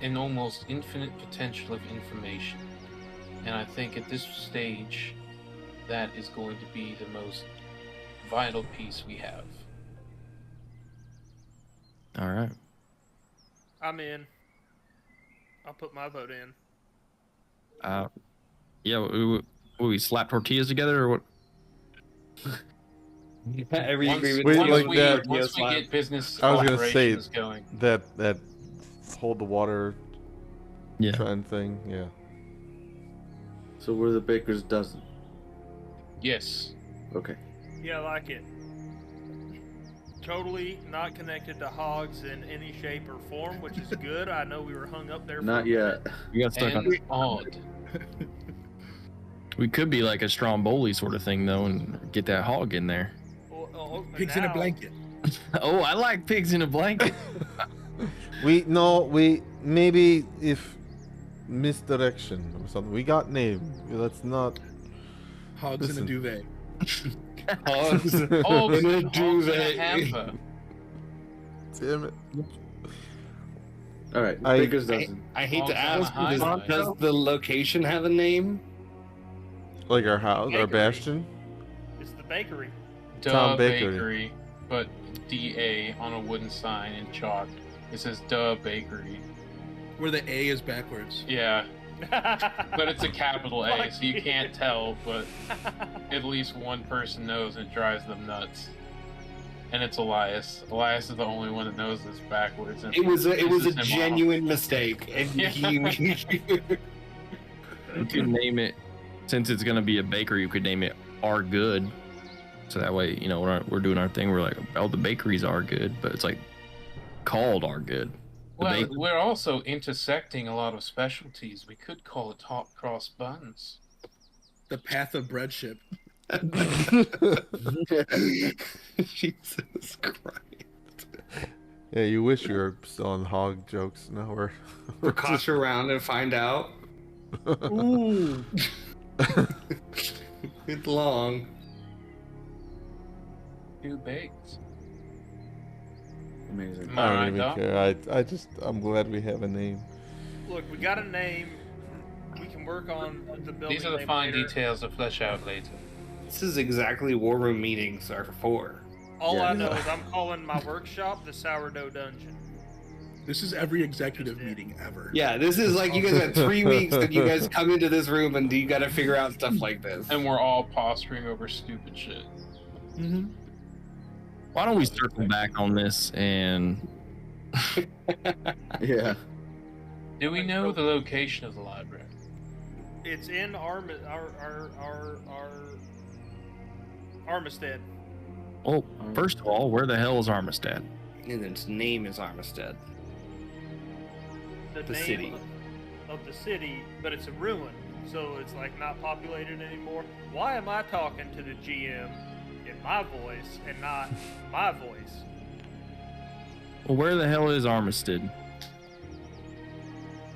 an almost infinite potential of information, and I think at this stage that is going to be the most vital piece we have. All right. I'm in. I'll put my vote in. Yeah, we slap tortillas together or what? Every Once, agreement. Wait, once like we, that- once we get business I was gonna say operations going. that hold the water Yeah. trying thing. Yeah. So we're the baker's dozen. Yes. Okay. Yeah, I like it. Totally not connected to hogs in any shape or form, which is good. I know we were hung up there. Not yet. We got stuck on. And odd. We could be like a Stromboli sort of thing though, and get that hog in there. Pigs in a blanket. Oh, I like pigs in a blanket. We maybe if misdirection or something. We got name. Let's not. Hogs Listen. in a duvet. Hogs. Hogs In a in a duvet. hamper. Damn it. All right. I- Baker's dozen. I hate to Hogs on ask, a highway. does the location have a name? Like our house, our Bakery. bastion. It's the bakery. Tom Duh Bakery. Bakery, but DA on a wooden sign in chalk. It says Duh Bakery. Where the A is backwards. Yeah, but it's a capital A, Fuck so you you. can't tell, but at least one person knows and it drives them nuts. And it's Elias. Elias is the only one that knows this backwards. And It was a pisses him off. genuine mistake, and Yeah. You could name it, since it's gonna be a bakery. You could name it Our Good, so that way you know we're doing our thing. We're like, oh, the bakeries are good, but it's like called Our Good. The Well, bakery. we're also intersecting a lot of specialties. We could call it Hot Cross Buns. The path of breadship. Jesus Christ. Yeah, you wish you were still on hog jokes. No, We'll cost around and find out. Ooh. It's long. Two baked. Amazing. Am I don't right, even Doc? care. I'm glad we have a name. Look, we got a name. We can work on the building. These are the name fine later. details to flesh out later. This is exactly war room meetings are for. All Yeah, I know yeah. is I'm calling my workshop the Sourdough Dungeon. This is every executive meeting ever. Yeah, this is like you guys had 3 weeks that you guys come into this room and you got to figure out stuff like this. And we're all posturing over stupid shit. Mm-hmm. Why don't we circle back on this and Yeah. Do we know the location of the library? It's in Armistead. well, first of all, where the hell is Armistead? And its name is Armistead. The The name city. of the city, but it's a ruin, so it's like not populated anymore. Why am I talking to the GM in my voice and not my voice? Well, where the hell is Armistead?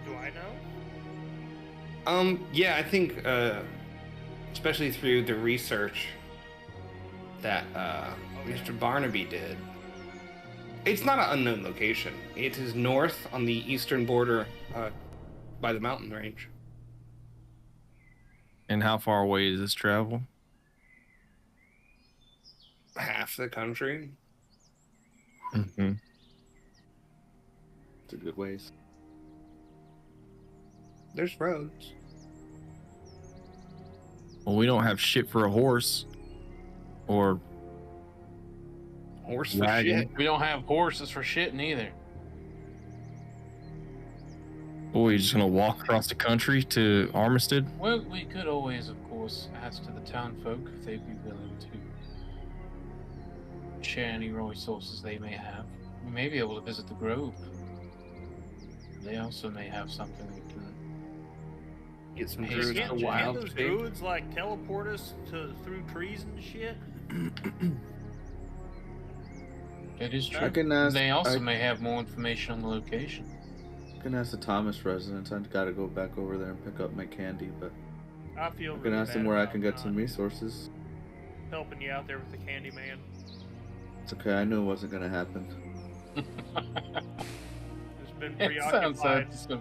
Do I know? Yeah, I think, especially through the research that Mr. Barnaby did, it's not an unknown location. It is north on the eastern border by the mountain range. And how far away does this travel? Half the country. Mm-hmm. It's a good ways. There's roads. Well, we don't have shit for a horse, or Horse for Wagon. shit. We don't have horses for shit neither. are we just gonna walk across the country to Armistead? Well, we could always, of course, ask to the town folk if they'd be willing to share any resources they may have. We may be able to visit the grove. They also may have something we can. Get some Hey, druids Can't, for can't wild those shape. druids like teleport us through trees and shit? It is I true. can ask. They also I may have more information on the location. can ask the Thomas residents. I've got to go back over there and pick up my candy, but I feel I can really ask them bad where I about can get not some resources. helping you out there with the candy man. It's okay. I knew it wasn't gonna happen. It's been It sounds preoccupied. like some